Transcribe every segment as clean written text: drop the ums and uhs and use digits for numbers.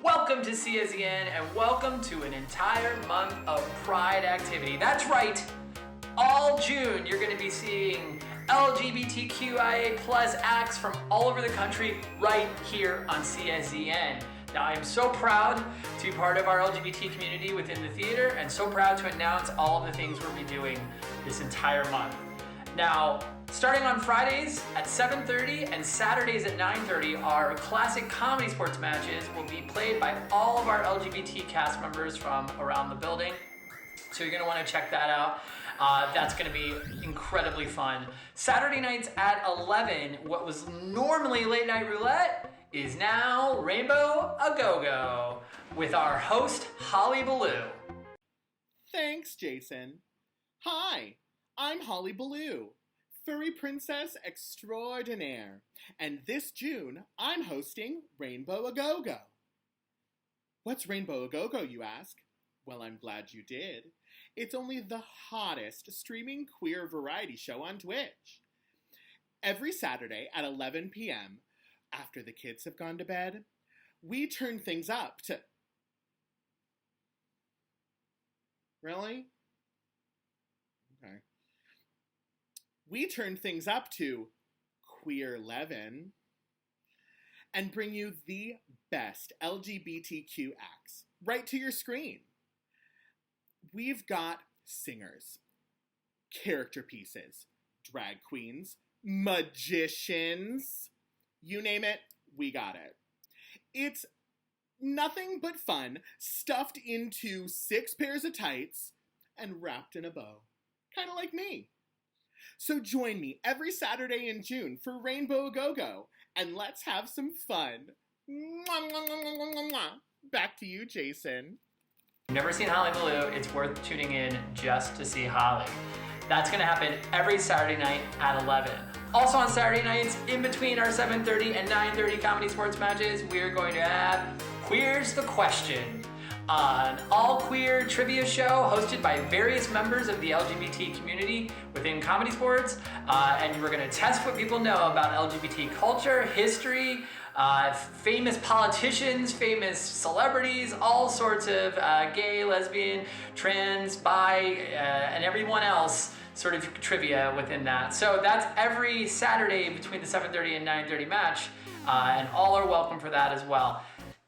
Welcome to CSEN and welcome to an entire month of Pride activity. That's right, all June you're going to be seeing LGBTQIA plus acts from all over the country right here on CSEN. Now I am so proud to be part of our LGBT community within the theater and so proud to announce all of the things we'll be doing this entire month. Now, starting on Fridays at 7:30 and Saturdays at 9:30, our classic comedy sports matches will be played by all of our LGBT cast members from around the building. So you're gonna wanna check that out. That's gonna be incredibly fun. Saturday nights at 11, what was normally late night roulette is now Rainbow A Go-Go with our host, Holly Ballou. Thanks, Jason. Hi, I'm Holly Ballou, furry princess extraordinaire, and this June, I'm hosting Rainbow A Go-Go. What's Rainbow A Go-Go, you ask? Well, I'm glad you did. It's only the hottest streaming queer variety show on Twitch. Every Saturday at 11 p.m., after the kids have gone to bed, we turn things up to... Really? Okay. We turn things up to Queer 11 and bring you the best LGBTQ acts right to your screen. We've got singers, character pieces, drag queens, magicians, you name it, we got it. It's nothing but fun, stuffed into 6 pairs of tights and wrapped in a bow, kind of like me. So join me every Saturday in June for Rainbow A Go-Go, and let's have some fun. Mwah, mwah, mwah, mwah, mwah, mwah. Back to you, Jason. If you've never seen Holly Ballou, it's worth tuning in just to see Holly. That's gonna happen every Saturday night at 11. Also on Saturday nights, in between our 7:30 and 9:30 comedy sports matches, we are going to have Queer's the Question, an all-queer trivia show hosted by various members of the LGBT community within comedy sports, and we're going to test what people know about LGBT culture, history, famous politicians, famous celebrities, all sorts of gay, lesbian, trans, bi, and everyone else sort of trivia within that. So that's every Saturday between the 7:30 and 9:30 match, and all are welcome for that as well.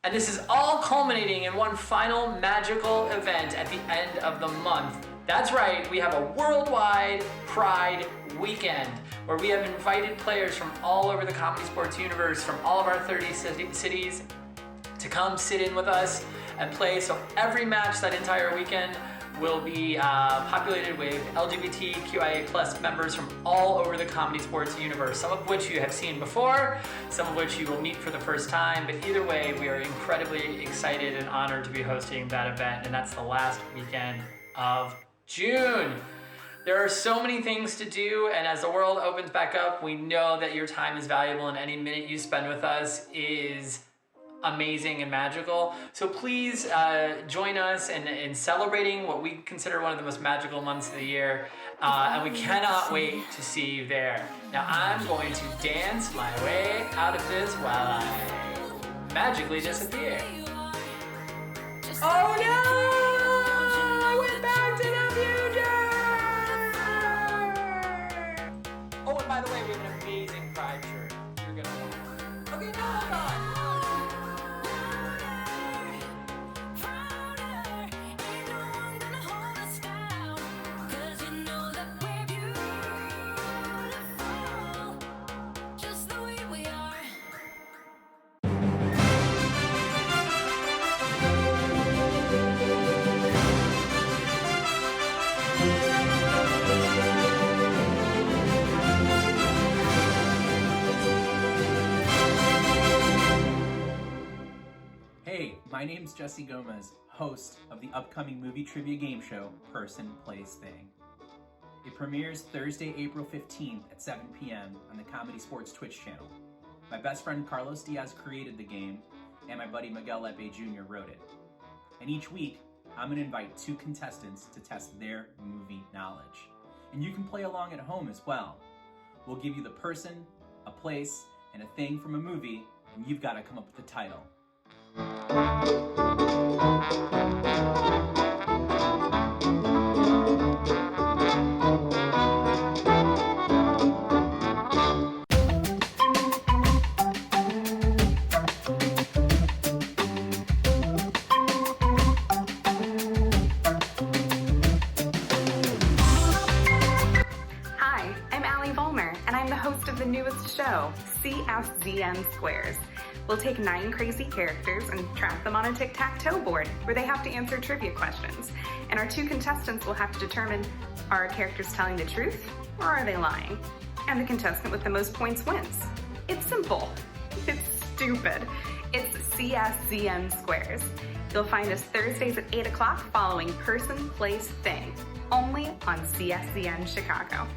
And this is all culminating in one final magical event at the end of the month. That's right, we have a worldwide Pride weekend where we have invited players from all over the comedy sports universe, from all of our 30 cities, to come sit in with us and play. So every match that entire weekend will be populated with LGBTQIA plus members from all over the comedy sports universe, some of which you have seen before, some of which you will meet for the first time, but either way, we are incredibly excited and honored to be hosting that event, and that's the last weekend of June. There are so many things to do, and as the world opens back up, we know that your time is valuable and any minute you spend with us is amazing and magical. So please join us in celebrating what we consider one of the most magical months of the year. And we cannot wait to see you there. Now I'm going to dance my way out of this while I magically disappear. Oh no! I went back to the future! Oh, and by the way, we have an amazing Pride shirt. You're gonna love it. Okay, now hold on. My name's Jesse Gomez, host of the upcoming movie trivia game show, Person, Place, Thing. It premieres Thursday, April 15th at 7 p.m. on the Comedysportz Twitch channel. My best friend Carlos Diaz created the game, and my buddy Miguel Lepe Jr. wrote it. And each week, I'm going to invite 2 contestants to test their movie knowledge. And you can play along at home as well. We'll give you the person, a place, and a thing from a movie, and you've got to come up with the title. the newest show, CSZN Squares. We'll take 9 crazy characters and trap them on a tic-tac-toe board where they have to answer trivia questions. And our 2 contestants will have to determine, are our characters telling the truth or are they lying? And the contestant with the most points wins. It's simple. It's stupid. It's CSZN Squares. You'll find us Thursdays at 8 o'clock following Person, Place, Thing, only on CSZN Chicago.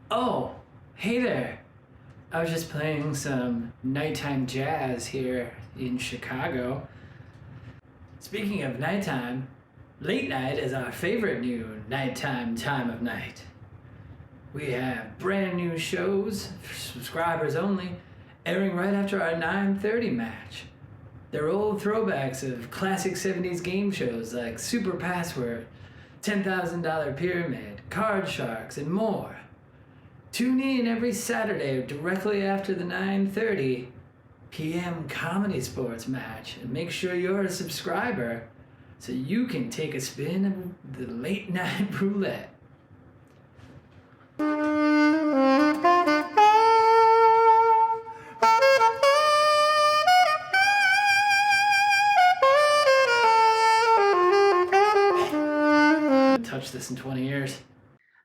Oh, hey there. I was just playing some nighttime jazz here in Chicago. Speaking of nighttime, late night is our favorite new nighttime time of night. We have brand new shows for subscribers only, airing right after our 9:30 match. They're old throwbacks of classic 70s game shows like Super Password, $10,000 Pyramid, Card Sharks, and more. Tune in every Saturday directly after the 9:30 p.m. Comedysportz match and make sure you're a subscriber so you can take a spin of the late night roulette. Touch this in 20 years.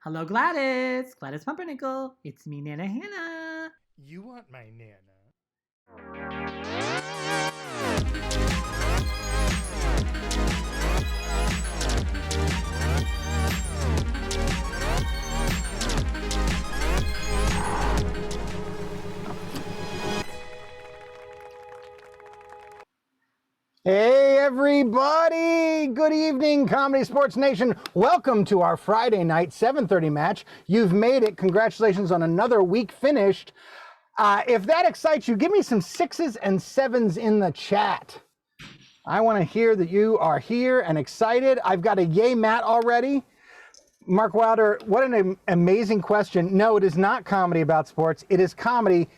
Hello, Gladys. Gladys Pumpernickel. It's me, Nana Hannah. You want my Nana? Hey everybody! Good evening, Comedy Sports Nation. Welcome to our Friday night 7:30 match. You've made it. Congratulations on another week finished. If that excites you, give me some 6s and 7s in the chat. I want to hear that you are here and excited. I've got a yay Matt already. Mark Wilder, what an amazing question. No, it is not comedy about sports. It is comedy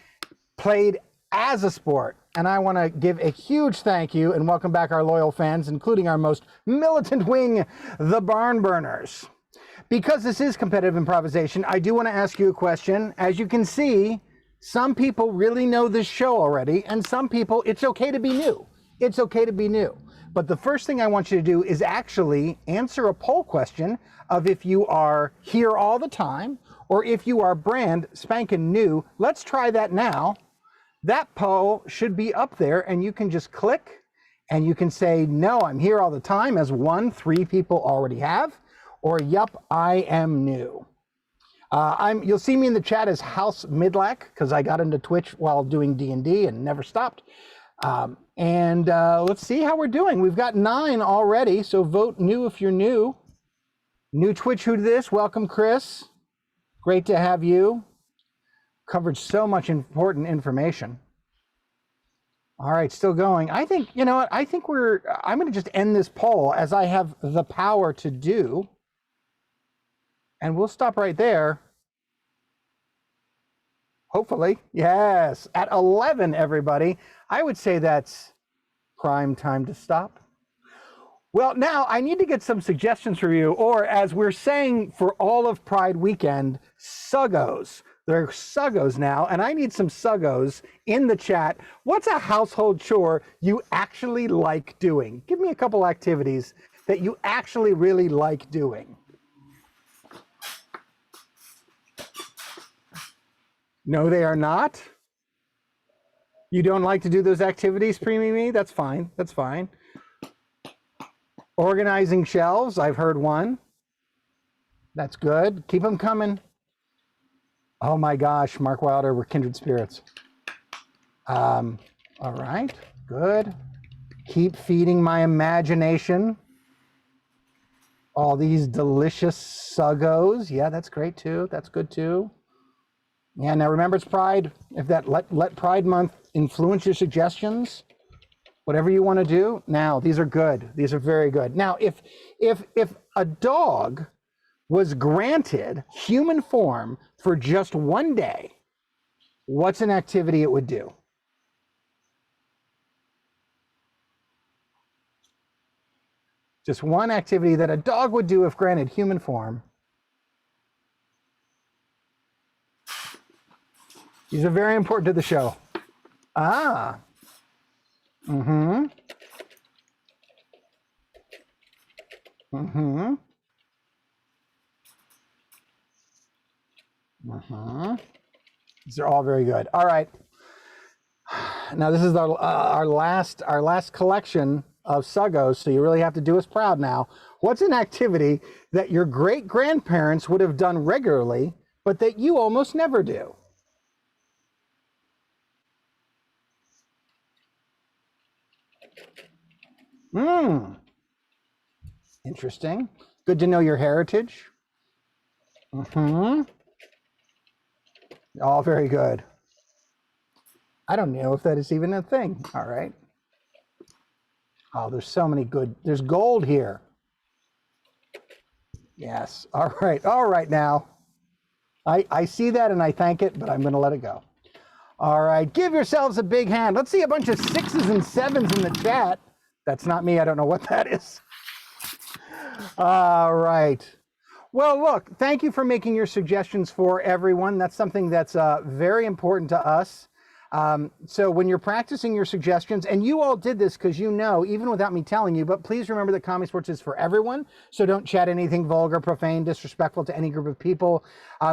played as a sport. And I want to give a huge thank you and welcome back our loyal fans, including our most militant wing, the Barn Burners. Because this is competitive improvisation, I do want to ask you a question. As you can see, some people really know this show already, and some people, it's okay to be new. It's okay to be new. But the first thing I want you to do is actually answer a poll question of if you are here all the time or if you are brand spanking new. Let's try that now. That poll should be up there and you can just click and you can say, no, I'm here all the time, as 3 people already have, or yup, I am new. You'll see me in the chat as House Midlack because I got into Twitch while doing D&D and never stopped. Let's see how we're doing. We've got 9 already, so vote new if you're new. New Twitch Who This, welcome Chris. Great to have you. Covered so much important information. All right, still going. I think, you know what, I'm gonna just end this poll as I have the power to do. And we'll stop right there. Hopefully, yes, at 11, everybody. I would say that's prime time to stop. Well, now I need to get some suggestions for you, or as we're saying for all of Pride weekend, suggos. They're suggos now, and I need some suggos in the chat. What's a household chore you actually like doing? Give me a couple activities that you actually really like doing. No, they are not. You don't like to do those activities, Preemie? That's fine. That's fine. Organizing shelves, I've heard one. That's good. Keep them coming. Oh my gosh, Mark Wilder, we're kindred spirits. All right, good. Keep feeding my imagination. All these delicious suggos. Yeah, that's great too. That's good too. Yeah, now remember it's Pride. If that let Pride Month influence your suggestions, whatever you want to do. Now, these are good. These are very good. Now, if a dog was granted human form for just one day, What's an activity it would do? Just one activity that a dog would do if granted human form. These are very important to the show. Ah. Mm-hmm. Mm-hmm. Mm-hmm. These are all very good. All right. Now this is our last collection of Suggos, so you really have to do us proud now. What's an activity that your great-grandparents would have done regularly, but that you almost never do? Interesting. Good to know your heritage. All very good. I don't know if that is even a thing. All right. Oh, there's so many good. There's gold here. Yes. All right. All right now. I see that and I thank it, but I'm going to let it go. All right. Give yourselves a big hand. Let's see a bunch of 6s and 7s in the chat. That's not me. I don't know what that is. All right. Well, look, thank you for making your suggestions for everyone. That's something that's very important to us. So when you're practicing your suggestions, and you all did this because you know, even without me telling you, but please remember that Comedy Sports is for everyone. So don't chat anything vulgar, profane, disrespectful to any group of people.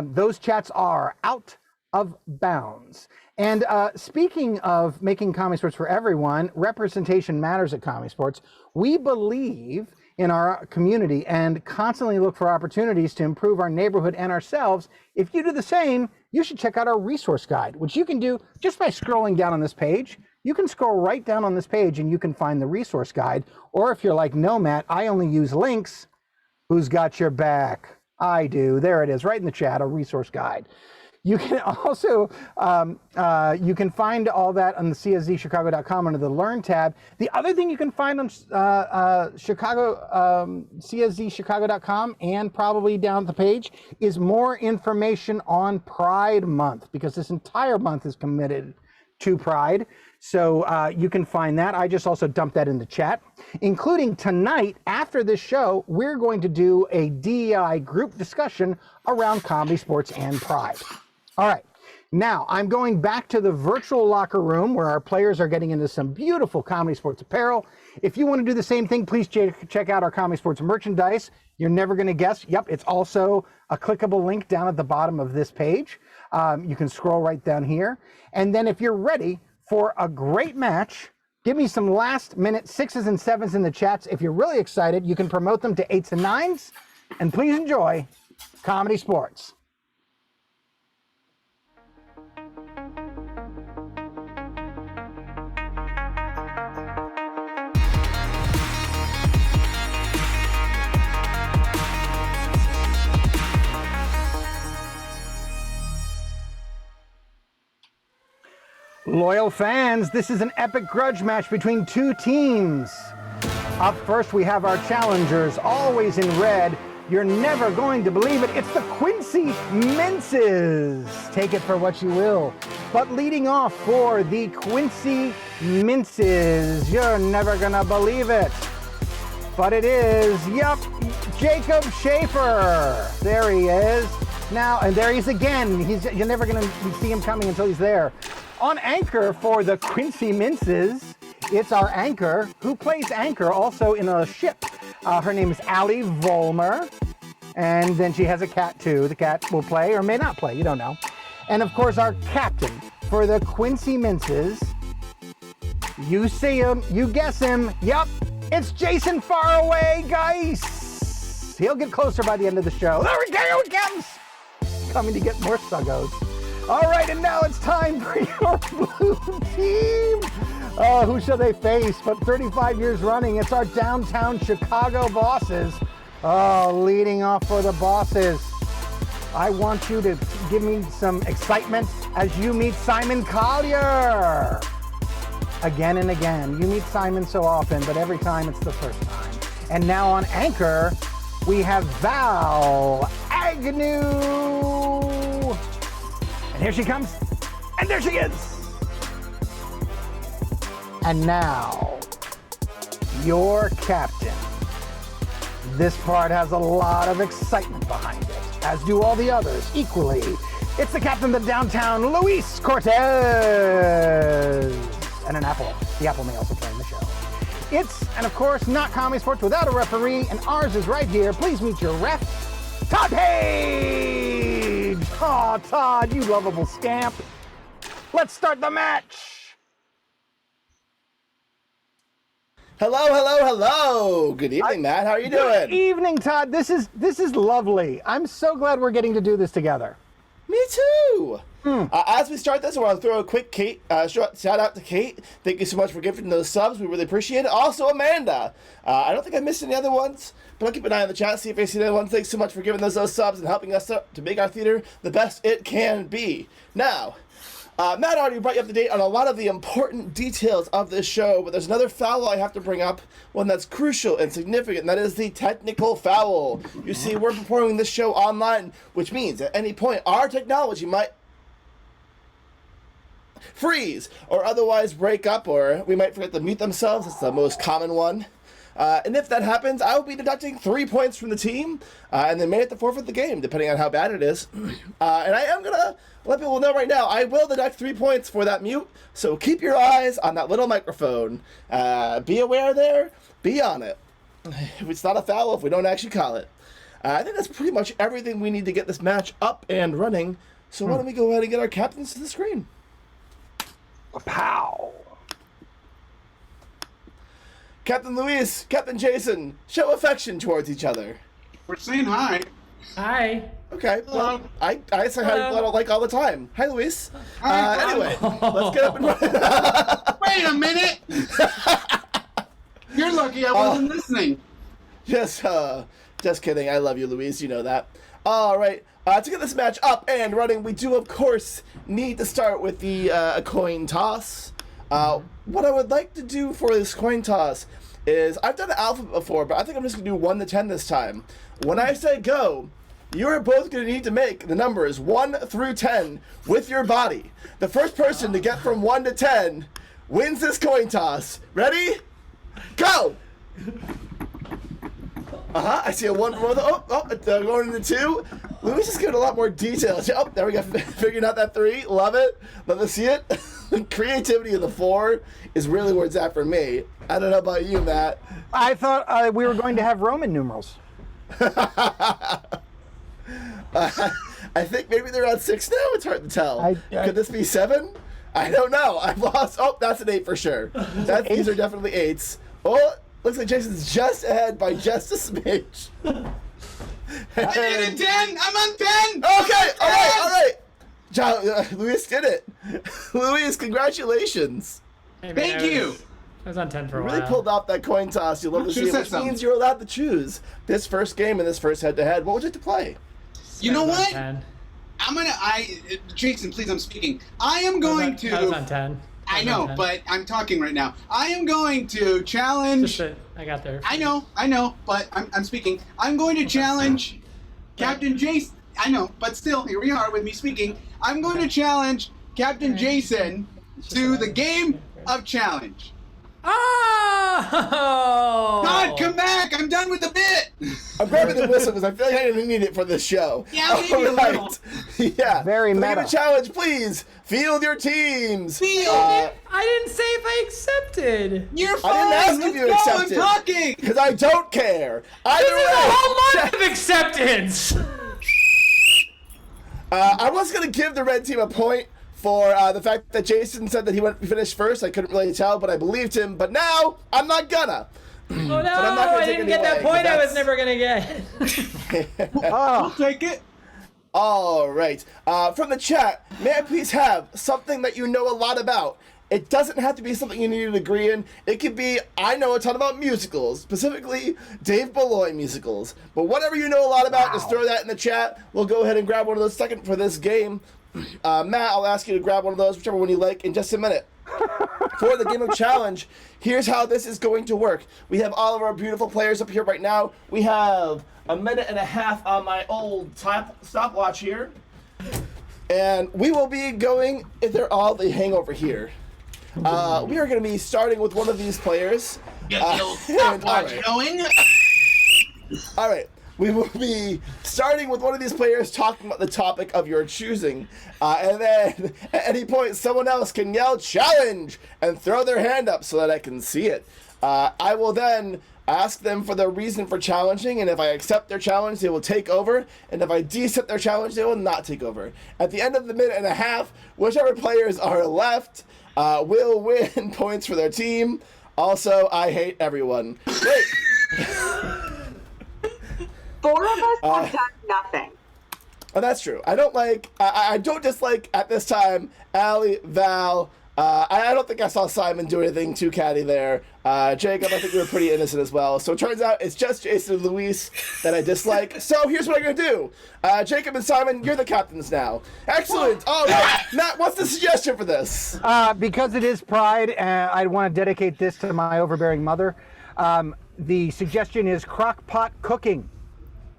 Those chats are out of bounds. And speaking of making Comedy Sports for everyone, representation matters at Comedy Sports. We believe in our community and constantly look for opportunities to improve our neighborhood and ourselves. If you do the same, you should check out our resource guide, which you can do just by scrolling down on this page. You can scroll right down on this page and you can find the resource guide. Or if you're like, no, Matt, I only use links. Who's got your back? I do. There it is, right in the chat, a resource guide. You can also, you can find all that on the CSZChicago.com under the Learn tab. The other thing you can find on CSZChicago.com and probably down the page is more information on Pride Month, because this entire month is committed to Pride. So you can find that. I just also dumped that in the chat, including tonight after this show, we're going to do a DEI group discussion around comedy, sports, and pride. All right, now I'm going back to the virtual locker room where our players are getting into some beautiful Comedy Sports apparel. If you want to do the same thing, please check out our Comedy Sports merchandise. You're never going to guess. Yep, it's also a clickable link down at the bottom of this page. You can scroll right down here. And then if you're ready for a great match, give me some last minute 6s and 7s in the chats. If you're really excited, you can promote them to 8s and 9s. And please enjoy Comedy Sports. Loyal fans, this is an epic grudge match between two teams. Up first, we have our challengers, always in red. You're never going to believe it. It's the Quincy Minces. Take it for what you will. But leading off for the Quincy Minces, you're never gonna believe it. But it is, yup, Jacob Schaefer. There he is. Now, and there he is again. You're never gonna see him coming until he's there. On anchor for the Quincy Minces, it's our anchor, who plays anchor also in a ship. Her name is Allie Vollmer, and then she has a cat too. The cat will play or may not play, you don't know. And of course our captain for the Quincy Minces, you see him, you guess him, yup, it's Jason Faraway, guys. He'll get closer by the end of the show. There we go, here he comes. Coming to get more Suggos. All right, and now it's time for your blue team. Oh, who shall they face? But 35 years running, it's our downtown Chicago bosses. Oh, leading off for the bosses. I want you to give me some excitement as you meet Simon Collier. Again and again. You meet Simon so often, but every time it's the first time. And now on anchor, we have Val Agnew. And here she comes, And there she is. And now, your captain. This part has a lot of excitement behind it, as do all the others equally. It's the captain of the downtown, Luis Cortez. And an apple. The apple may also play in the show. It's, and of course, not Comedy Sports without a referee, and ours is right here. Please meet your ref, Todd Page. Aw, Todd, you lovable scamp. Let's start the match. Hello. Good evening, Matt. How are you doing? Good evening, Todd. This is lovely. I'm so glad we're getting to do this together. Me too. As we start this, I want to throw a quick shout out to Kate. Thank you so much for gifting those subs. We really appreciate it. Also, Amanda. I don't think I missed any other ones, but I'll keep an eye on the chat, see if I see any ones. Thanks so much for giving those subs and helping us to make our theater the best it can be. Now, Matt already brought you up to date on a lot of the important details of this show, but there's another foul I have to bring up, one that's crucial and significant, and that is the technical foul. You see, we're performing this show online, which means at any point our technology might freeze or otherwise break up, or we might forget to mute themselves. It's the most common one. And if that happens, I will be deducting 3 points from the team, and they may have to forfeit the game, depending on how bad it is. And I am going to let people know right now, I will deduct 3 points for that mute, so keep your eyes on that little microphone. Be aware there, be on it. If it's not a foul, if we don't actually call it. I think that's pretty much everything we need to get this match up and running, so why don't we go ahead and get our captains to the screen. Pow. Captain Luis, Captain Jason, show affection towards each other. We're saying hi. Hi. Okay, well, I say hi to people I don't like all the time. Hi, Luis. Hi. Anyway, let's get up and run. Wait a minute! You're lucky I wasn't listening. Just kidding. I love you, Luis. You know that. All right. To get this match up and running, we do, of course, need to start with the coin toss. What I would like to do for this coin toss is, I've done the alphabet before, but I think I'm just going to do 1 to 10 this time. When I say go, you are both going to need to make the numbers 1 through 10 with your body. The first person to get from 1 to 10 wins this coin toss. Ready? Go! I see a 1 for both. Going into 2. Luis is giving a lot more details. Oh, there we go. Figuring out that 3. Love it. Love to see it. Creativity of the 4 is really where it's at for me. I don't know about you, Matt. I thought we were going to have Roman numerals. I think maybe they're on 6 now. It's hard to tell. Could this be 7? I don't know. I've lost. Oh, that's an 8 for sure. These are definitely 8s. Oh, looks like Jason's just ahead by just a smidge. I did it, 10! I'm on 10! Okay, all right. Luis did it. Luis, congratulations. Hey, man, Thank you! I was on 10 for a You while. really pulled off that coin toss. You love to see it, said which something. means you're allowed to choose this first game and this first head-to-head. What would you like to play? You know I was on what? 10. Jason, please, I'm speaking. I am going to... I was on 10. I know, but I'm talking right now. I am going to challenge... I got there. I know, but I'm speaking. I'm going to challenge Captain Jason. I know, but still, here we are with me speaking. I'm going to challenge Captain Jason to the game of challenge. Oh! God, come back! I'm done with the bit! I'm grabbing the whistle because I feel like I didn't need it for this show. Yeah, maybe a little. Yeah. Very Make meta. a challenge, please. Field your teams. I didn't say if I accepted. You're fine! I didn't ask if you Let's go, accepted. I'm talking! Because I don't care. Either This is way. a whole month of acceptance! I was going to give the red team a point for the fact that Jason said that he finished first. I couldn't really tell, but I believed him. But now, I'm not gonna. Oh no, I'm not gonna I take didn't it get that away, point I was that's- never gonna get. I'll take it. All right. From the chat, may I please have something that you know a lot about? It doesn't have to be something you need to agree in. It could be, I know a ton about musicals, specifically Dave Bolloy musicals. But whatever you know a lot about, just throw that in the chat. We'll go ahead and grab one of those second for this game. Matt, I'll ask you to grab one of those, whichever one you like, in just a minute. For the game of challenge, here's how this is going to work. We have all of our beautiful players up here right now. We have a minute and a half on my old stopwatch here. And we will be going, if they're all the hangover here. We are going to be starting with one of these players. Going. All right. We will be starting with one of these players talking about the topic of your choosing. And then at any point, someone else can yell challenge and throw their hand up so that I can see it. I will then ask them for their reason for challenging, and if I accept their challenge, they will take over, and if I de-accept their challenge, they will not take over. At the end of the minute and a half, whichever players are left will win points for their team. Also, I hate everyone. Great. 4 of us have done nothing. Oh, that's true. I don't dislike at this time Allie, Val. I don't think I saw Simon do anything too catty there. Jacob, I think you were pretty innocent as well. So it turns out it's just Jason and Luis that I dislike. So here's what I'm going to do. Jacob and Simon, you're the captains now. Excellent. All right. Matt, what's the suggestion for this? Because it is Pride, I want to dedicate this to my overbearing mother. The suggestion is crock pot cooking.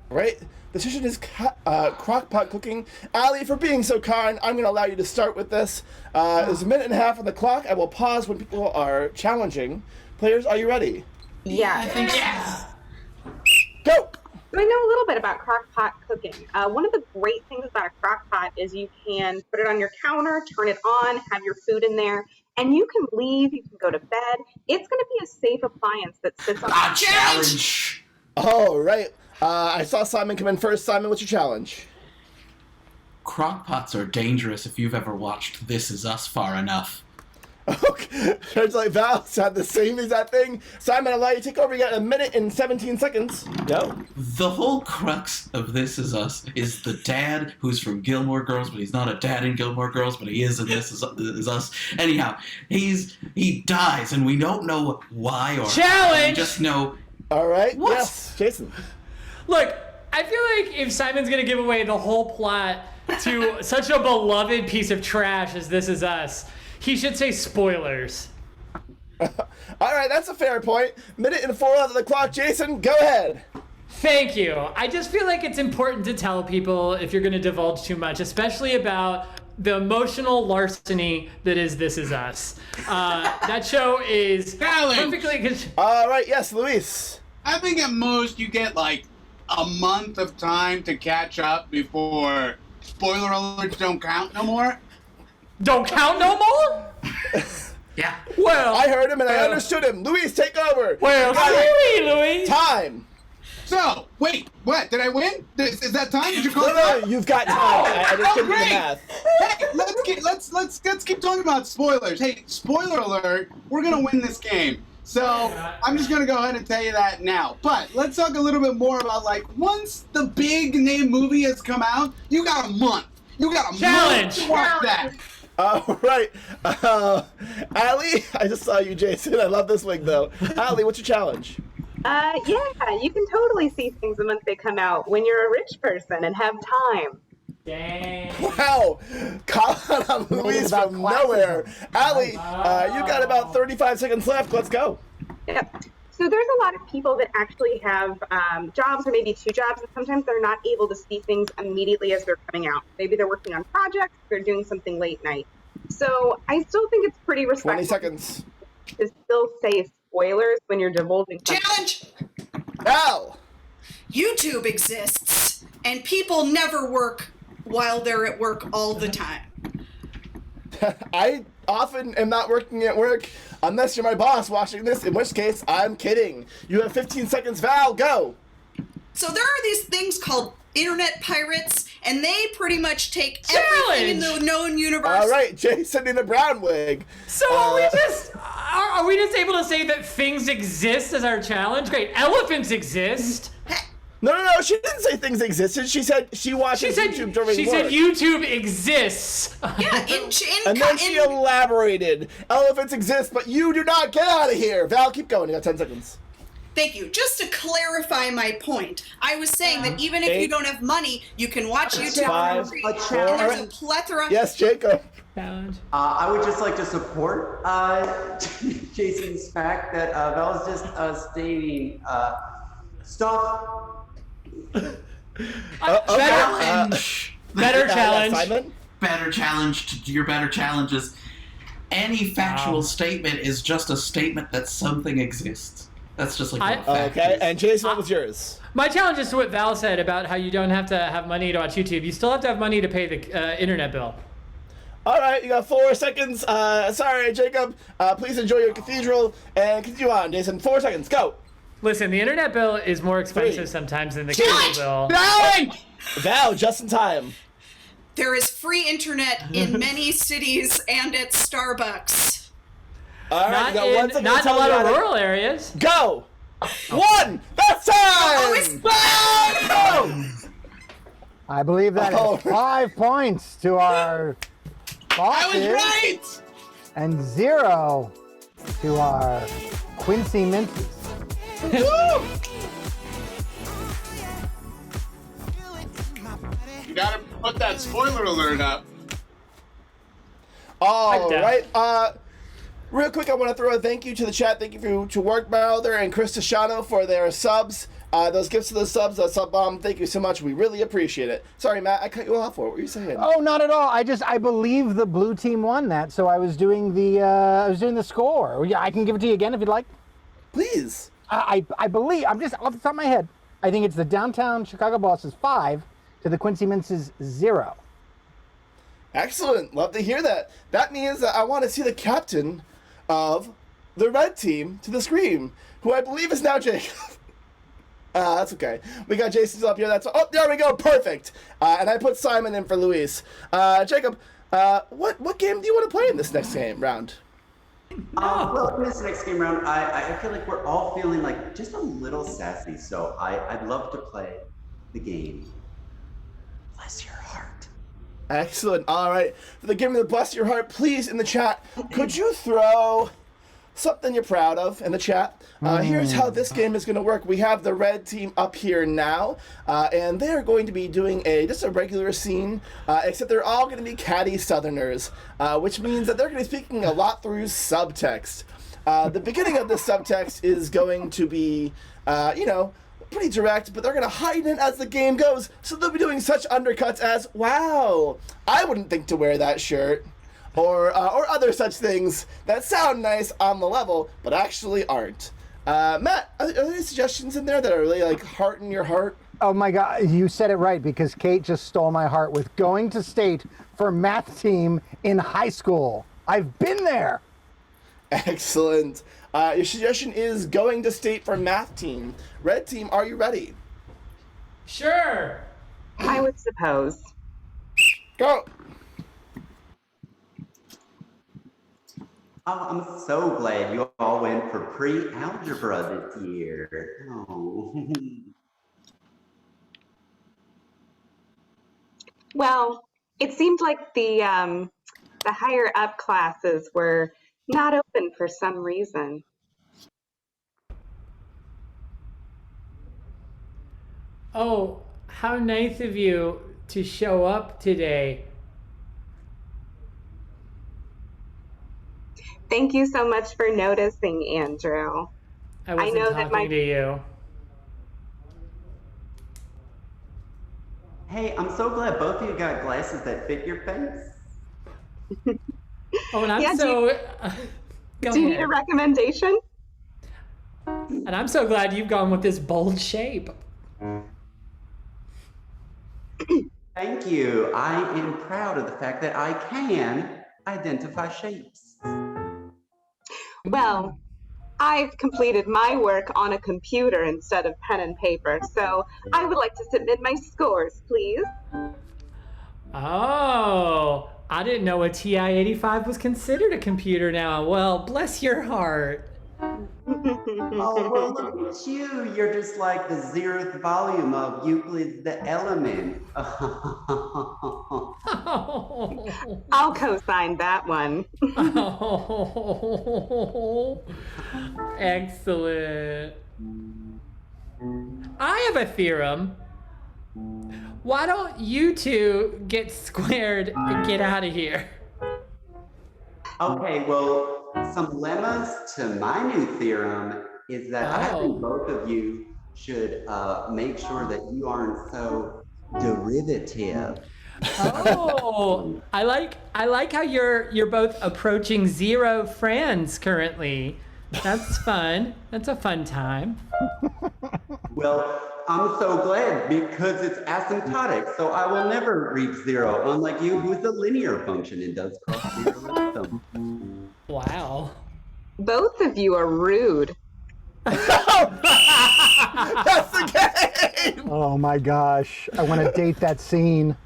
Right? The decision is crock pot cooking. Allie, for being so kind, I'm going to allow you to start with this. There's a minute and a half on the clock. I will pause when people are challenging. Players, are you ready? Yeah. I think Go! I know a little bit about crock pot cooking. One of the great things about a crock pot is you can put it on your counter, turn it on, have your food in there, and you can leave, you can go to bed. It's going to be a safe appliance that sits on the Challenge! All right. I saw Simon come in first. Simon, what's your challenge? Crockpots are dangerous if you've ever watched This Is Us far enough. Okay. Turns like Val's had the same exact thing. Simon, I'll allow you to take over. You got a minute and 17 seconds. Go. The whole crux of This Is Us is the dad who's from Gilmore Girls, but he's not a dad in Gilmore Girls, but he is in This Is Us. Anyhow, he dies, and we don't know why or Challenge! how. We just know... All right. What? Yes, Jason. Look, I feel like if Simon's gonna give away the whole plot to such a beloved piece of trash as This Is Us, he should say spoilers. All right, that's a fair point. Minute and 4 on the clock. Jason, go ahead. Thank you. I just feel like it's important to tell people if you're gonna divulge too much, especially about the emotional larceny that is This Is Us. That show is perfectly... All right, yes, Luis. I think at most you get like a month of time to catch up before spoiler alerts don't count no more. Don't count no more? Yeah. Well, I heard him and I understood him. Luis, take over. Well, sorry, Louis. Time. So, wait, what? Did I win? Is that time? Did you call No, it? you've got time. I just couldn't do the great. math. Hey, let's keep talking about spoilers. Hey, spoiler alert, we're gonna win this game. So I'm just gonna go ahead and tell you that now. But let's talk a little bit more about like once the big name movie has come out, you got a month. You got a month to watch that. All right. Allie, I just saw you, Jason. I love this wig though. Allie, what's your challenge? Yeah, you can totally see things the month they come out when you're a rich person and have time. Dang. Wow. Calling on Luis from nowhere. Allie, you got about 35 seconds left. Let's go. Yep. So there's a lot of people that actually have jobs or maybe 2 jobs, and sometimes they're not able to see things immediately as they're coming out. Maybe they're working on projects, they're doing something late night. So I still think it's pretty respectful 20 seconds. to still say spoilers when you're divulging something. Challenge! Al! YouTube exists, and people never work while they're at work all the time. I often am not working at work unless you're my boss watching this, in which case I'm kidding. You have 15 seconds. Val, go. So there are these things called internet pirates, and they pretty much take everything in the known universe. All right, Jason in the brown wig. So are we just able to say that things exist as our challenge? Great. Elephants exist. No, she didn't say things existed. She said she watches YouTube during work. She said YouTube exists. Yeah, and then she elaborated. Elephants exist, but you do not. Get out of here. Val, keep going. You got 10 seconds. Thank you. Just to clarify my point, I was saying that even if you don't have money, you can watch YouTube. 5, and there's a plethora. Yes, Jacob. I would just like to support Jason's fact that Val is just stating stuff. Better challenge. Simon? better challenge to your better challenges. Any factual statement is just a statement that something exists. That's just like what a fact Okay, is. and Jason, what was yours? My challenge is to what Val said about how you don't have to have money to watch YouTube. You still have to have money to pay the internet bill. All right, you got 4 seconds. Sorry, Jacob. Please enjoy your cathedral and continue on, Jason. 4 seconds, go. Listen, the internet bill is more expensive sometimes than the cable bill. Val, just in time. There is free internet in many cities and at Starbucks. All right, you got 1 second. Not to in a tell lot me of about it. rural areas. Go. 1. That's time. I believe that is 5 points to our bosses. I was right! And 0 to our Quincy Minces. You gotta put that spoiler alert up. All right. Real quick, I want to throw a thank you to the chat. Thank you to Work Mouther and Chris Tishano for their subs. Those gifts to the subs, sub bomb. Thank you so much. We really appreciate it. Sorry, Matt, I cut you off. What were you saying? Oh, not at all. I believe the blue team won that, so I was doing the score. Yeah, I can give it to you again if you'd like. Please. I believe, I'm just off the top of my head, I think it's the Downtown Chicago Bosses 5 to the Quincy Minces 0. Excellent. Love to hear that. That means that I want to see the captain of the red team to the screen, who I believe is now Jake. That's okay. We got Jason still up here. Oh, there we go. Perfect. And I put Simon in for Luis. Jacob, what game do you want to play in this next round? Well, in this next game round, I feel like we're all feeling like just a little sassy, so I'd love to play the game. Bless your heart. Excellent. All right. For the game of the Bless Your Heart, please, in the chat, could you throw something you're proud of in the chat? Here's how this game is going to work. We have the red team up here now, and they're going to be doing just a regular scene, except they're all going to be catty Southerners, which means that they're going to be speaking a lot through subtext. The beginning of this subtext is going to be, pretty direct, but they're going to hide it as the game goes, so they'll be doing such undercuts as, wow, I wouldn't think to wear that shirt. Or other such things that sound nice on the level, but actually aren't. Matt, are there any suggestions in there that are really like hearten your heart? Oh my God, you said it right, because Kate just stole my heart with going to state for math team in high school. I've been there. Excellent. Your suggestion is going to state for math team. Red team, are you ready? Sure. I would suppose. Go. Oh, I'm so glad you all went for pre-algebra this year. Oh. Well, it seemed like the higher up classes were not open for some reason. Oh, how nice of you to show up today. Thank you so much for noticing, Andrew. I wasn't know talking that my to you. Hey, I'm so glad both of you got glasses that fit your face. Oh, and I'm Yeah, so... do you need a recommendation? And I'm so glad you've gone with this bold shape. Thank you. I am proud of the fact that I can identify shapes. Well, I've completed my work on a computer instead of pen and paper, so I would like to submit my scores, please. Oh, I didn't know a TI-85 was considered a computer now. Well, bless your heart. Oh, well, look at you. You're just like the 0th volume of Euclid's The Element. I'll co-sign that one. Oh, excellent. I have a theorem. Why don't you two get squared and get out of here? Okay, well, some lemmas to my new theorem is that I think both of you should make sure that you aren't so derivative. Oh, I like how you're both approaching 0 friends currently. That's fun. That's a fun time. Well, I'm so glad because it's asymptotic, so I will never reach 0, unlike you, who's a linear function and does cross 0 with them. Wow. Both of you are rude. That's the game! Oh my gosh. I want to date that scene.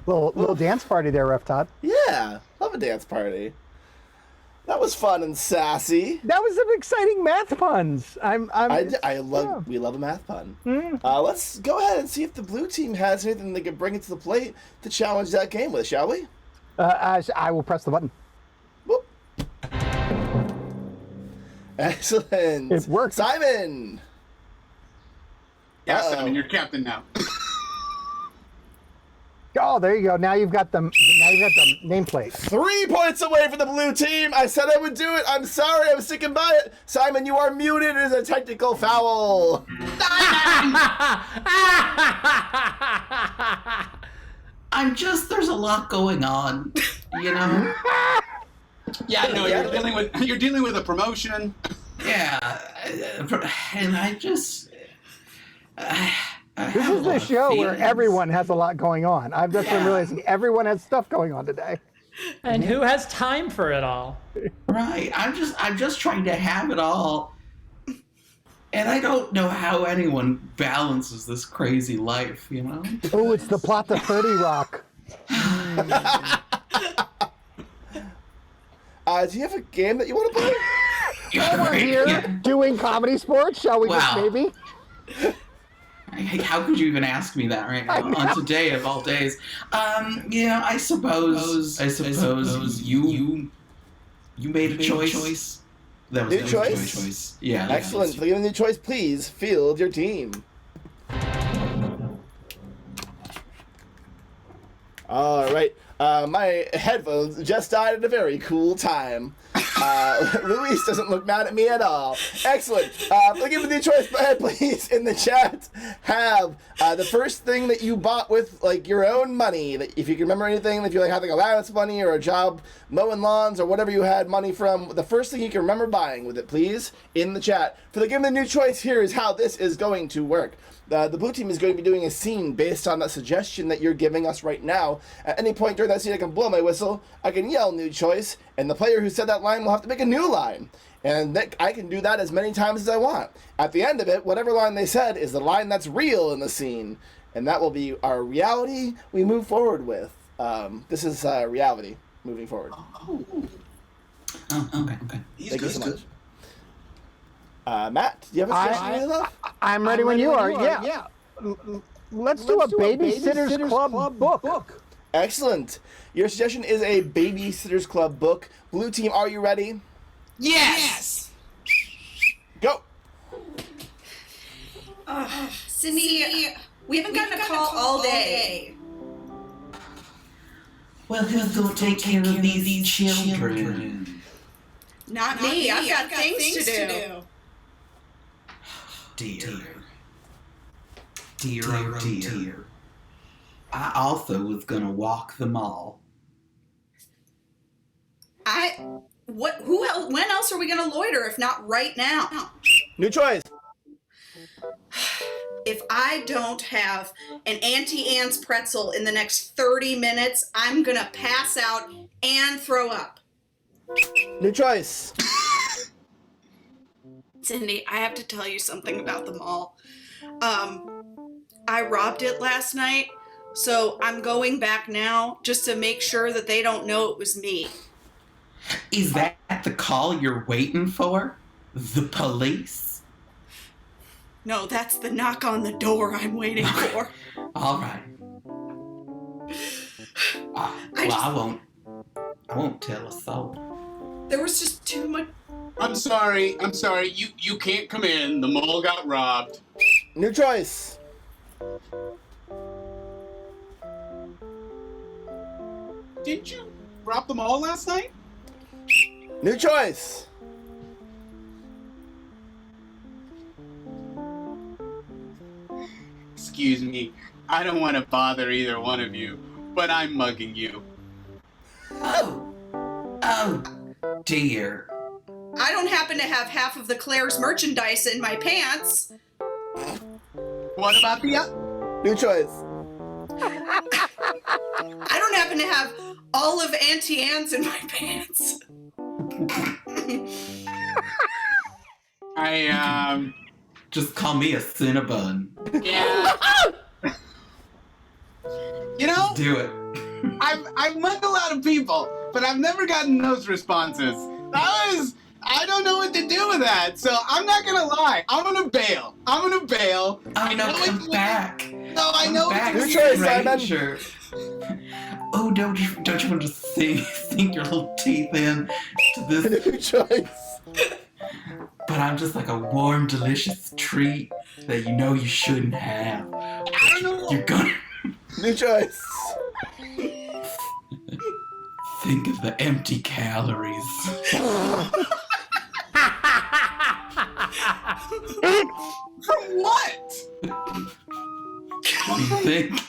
Little dance party there, Ref Todd. Yeah, love a dance party. That was fun and sassy. That was some exciting math puns. We love a math pun. Let's go ahead and see if the blue team has anything they can bring it to the plate to challenge that game with, shall we? I will press the button. Whoop. Excellent. It worked. Simon. Yeah, Simon, you're captain now. Oh, there you go. Now you've got the nameplate. 3 points away for the blue team. I said I would do it. I'm sorry. I'm sticking by it. Simon, you are muted. It is a technical foul. There's a lot going on, you know? Yeah, no, you're dealing with a promotion. Yeah, and I just... This is the show where everyone has a lot going on. That's what I'm realizing. Everyone has stuff going on today. And who has time for it all? Right. I'm just trying to have it all. And I don't know how anyone balances this crazy life, you know? Oh, it's the plot to 30 Rock. Do you have a game that you want to play? We're here doing comedy sports. Shall we just maybe? How could you even ask me that right now on today of all days? I suppose you made a choice. That was new choice? Yeah. Excellent. For the new choice, please field your team. All right. My headphones just died at a very cool time. Luis doesn't look mad at me at all. Excellent. Give me the choice, please, in the chat. Have the first thing that you bought with like your own money. That if you can remember anything, if you like having allowance money or a job mowing lawns or whatever you had money from, the first thing you can remember buying with it, please, in the chat. For the Give Me the New Choice, here is how this is going to work. The blue team is going to be doing a scene based on a suggestion that you're giving us right now. At any point during that scene, I can blow my whistle, I can yell new choice, and the player who said that line will have to make a new line. And I can do that as many times as I want. At the end of it, whatever line they said is the line that's real in the scene. And that will be our reality we move forward with. This is reality moving forward. Oh, okay. Thank you so much. Matt, do you have a suggestion you love? I'm ready when you are. Yeah. Let's do a Babysitter's Club book. Excellent. Your suggestion is a Babysitter's Club book. Blue team, are you ready? Yes! Go! Cindy, we haven't gotten a call all day. Well, who's going to take care of these children? Not me. I've got things to do. Dear. I also was gonna walk them all. Who else? When else are we gonna loiter if not right now? New choice. If I don't have an Auntie Anne's pretzel in the next 30 minutes, I'm gonna pass out and throw up. New choice. Cindy, I have to tell you something about the mall. I robbed it last night, so I'm going back now just to make sure that they don't know it was me. Is that the call you're waiting for? The police? No, that's the knock on the door I'm waiting for. All right. I won't tell a soul. There was just too much. I'm sorry. You can't come in. The mall got robbed. New choice. didn't you rob them all last night? New choice. Excuse me, I don't want to bother either one of you, but I'm mugging you. Oh dear. I don't happen to have half of the Claire's merchandise in my pants. What about the New choice. I don't happen to have all of Auntie Anne's in my pants. Just call me a Cinnabon. Yeah. You know, Do it. I've mugged a lot of people, but I've never gotten those responses. I don't know what to do with that, so I'm not gonna lie. I'm gonna bail. Oh no, come back. No, I know. Back, New choice, Simon. stranger. Oh, don't you want to sink your little teeth in to this? New choice. But I'm just like a warm, delicious treat that you know you shouldn't have. I don't know. You're gonna New choice. think of the empty calories. From what? What do you think?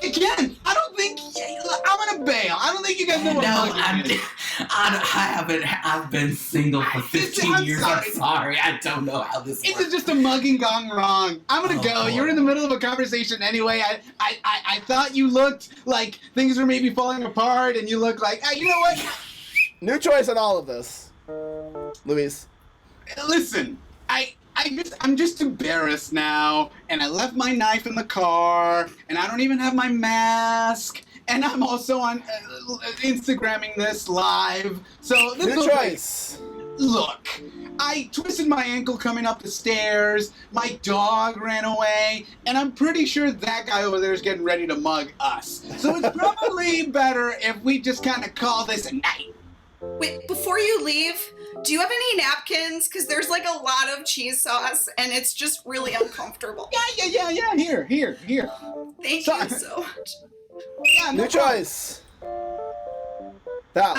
Again, I don't think I'm gonna bail. I don't think you guys know what mugging is. I've been single for 15 years. sorry. I'm sorry. I don't know how this This works. is just a mugging gone wrong. I'm gonna go. boy. You're in the middle of a conversation anyway. I thought you looked like things were maybe falling apart, and you look like, you know what? New choice on all of this. Luis. Listen, I'm just embarrassed now, and I left my knife in the car, and I don't even have my mask, and I'm also on Instagramming this live. So this New is choice. Look, I twisted my ankle coming up the stairs, my dog ran away, and I'm pretty sure that guy over there is getting ready to mug us. So it's probably better if we just kind of call this a night. Wait, before you leave, do you have any napkins? Because there's like a lot of cheese sauce and it's just really uncomfortable. Yeah, here. Thank Sorry. you so much. Yeah, New choice. Val.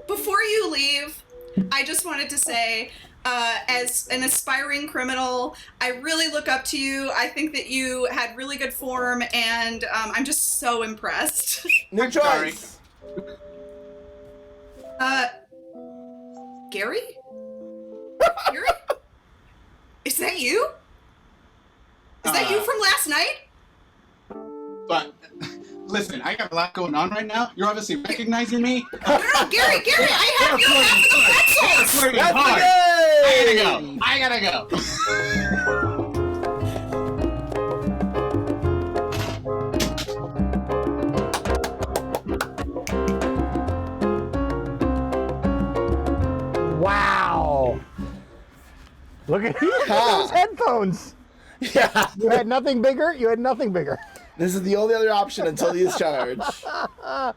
Before you leave, I just wanted to say, as an aspiring criminal, I really look up to you. I think that you had really good form, and I'm just so impressed. New choice. Gary? Gary? Is that you? Is that you from last night? But listen, I got a lot going on right now. You're obviously recognizing me. No, Gary, I have your half of the pretzels! Flirting That's hard. the game. I gotta go. Wow. Look at those headphones. Yeah. You had nothing bigger? You had nothing bigger. This is the only other option until he is charged. I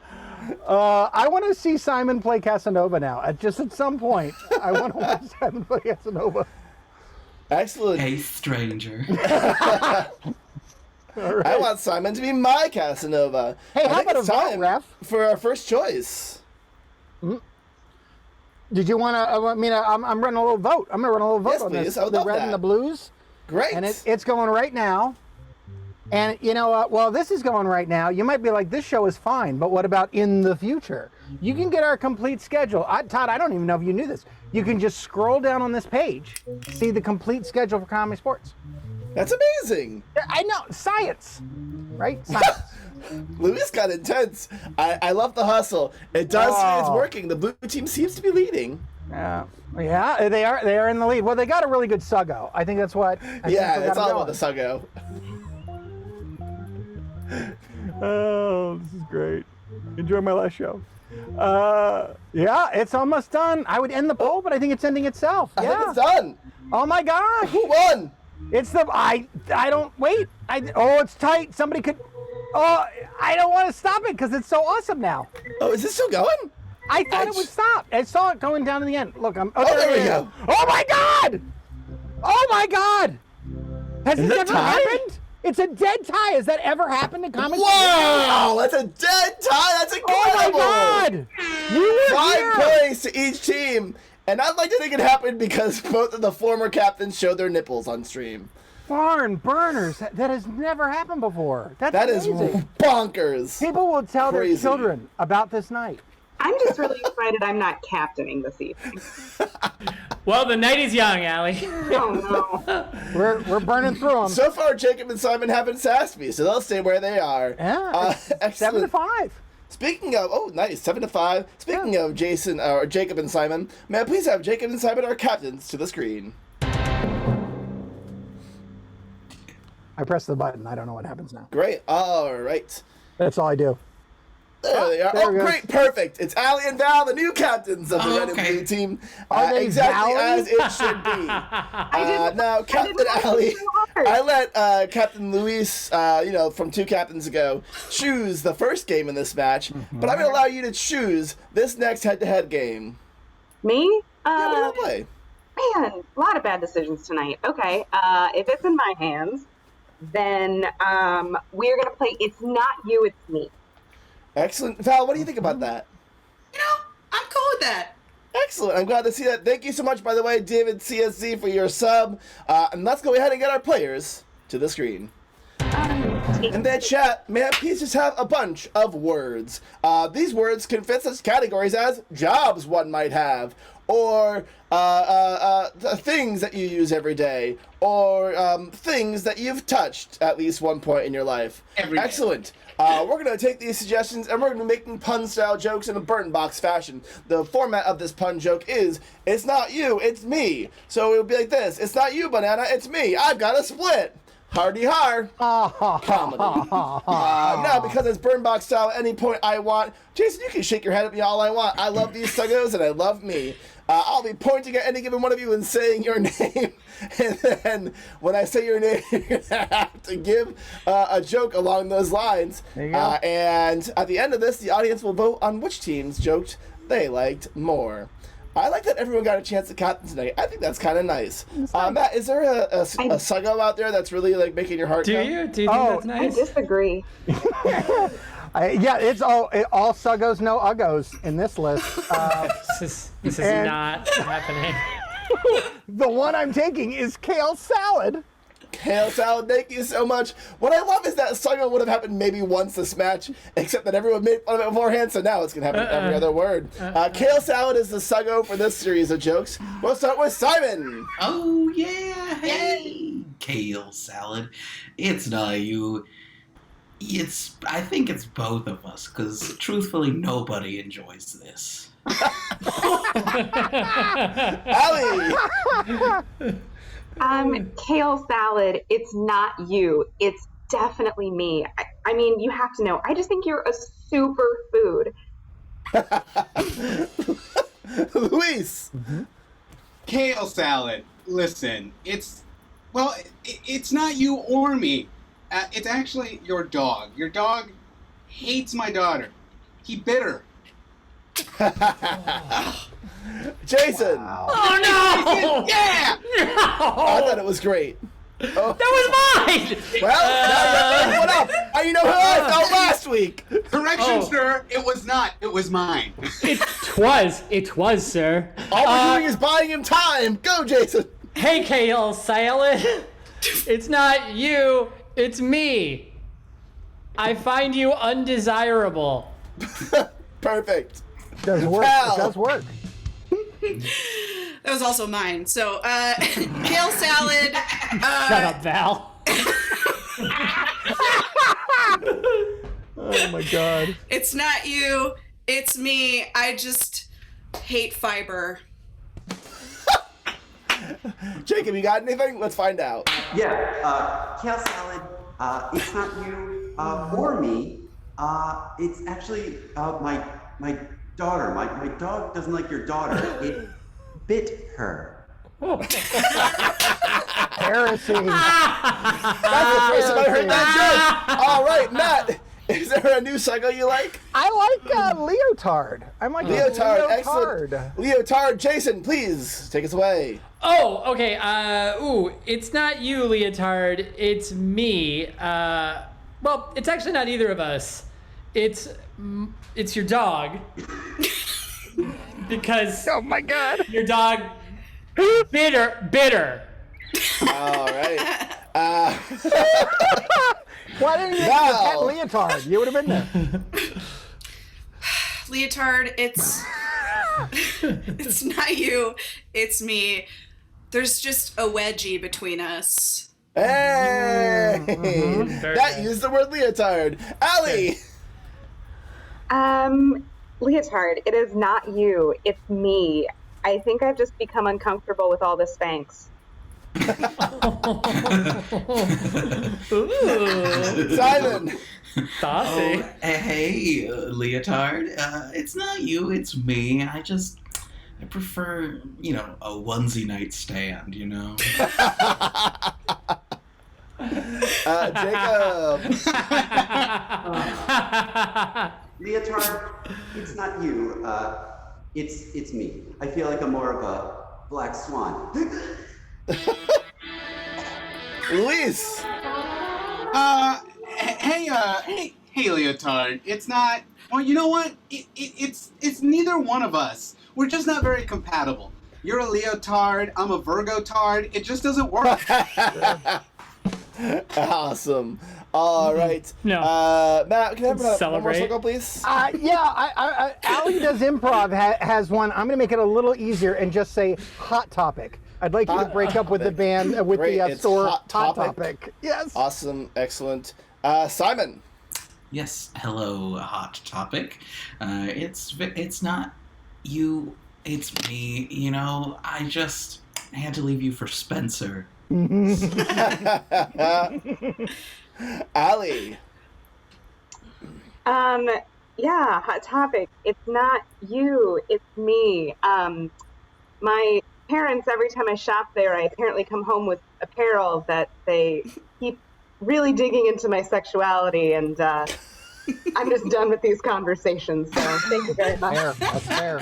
want to see Simon play Casanova now. At some point, I want to watch Simon play Casanova. Excellent. Hey, stranger. All right. I want Simon to be my Casanova. Hey, I how think about it's a vote, time Ref? for our first choice. Did you want to? I'm running a little vote. I'm going to run a little vote Yes, on please. this. I would The love red that. and the blues. Great. And it's going right now. And you know what? Well, this is going right now. You might be like, this show is fine, but what about in the future? You can get our complete schedule. Todd, I don't even know if you knew this. You can just scroll down on this page, see the complete schedule for Comedy Sports. That's amazing. I know, science, right? Science. Luis got intense. I love the hustle. It does. It's Oh. working. The blue team seems to be leading. Yeah, they are in the lead. Well, they got a really good Suggo. I think that's what. Yeah, it's all about the Suggo. Oh, this is great. Enjoy my last show. Yeah, it's almost done. I would end the poll, but I think it's ending itself. I Yeah. think it's done. Oh my gosh. Who won? It's the I don't wait. It's tight. Somebody could. Oh, I don't want to stop it because it's so awesome now. Oh, is this still going? I thought it would stop. I saw it going down to the end. Look, I'm. Oh, there we go. Oh my God! Oh my God! Has Is this it ever tied? happened? It's a dead tie. Has that ever happened in comedy? Wow, that's a dead tie. That's incredible. Oh my God! You were 5 here. points to each team. And I'd like to think it happened because both of the former captains showed their nipples on stream. Barn burners. That has never happened before. That is amazing. bonkers. People will tell Crazy. their children about this night. I'm just really excited I'm not captaining this evening. Well, the night is young, Allie. Oh no. We're burning through them. So far, Jacob and Simon haven't sassed me, so they'll stay where they are. Yeah, Excellent. 7-5. Speaking of, oh, nice, 7-5. Speaking of Jason, or Jacob and Simon, may I please have Jacob and Simon, our captains, to the screen? I press the button. I don't know what happens now. Great. All right. That's all I do. There they are. there Oh, it goes. great. Perfect. It's Allie and Val, the new captains of the red and blue team. Are they exactly Valley? as it should be. Now, Captain Allie, I let Captain Luis, from 2 captains ago, choose the first game in this match, but I'm going to allow you to choose this next head-to-head game. Me? Yeah, what do you want to play? Man, a lot of bad decisions tonight. Okay, if it's in my hands, then we're gonna play It's Not You, It's Me. Excellent. Val, what do you think about that? I'm cool with that. Excellent. I'm glad to see that. Thank you so much, by the way, David CSZ, for your sub. And let's go ahead and get our players to the screen. In that chat, may I please just have a bunch of words? These words can fit such categories as jobs one might have, or things that you use every day, or things that you've touched at least one point in your life. Excellent. We're going to take these suggestions and we're going to be making pun-style jokes in a burn box fashion. The format of this pun joke is, it's not you, it's me. So it would be like this. It's not you, banana, it's me. I've got a split. Hardy har. Comedy. Now, because it's burn box style, at any point I want, Jason, you can shake your head at me all I want. I love these suggos and I love me. I'll be pointing at any given one of you and saying your name. And then when I say your name, you're going to have to give a joke along those lines. There you go. And at the end of this, the audience will vote on which team's jokes they liked more. I like that everyone got a chance to captain tonight. I think that's kind of nice. Matt, is there a suggo out there that's really like making your heart Do count? you? Do you think that's nice? I disagree. Yeah, it's all suggos, no uggos in this list. This is And- not happening. The one I'm taking is kale salad. Kale salad, thank you so much. What I love is that suggo would have happened maybe once this match, except that everyone made fun of it beforehand, so now it's going to happen every other word. Kale salad is the suggo for this series of jokes. We'll start with Simon. Oh, yeah. Hey. Kale salad. It's not you. I think it's both of us, because truthfully, nobody enjoys this. Allie. Kale salad, it's not you. It's definitely me. I mean, you have to know, I just think you're a super food. Luis. Kale salad. Listen, it's not you or me. It's actually your dog. Your dog hates my daughter. He bit her. Jason. Wow. Oh no! Yeah! I thought it was great. Oh. That was mine! Well, now you have to up. You know how I felt last week. Correction, sir. It was not. It was mine. It was, sir. All we're doing is buying him time. Go, Jason. Hey, kale salad. It's not you, it's me. I find you undesirable. Perfect. Does work. Val. It does work. That was also mine. So, kale salad. Shut up, Val. Oh my God. It's not you, it's me. I just hate fiber. Jacob, you got anything? Let's find out. Yeah, kale salad, it's not you or me. It's actually my daughter. My dog doesn't like your daughter. It bit her. Heresy. That's the first time I heard that joke. All right, Matt, is there a new suggo you like? I like leotard. I like Leotard, leotard. excellent. Leotard, Jason, please take us away. Oh, okay. It's not you, Leotard. It's me. Well, it's actually not either of us. It's your dog. Because Oh my God. your dog bitter. All right. Why didn't you use the pet leotard? You would have been there. Leotard, it's not you, it's me. There's just a wedgie between us. Hey! That used the word leotard. Allie! Leotard, it is not you, it's me. I think I've just become uncomfortable with all the Spanx. Simon! Saucy. Oh, hey, Leotard. It's not you, it's me. I prefer, a onesie night stand, Jacob! Leotard, it's not you. It's me. I feel like I'm more of a black swan. Luis! Hey, Leotard. It's not. Well, you know what? It's neither one of us. We're just not very compatible. You're a Leotard. I'm a Virgo-tard. It just doesn't work. Awesome. All right. No. Matt, can I have one more Celebrate. circle, please? Allie does improv has one. I'm going to make it a little easier and just say hot topic. I'd like you to break up with the band with Great, the it's store Hot Topic. Yes. Awesome. Excellent. Simon. Yes, hello, Hot Topic. It's not you, it's me. I had to leave you for Spencer. Allie. Yeah, hot topic. It's not you, it's me. My parents, every time I shop there, I apparently come home with apparel that they keep really digging into my sexuality, and I'm just done with these conversations, so thank you very much. Fair. That's fair.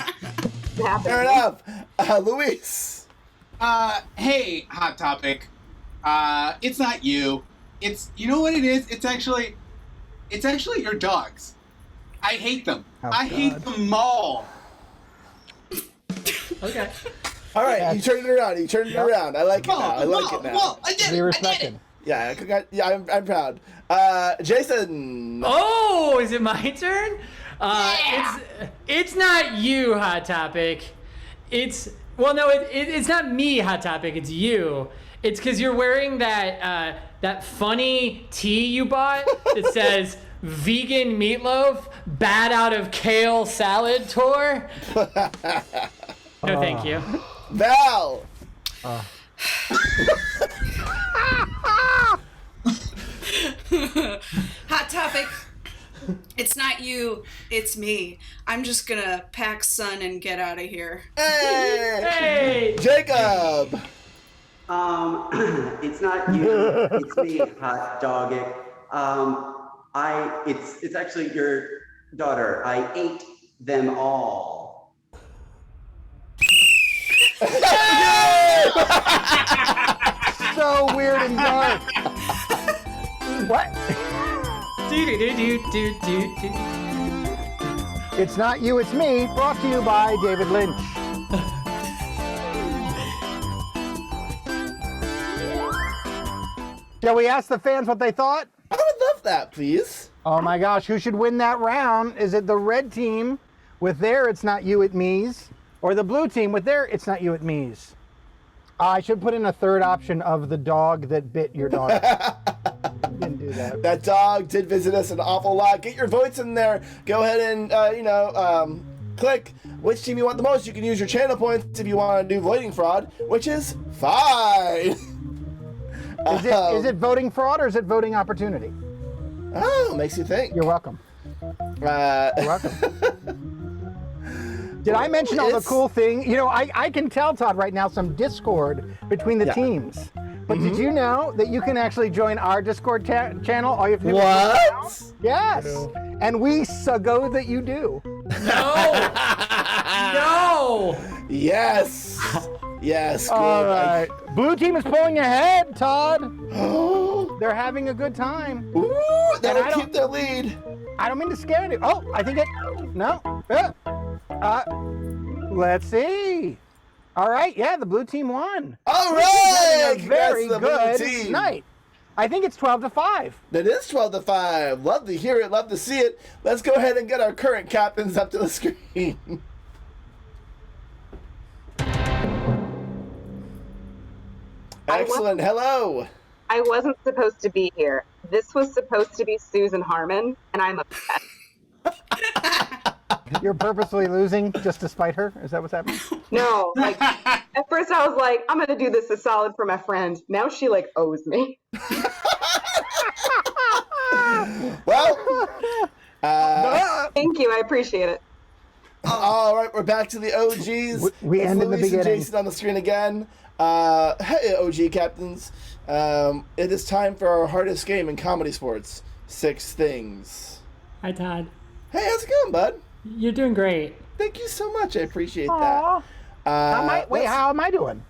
Fair enough. Luis. Hey, Hot Topic. It's not you. You know what it is? It's actually your dogs. I hate them. I hate them all. Okay. All right, you turned it around. I like it now. I like it now. Well, I did Be it. respected. Yeah, I'm proud. Jason. Oh, is it my turn? It's not you, Hot Topic. It's not me, Hot Topic. It's you. It's because you're wearing that funny tee you bought that says "Vegan Meatloaf, Bad Out of Kale Salad Tour." No, thank you. Val. Hot Topic. It's not you, it's me. I'm just gonna pack sun and get out of here. Hey! Jacob! It's not you, it's me, hot dog. It's actually your daughter. I ate them all. So weird and dark. What? It's not you, it's me. Brought to you by David Lynch. Shall we ask the fans what they thought? I would love that, please. Oh my gosh, who should win that round? Is it the red team with their It's Not You, It Me's, or the blue team with their It's Not You, It Me's? I should put in a third option of the dog that bit your daughter. Didn't do that. That dog did visit us an awful lot. Get your votes in there. Go ahead and, click which team you want the most. You can use your channel points if you want to do voting fraud, which is fine. Is it voting fraud or is it voting opportunity? Oh, makes you think. You're welcome. You're welcome. Did I mention all the cool thing? I can tell, Todd, right now some discord between the teams. But did you know that you can actually join our Discord channel? All you have to do is yes. And we go that you do. No. No. Yes. Yes, good. All right. Blue team is pulling ahead, Todd. They're having a good time. Ooh, that'll And keep their lead. I don't mean to scare you. Oh, I think it. No. Let's see. All right. Yeah, the blue team won. All Blue team's right. having a very Congrats to the blue good team. night. I think it's 12-5. It is 12-5. Love to hear it. Love to see it. Let's go ahead and get our current captains up to the screen. Excellent. Hello. I wasn't supposed to be here. This was supposed to be Susan Harmon, and I'm upset. You're purposely losing just to spite her? Is that what's happening? No, like at first I was like, I'm gonna do this a solid for my friend. Now she like owes me. Well, thank you. I appreciate it. all right, we're back to the OGs. We It's end in the Luis and beginning. Jason on the screen again. Hey, OG captains. It is time for our hardest game in comedy sports. 6 things. Hi, Todd. Hey, how's it going, bud? You're doing great. Thank you so much. I appreciate Aw. that. How am I doing?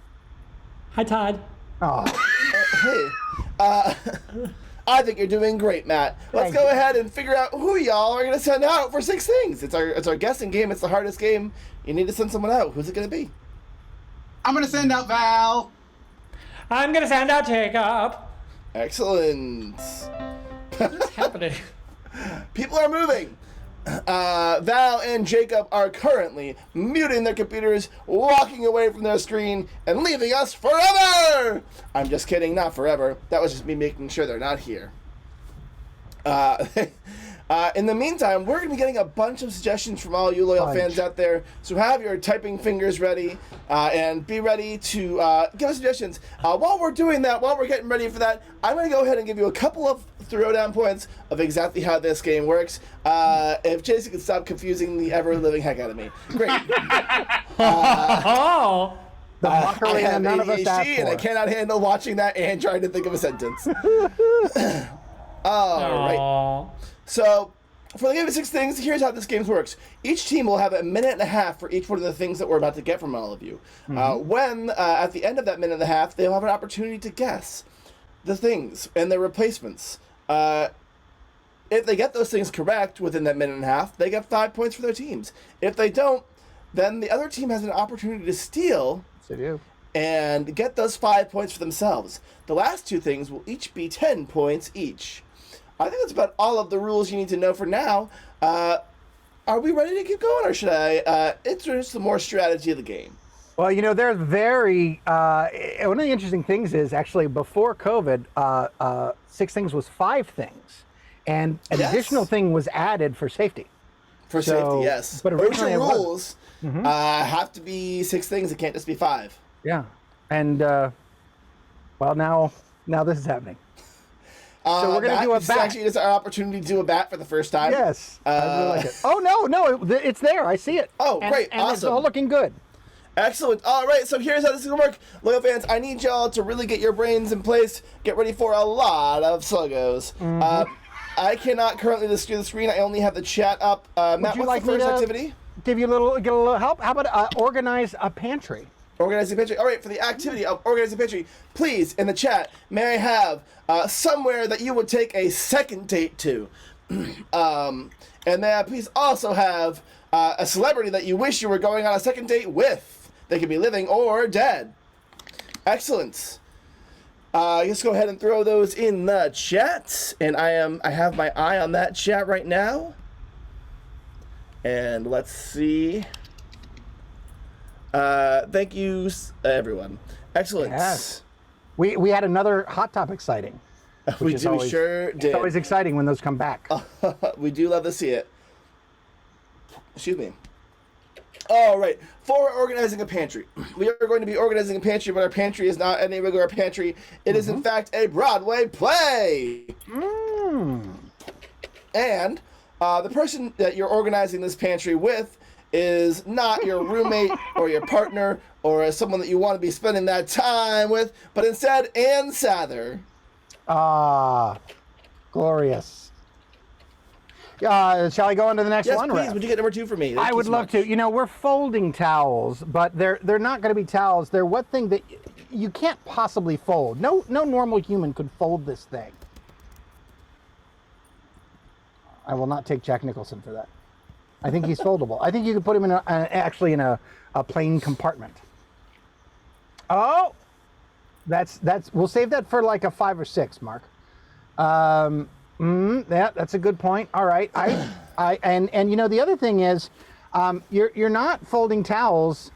Hi, Todd. Oh, Hey, I think you're doing great, Matt. Let's Thank go you. ahead and figure out who y'all are going to send out for 6 things. It's our guessing game. It's the hardest game. You need to send someone out. Who's it going to be? I'm gonna send out Val. I'm going to send out Jacob. Excellent. What's happening? People are moving. Val and Jacob are currently muting their computers, walking away from their screen, and leaving us forever! I'm just kidding, not forever. That was just me making sure they're not here. In the meantime, we're going to be getting a bunch of suggestions from all you loyal fans out there. So have your typing fingers ready and be ready to give us suggestions. While we're doing that, while we're getting ready for that, I'm going to go ahead and give you a couple of throwdown points of exactly how this game works. If Jason could stop confusing the ever-living heck out of me. Great. Oh! the mockery I that have none of us asked ADHD and I for. cannot handle watching that and trying to think of a sentence. All right. Aw. So, for the game of 6 things, here's how this game works. Each team will have a minute and a half for each one of the things that we're about to get from all of you. When, at the end of that minute and a half, they'll have an opportunity to guess the things and their replacements. If they get those things correct within that minute and a half, they get 5 points for their teams. If they don't, then the other team has an opportunity to steal So do. and get those 5 points for themselves. The last 2 things will each be 10 points each. I think that's about all of the rules you need to know for now. Are we ready to keep going, or should I introduce some more strategy of the game? Well, you know, they're very. One of the interesting things is actually before COVID, 6 things was 5 things, and an Yes. additional thing was added for safety. For So- safety, yes. but originally OSHA it wasn't. rules have to be 6 things. It can't just be 5. Yeah, and well, now this is happening. So we're gonna do a This is bat. actually just our opportunity to do a bat for the first time. Yes, I really like it. Oh no, it's there. I see it. Oh, great, and it's awesome. all looking good. Excellent. All right, so here's how this is going to work. Loyal fans, I need y'all to really get your brains in place. Get ready for a lot of sluggos. I cannot currently see the screen. I only have the chat up. Matt, Would you what's like the me first to activity? give you get a little help? How about organize a pantry? Organizing pantry. All right, for the activity of organizing pantry, please, in the chat, may I have somewhere that you would take a second date to? And then please also have a celebrity that you wish you were going on a second date with. They could be living or dead. Excellent. Let's go ahead and throw those in the chat. And I have my eye on that chat right now. And let's see. Thank you, everyone. Excellent. Yes. We had another hot topic sighting. We which is do, always- sure did. It's always exciting when those come back. We do love to see it. Excuse me. All right, for organizing a pantry. We are going to be organizing a pantry, but our pantry is not any regular pantry. It is, in fact, a Broadway play. And the person that you're organizing this pantry with is not your roommate or your partner or someone that you want to be spending that time with, but instead Ann Sather. Ah, glorious. Shall I go on to the next Yes, one? please. Would you get number 2 for me? Thank I you would so love much. to. You know, we're folding towels, but they're not going to be towels. They're what thing that you can't possibly fold. No normal human could fold this thing. I will not take Jack Nicholson for that. I think he's foldable. I think you could put him in actually in a plain compartment. Oh, that's we'll save that for like a 5 or 6, Mark. Yeah, that's a good point. All right, and you know the other thing is, you're not folding towels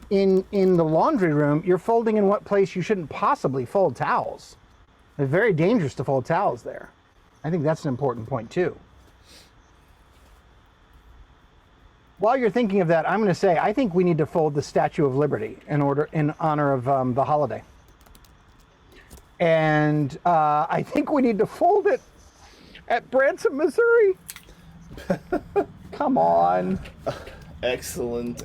in the laundry room. You're folding in what place you shouldn't possibly fold towels. It's very dangerous to fold towels there. I think that's an important point too. While you're thinking of that, I'm going to say I think we need to fold the Statue of Liberty in honor of the holiday. And I think we need to fold it at Branson, Missouri. Come on. Excellent.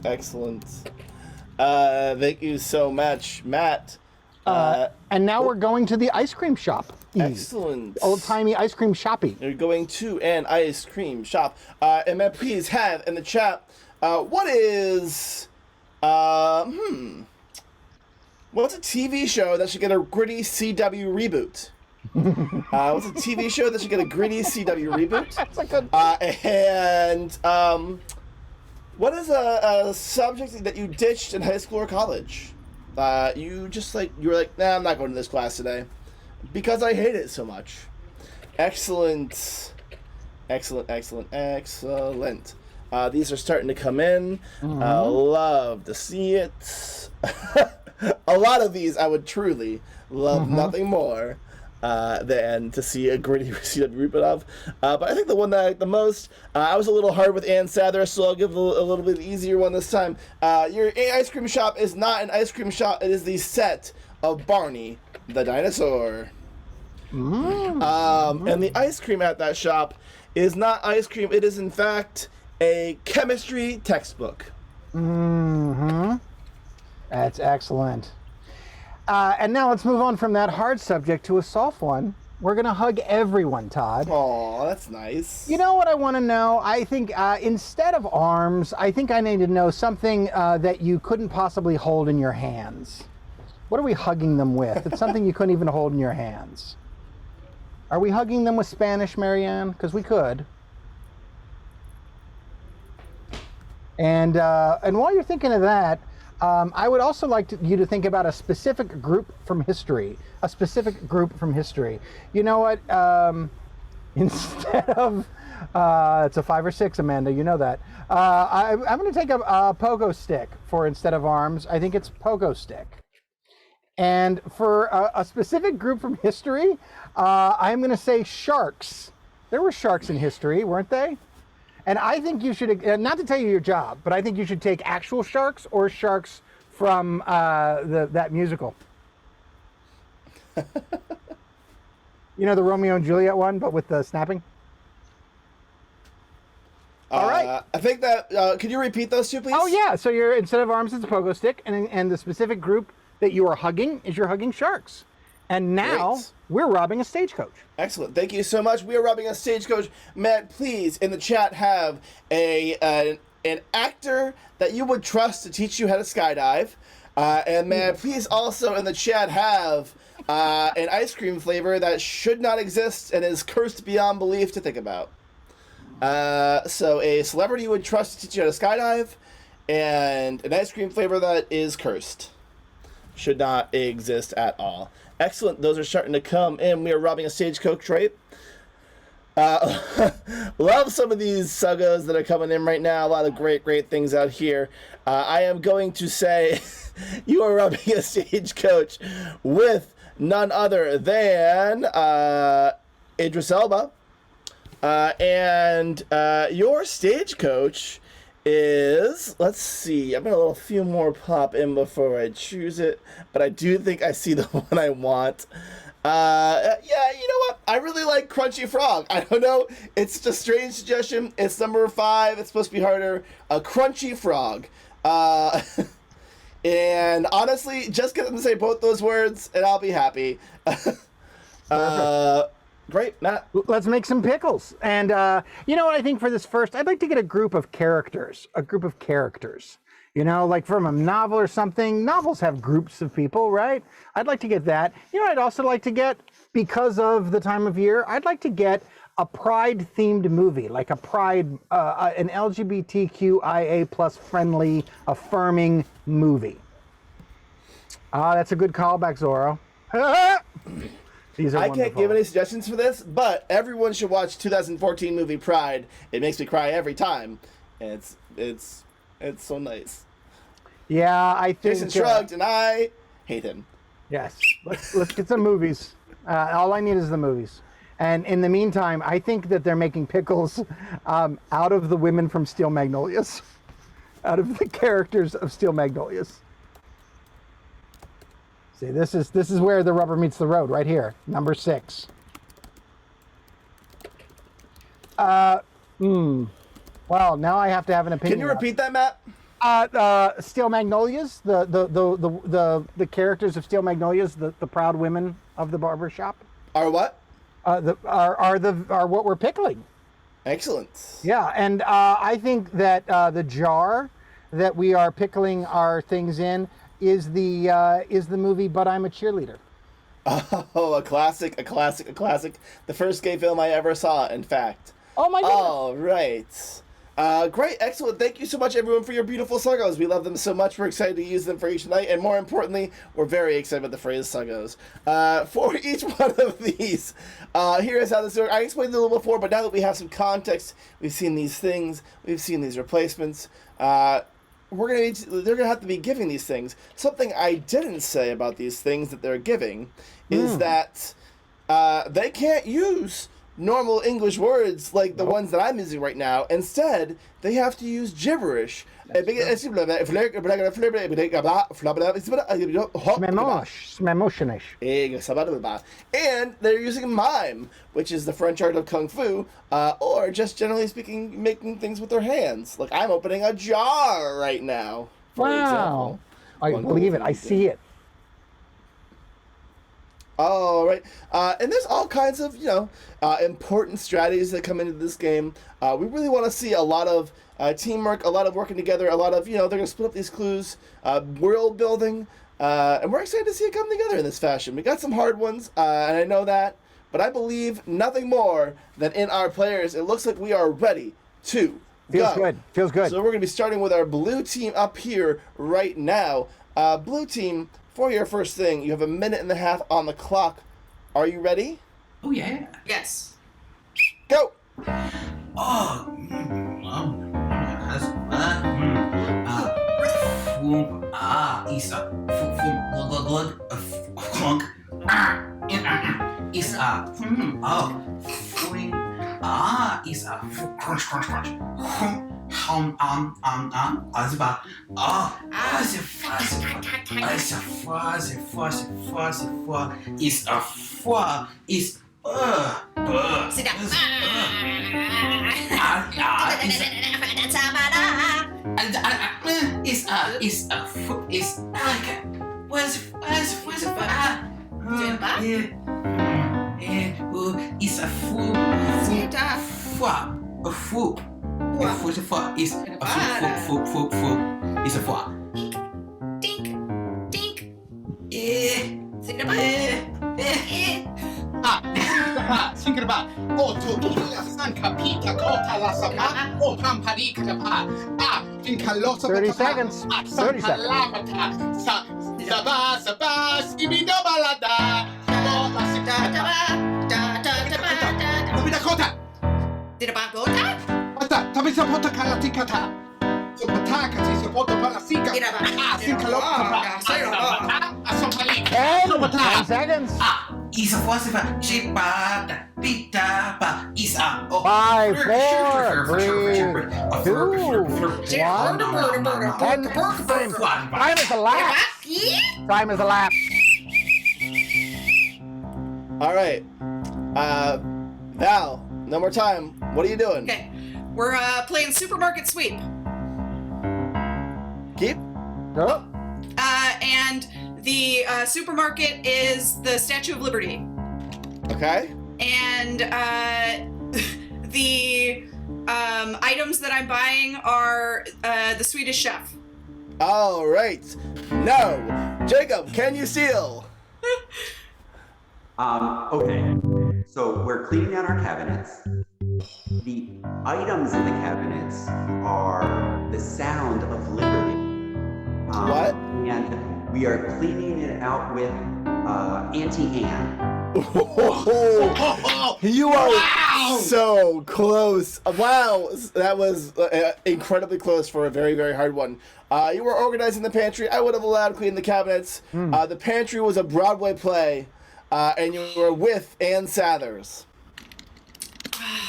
Thank you so much, Matt. And now we're going to the ice cream shop. Excellent. Old-timey ice cream shoppy. You're going to an ice cream shop. And Matt, please have in the chat, what is, what's a TV show that should get a gritty CW reboot? What's a TV show that should get a gritty CW reboot? That's a good what is a subject that you ditched in high school or college? You were like, nah, I'm not going to this class today because I hate it so much. Excellent. These are starting to come in. Love to see it. A lot of these I would truly love nothing more than to see a gritty CW reboot of. But I think the one that I like the most, I was a little hard with Ann Sather, so I'll give a little bit easier one this time. Your ice cream shop is not an ice cream shop, it is the set of Barney the Dinosaur. And the ice cream at that shop is not ice cream, it is in fact a chemistry textbook. That's excellent. And now let's move on from that hard subject to a soft one. We're going to hug everyone, Todd. Aw, that's nice. You know what I want to know? I think instead of arms, I think I need to know something that you couldn't possibly hold in your hands. What are we hugging them with? It's something you couldn't even hold in your hands. Are we hugging them with Spanish, Marianne? Because we could. And while you're thinking of that, I would also like you to think about a specific group from history. You know what? Instead of, it's a 5 or 6, Amanda, you know that. I'm going to take a pogo stick for instead of arms. I think it's pogo stick. And for a specific group from history, I'm going to say sharks. There were sharks in history, weren't they? And I think you should, not to tell you your job, but I think you should take actual sharks or sharks from that musical. You know, the Romeo and Juliet one, but with the snapping? All right. I think that, could you repeat those two, please? Oh, yeah. So you're, instead of arms, it's a pogo stick, and the specific group that you are hugging is you're hugging sharks. And now we're robbing a stagecoach. Excellent. Thank you so much. We are robbing a stagecoach. Matt, please, in the chat, have an actor that you would trust to teach you how to skydive. And Matt, please also in the chat have an ice cream flavor that should not exist and is cursed beyond belief to think about. So a celebrity you would trust to teach you how to skydive and an ice cream flavor that is cursed. Should not exist at all. Excellent. Those are starting to come in. We are robbing a stagecoach, right? Love some of these suggos that are coming in right now. A lot of great things out here. I am going to say you are robbing a stagecoach with none other than Idris Elba. And your stagecoach is, let's see, I'm gonna let a few more pop in before I choose it, but I do think I see the one I want. Yeah, you know what? I really like Crunchy Frog. I don't know. It's just a strange suggestion. It's number 5. It's supposed to be harder. A Crunchy Frog. And honestly, just get them to say both those words, and I'll be happy. Great, Matt. Let's make some pickles. And you know what I think for this first, I'd like to get a group of characters. You know, like from a novel or something. Novels have groups of people, right? I'd like to get that. You know, I'd also like to get, because of the time of year, I'd like to get a Pride-themed movie, like a Pride, an LGBTQIA plus friendly, affirming movie. That's a good callback, Zorro. These are I wonderful. can't give any suggestions for this, but everyone should watch 2014 movie Pride. It makes me cry every time. And it's so nice. Yeah, I think... Jason shrugged, and I hate him. Yes. Let's get some movies. All I need is the movies. And in the meantime, I think that they're making pickles out of the women from Steel Magnolias. Out of the characters of Steel Magnolias. See, this is where the rubber meets the road, right here. Number 6. Well, now I have to have an opinion. Can you repeat that, Matt? Steel Magnolias, the characters of Steel Magnolias, the proud women of the barber shop. Are what? Are what we're pickling. Excellent. Yeah, and I think that the jar that we are pickling our things in is the movie But I'm a Cheerleader. Oh, a classic. The first gay film I ever saw, in fact. Oh my goodness. All right. Great, excellent. Thank you so much, everyone, for your beautiful suggos. We love them so much. We're excited to use them for each night, and more importantly, we're very excited about the phrase suggos. For each one of these, here is how this works. I explained it a little before, but now that we have some context, we've seen these things, we've seen these replacements. They're gonna have to be giving these things. Something I didn't say about these things that they're giving is that they can't use normal English words like the ones that I'm using right now. Instead, they have to use gibberish. And they're using mime, which is the French art of kung fu, or just generally speaking, making things with their hands. Like I'm opening a jar right now. For example. I believe it. I see it. All right, and there's all kinds of, important strategies that come into this game. We really want to see a lot of teamwork, a lot of working together, a lot of, they're going to split up these clues, world building, and we're excited to see it come together in this fashion. We got some hard ones, and I know that, but I believe nothing more than in our players. It looks like we are ready to go. Feels good. So we're going to be starting with our blue team up here right now. Blue team, for your first thing, you have a minute and a half on the clock. Are you ready? Oh, yeah. Yes. Go! Thinking about oh 30 seconds. 30 seconds. Ten seconds. 5, 4, 3, 2, 1. Time is elapsed. Time is elapsed. All right. Val, no more time. What are you doing? Okay. We're playing Supermarket Sweep. Keep. Go. And the supermarket is the Statue of Liberty. Okay. and the items that I'm buying are the Swedish Chef. All right. No. Jacob, can you steal? Okay. So we're cleaning out our cabinets. The items in the cabinets are the sound of liberty. What? And we are cleaning it out with Auntie Anne. You are so close. Wow, that was incredibly close for a very, very hard one. You were organizing the pantry. I would have allowed cleaning the cabinets. The pantry was a Broadway play, and you were with Ann Sathers.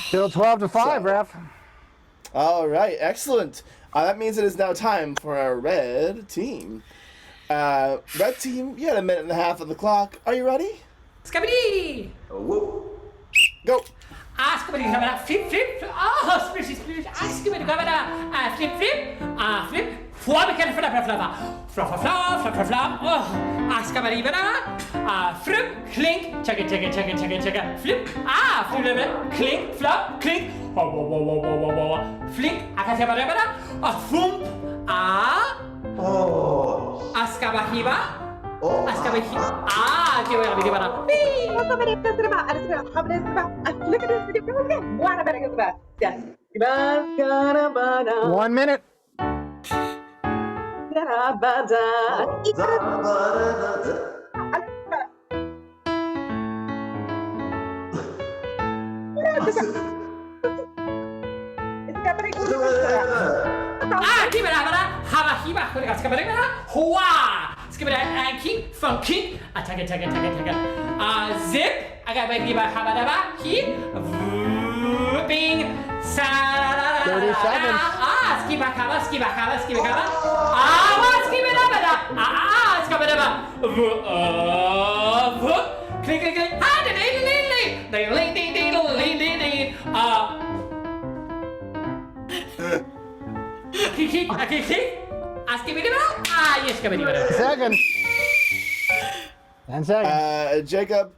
Still 12-5, ref. All right, excellent. That means it is now time for our red team. Red team, you had a minute and a half on the clock. Are you ready? Skabidi! Go! Skabidi, kamera, flip, flip, split, split, skabidi, kamera, flip, flip, flip, flip, skabidi, flip, clink, check it, flip, flip, clink, flop, clink, flick, thump, Askabahiba. Yes. 1 minute. Keep from kick, attack it. Zip, I got my giba habadaba, he, bing, sa, 30 seconds. Skip a kaba, skip a kaba. Skip it click, Second. 10 seconds. Jacob,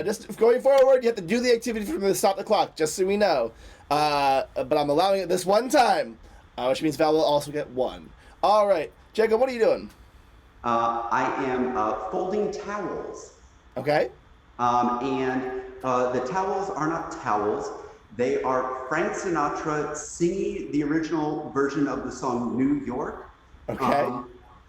just going forward, you have to do the activity from the stop the clock, just so we know. But I'm allowing it this one time, which means Val will also get 1. All right, Jacob, what are you doing? I am folding towels. Okay. And the towels are not towels. They are Frank Sinatra singing the original version of the song New York. Okay.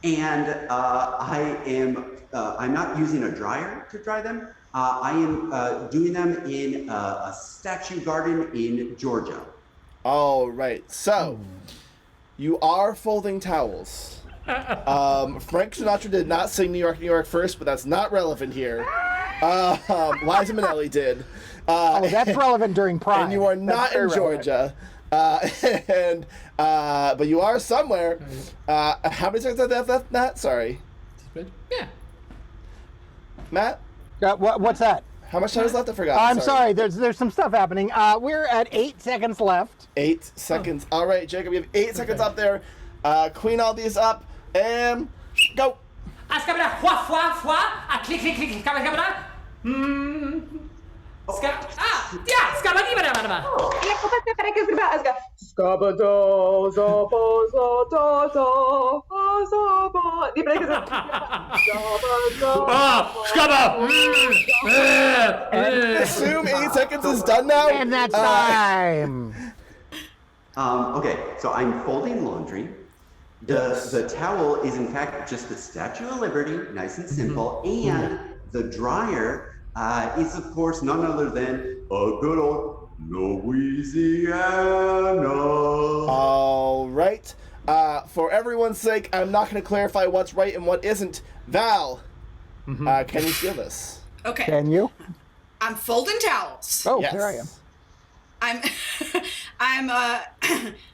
And I'm not using a dryer to dry them. I am doing them in a statue garden in Georgia. All right. So, you are folding towels. Frank Sinatra did not sing New York first, but that's not relevant here. Liza Minnelli did. That's relevant during Pride. And you are not in Georgia. But you are somewhere. How many seconds left, Matt? Sorry. Yeah. Matt? What's that? How much time is left? I forgot. I'm sorry. There's some stuff happening. We're at 8 seconds left. 8 seconds. All right, Jacob, you have 8 seconds up there. Clean all these up and go. Assume 8 seconds is done now. And that's time. Okay, so I'm folding laundry. The towel is in fact just the Statue of Liberty, nice and simple, and the dryer is of course none other than a good old Louisiana. All right. For everyone's sake, I'm not going to clarify what's right and what isn't. Val, can you steal this? Okay. Can you? I'm folding towels. Oh, Yes. here I am.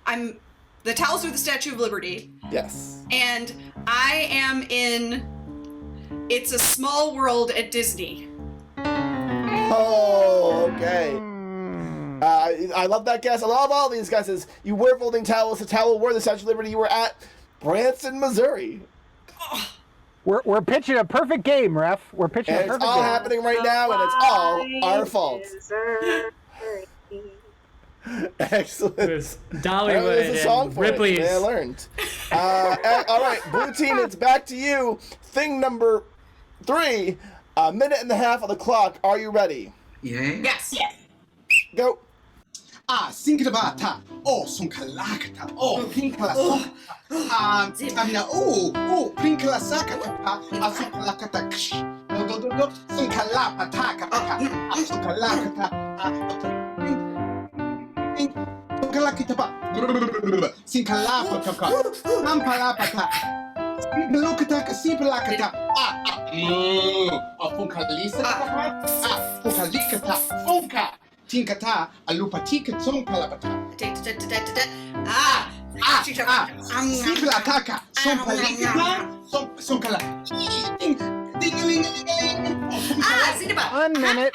I'm the towels are the Statue of Liberty. Yes. And I am in It's a Small World at Disney. Oh, okay. I love that guess. I love all these guesses. You were folding towels. The towel were the Statue of Liberty. You were at Branson, Missouri. We're pitching a perfect game, ref. We're pitching a And perfect it's all game. happening right now, and it's all our fault. Excellent. There's There's Dollywood a song and for it. Ripley's. I learned. All right, blue team, it's back to you. Thing number 3, a minute and a half on the clock. Are you ready? Yeah. Yes. Go. Sinkabata. Oh, Sunkalakata. Oh, Pinkla. Pinkla Sakata. Sunkalakata. Go. Sunkalapataka. Sunkalakata. Sunkalakita. Sinkalapataka. Sampalapata. Sinkalukata. Simpalakata. Funkalisa. Funkalikata. Funka. Tinkata, alupatika tsonkalapata. Siplataka, sompalikata, sonkala. Ding-a-ling-a-ling. 1 minute.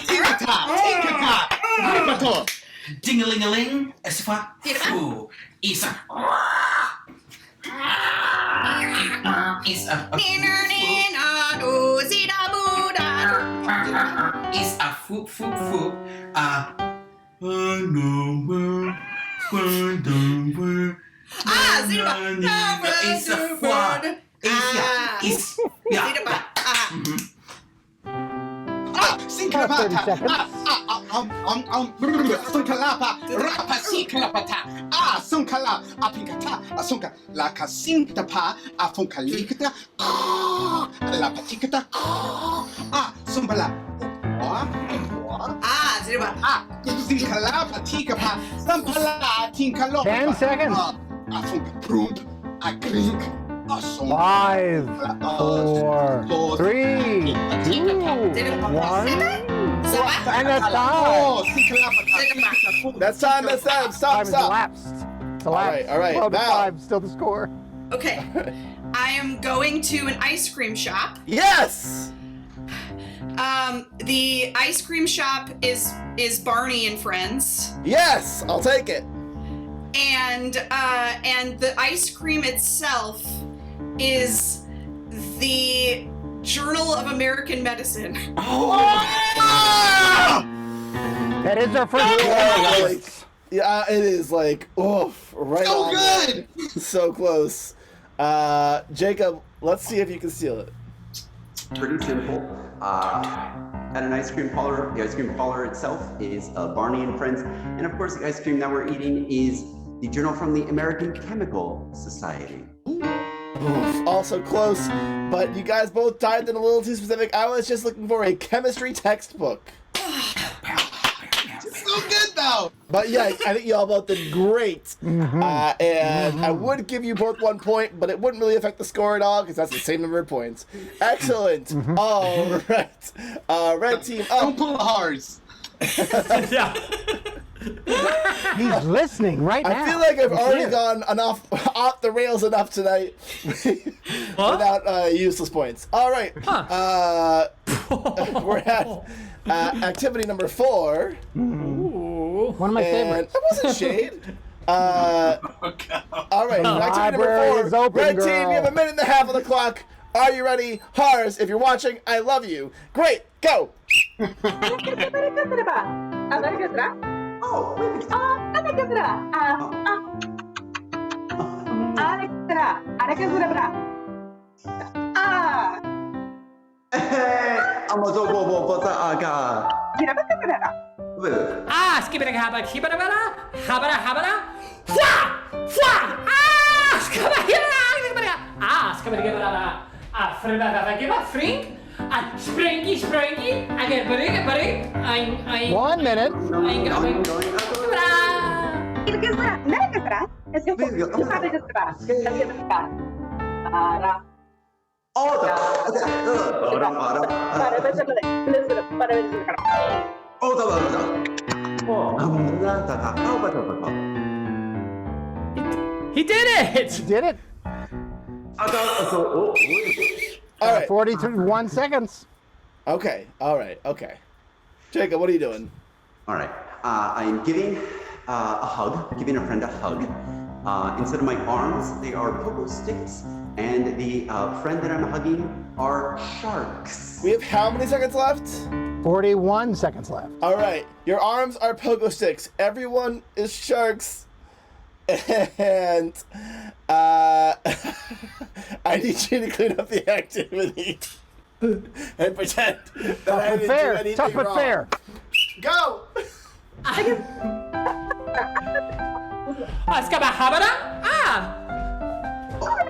Tinkata. Lipato. Ding-a-ling-a-ling. Esfa. Fu. Isa. Is a foop. I know where. It's a fly. Is Sinkalapata. Sunkalapa. Rapa sikalapata. Sunkala. Apinkata. Sunka. Laka sintapa. Afunkalikata. Lapatikata. Sumbala. Sinkalapa. Tikapa. Sampala. Tinkalo. 10 seconds. Afunka. Prump. Agrink. 5, 4, 3, 2, 1. And that's time. That's time. Stop. Time is elapsed. It's elapsed. All right. 12 to Now. 5, still the score. Okay. I am going to an ice cream shop. Yes. The ice cream shop is Barney and Friends. Yes, I'll take it. And the ice cream itself is the Journal of American Medicine. That is our first score, guys. Yeah, it is like, right So on. good! So close. Jacob, let's see if you can steal it. Pretty simple. At an ice cream parlor, the ice cream parlor itself is Barney and Friends, and of course the ice cream that we're eating is the Journal from the American Chemical Society. Oof, also close, but you guys both dived in a little too specific. I was just looking for a chemistry textbook. So good though. But yeah, I think you all both did great. And I would give you both 1 point, but it wouldn't really affect the score at all because that's the same number of points. Excellent. All right. Red team up. Don't pull the hearts. Yeah. He's listening right now. I feel like I've He's already here. gone off the rails enough tonight without useless points. All right. We're at activity number 4. Ooh. One of my favorites. That wasn't shade. All right. Activity number library 4. is open, Red team, girl. you have a minute and a half on the clock. Are you ready? Hars, if you're watching, I love you. Great. Go. Oh, wait. Aga. Skibidi habba, kibidi habba, fwa, skibidi frida, frink, springy, I get bring, I 1 minute. He did it! He did it. All right. 41 seconds. Okay. All right. Okay. Jacob, what are you doing? All right. I am giving a hug, giving a friend a hug. Instead of my arms, they are pogo sticks, and the friend that I'm hugging are sharks. We have how many seconds left? 41 seconds left. All right. Your arms are pogo sticks. Everyone is sharks. And I need you to clean up the activity and pretend that I didn't do anything Tough but wrong. fair. Go! Skabada habada.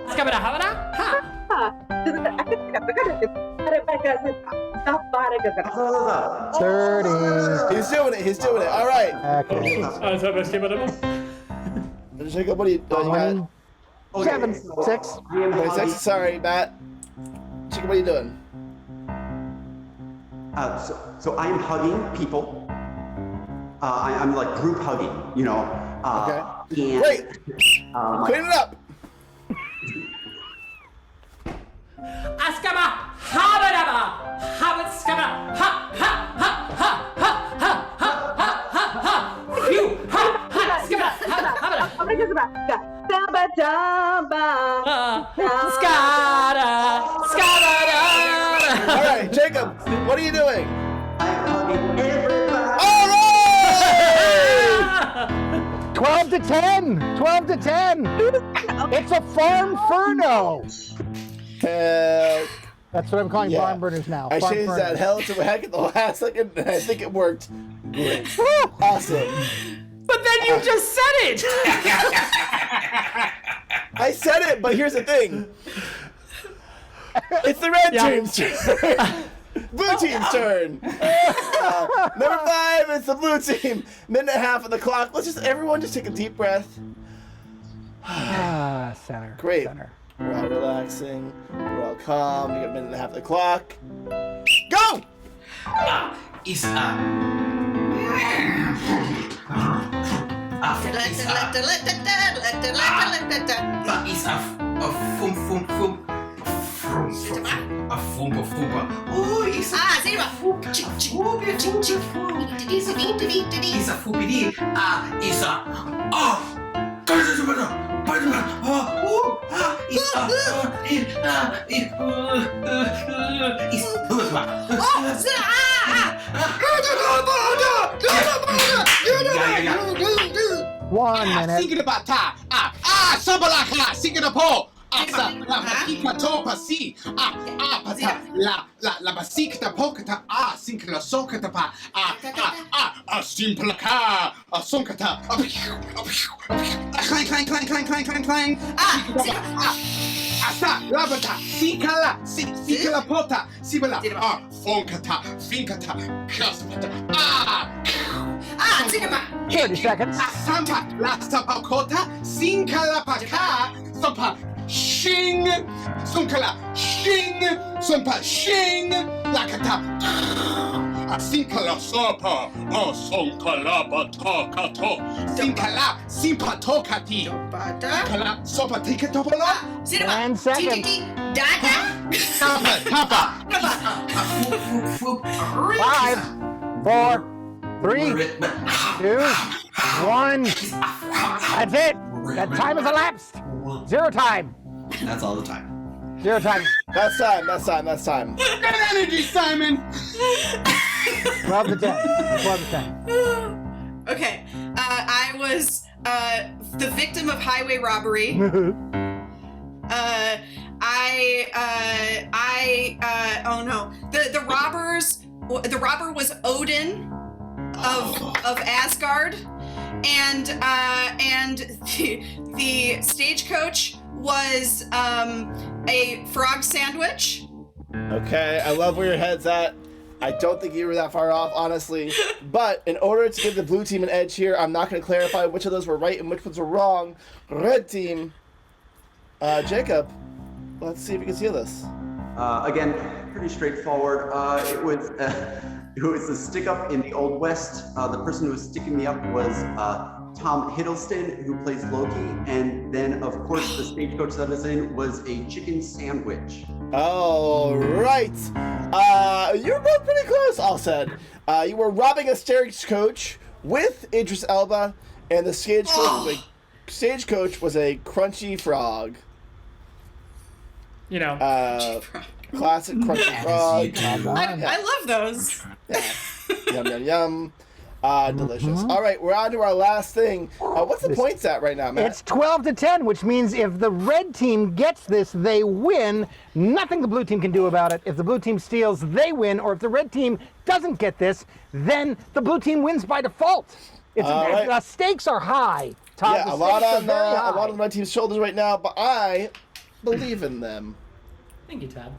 Skabada habada. Ha. 30. He's doing it. He's doing it. All right. Okay. Jacob, what are you doing? 7, 6. 26. Sorry, Matt. Jacob, what are you doing? So I'm hugging people. I'm like group hugging, you know. Okay. And, Great. Clean it up. Askaba habada. Habad skabada. Ha ha ha ha ha ha ha ha ha ha. You ha ha skabada. Habada habada. All right, Jacob, what are you doing? I'm hugging everybody. All right! 12 to 10. 12 to 10. It's a farm furno. That's what I'm calling barn burners now. I farm changed furnace. that hell to a heck at the last second, and I think it worked great. Awesome. But then you just said it. I said it, but here's the thing. It's the red team's turn. Blue team's turn. Number 5, it's the blue team. Minute and a half on the clock. Everyone just take a deep breath. Center. Great. Center. We're all relaxing. We're all calm. We got a minute and a half on the clock. Go! One minute. Sing it about ta. Sabalaka, sing it a po. La masika topa si. Pata. La masika pokata. Sink la sokata pa. Simplaka. Sonkata. Clang, clang, clang, clang, clang, clang, clang. Asa, labata, sikala, sikala pota, sibala, fonkata, finkata, kaspata, 30 seconds. Sampa, la sapakota, sinkala paka, sopa, shing, sunkala, shing, sumpa, shing, lakata, sinkala sopa, sonkala batakato, sinkala, simpatokati, sinkala, sopa tikatopala, 10 seconds. 5, 4, 3, 2, 1. That's it. That time has elapsed. 0 time. That's all the time. 0 time. That's time. Good energy, Simon. 12 to 10. 12 to 10. Okay, I was the victim of highway robbery. Oh no, the robber was Odin of Asgard, and the stagecoach was a frog sandwich. Okay, I love where your head's at. I don't think you were that far off, honestly. But in order to give the blue team an edge here, I'm not going to clarify which of those were right and which ones were wrong. Red team, Jacob, let's see if you can see this. Again, pretty straightforward. It was a stick up in the Old West. The person who was sticking me up was Tom Hiddleston, who plays Loki, and then of course the stagecoach that I was in was a chicken sandwich. All right. You were both pretty close, all said. You were robbing a stagecoach with Idris Elba, and the stagecoach was a Stagecoach was a crunchy frog. You know. Classic crunchy frog. I love those. Yeah. Yum, yum, yum. Delicious. All right, we're on to our last thing. What's the points at right now, Matt? It's 12-10, which means if the red team gets this, they win. Nothing the blue team can do about it. If the blue team steals, they win. Or if the red team doesn't get this, then the blue team wins by default. The stakes are high. Todd, yeah, a lot on my team's shoulders right now, but I believe in them. Thank you, Todd.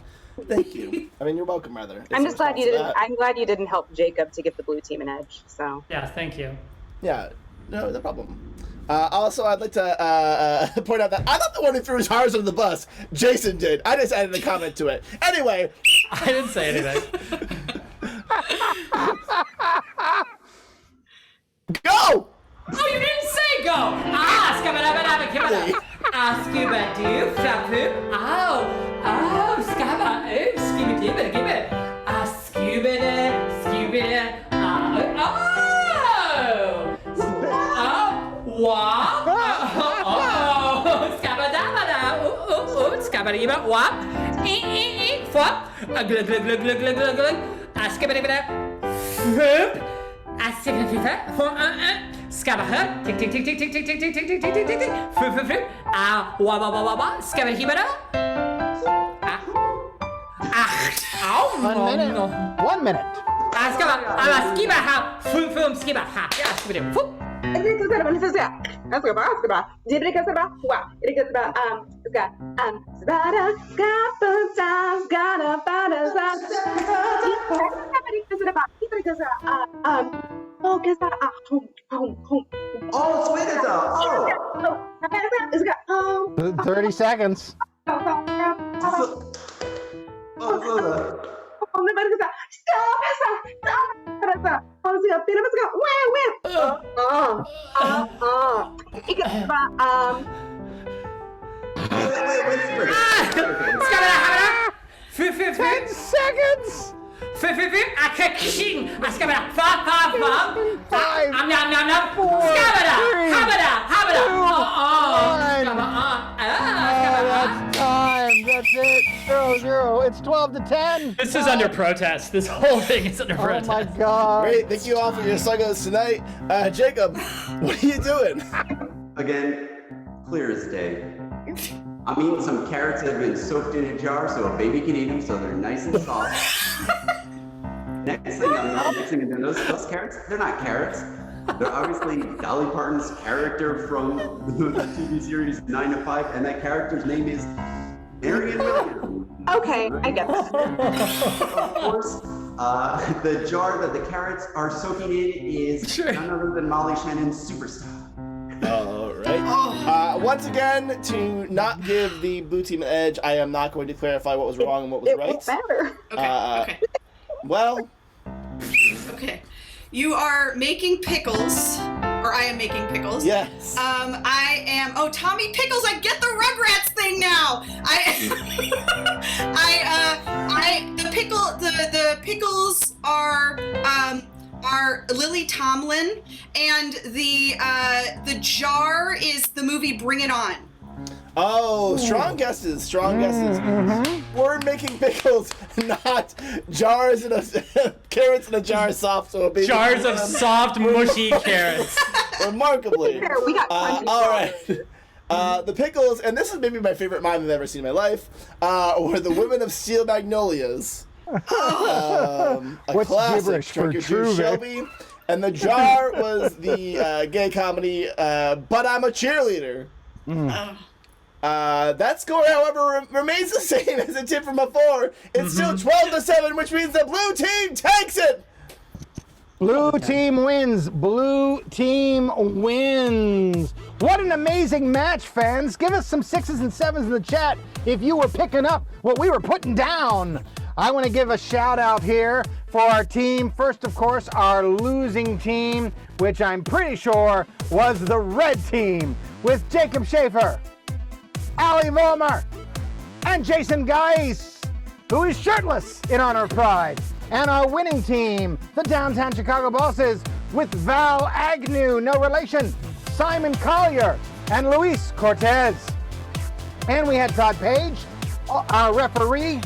Thank you. I mean, you're welcome, rather. I'm just glad you didn't. I'm glad you didn't help Jacob to give the blue team an edge. So. Yeah, thank you. Yeah, no problem. Also, I'd like to point out that I'm not the one who threw his Hearts under the bus. Jason did. I just added a comment to it. Anyway. I didn't say anything. Go! Oh, you didn't say go! Scuba-doo, flap-hoop. Oh, scabba-oo, skibba-dibba-gibba. Scuba-da, wop. Scabba-dabba-da, scabba-dibba, wop. Flop. Glug-glug-glug-glug-glug-glug. Skibba-dibba-da, floop. Scabba-hut, tick tick tick tick tick tick tick tick tick tick tick tick tick, fruit fruit fruit, wah, scabba-hibba-da. 1 minute. Skibba-ha, fruit fruit skibba-ha, skibba-dibba, foop. Oh, guess that. Oh, sweet as oh. 30 seconds. Fruit, 10 seconds. That's it. 0-0. It's 12-10. This is under protest. This whole thing is under protest. Oh my God. Great. Thank you all for your suggos tonight. Jacob, what are you doing? Again, clear as day. I'm eating some carrots that have been soaked in a jar so a baby can eat them so they're nice and soft. Next thing I'm mixing into those carrots, they're not carrots. They're obviously Dolly Parton's character from the TV series 9 to 5, and that character's name is Marion Williams. Okay, I get that. Of course, the jar that the carrots are soaking in is none other than Molly Shannon's Superstar. All right. Once again, to not give the blue team an edge, I am not going to clarify what was wrong and what was right. It won't matter. Okay. Well. Okay. You are making pickles, or I am making pickles. Yes. I am. Oh, Tommy Pickles! I get the Rugrats thing now. The pickles are Lily Tomlin, and the jar is the movie Bring It On. Oh, strong guesses. Strong guesses. We're making pickles, not jars and carrots in a jar of soft. So jars of soft, mushy carrots. Remarkably. We got all right. The pickles, and this is maybe my favorite mime I've ever seen in my life, were the Women of Steel Magnolias. What's classic. gibberish for Drunker true, Juice Shelby. And the jar was the gay comedy, But I'm a Cheerleader. That score, however, remains the same as it did from before. It's still 12-7, which means the blue team takes it. Blue team wins. Blue team wins. What an amazing match, fans. Give us some 6s and 7s in the chat if you were picking up what we were putting down. I want to give a shout out here for our team. First, of course, our losing team, which I'm pretty sure was the red team, with Jacob Schaefer, Ali Vollmer, and Jason Geis, who is shirtless in honor of Pride. And our winning team, the Downtown Chicago Bosses, with Val Agnew, no relation, Simon Collier, and Luis Cortez. And we had Todd Page, our referee,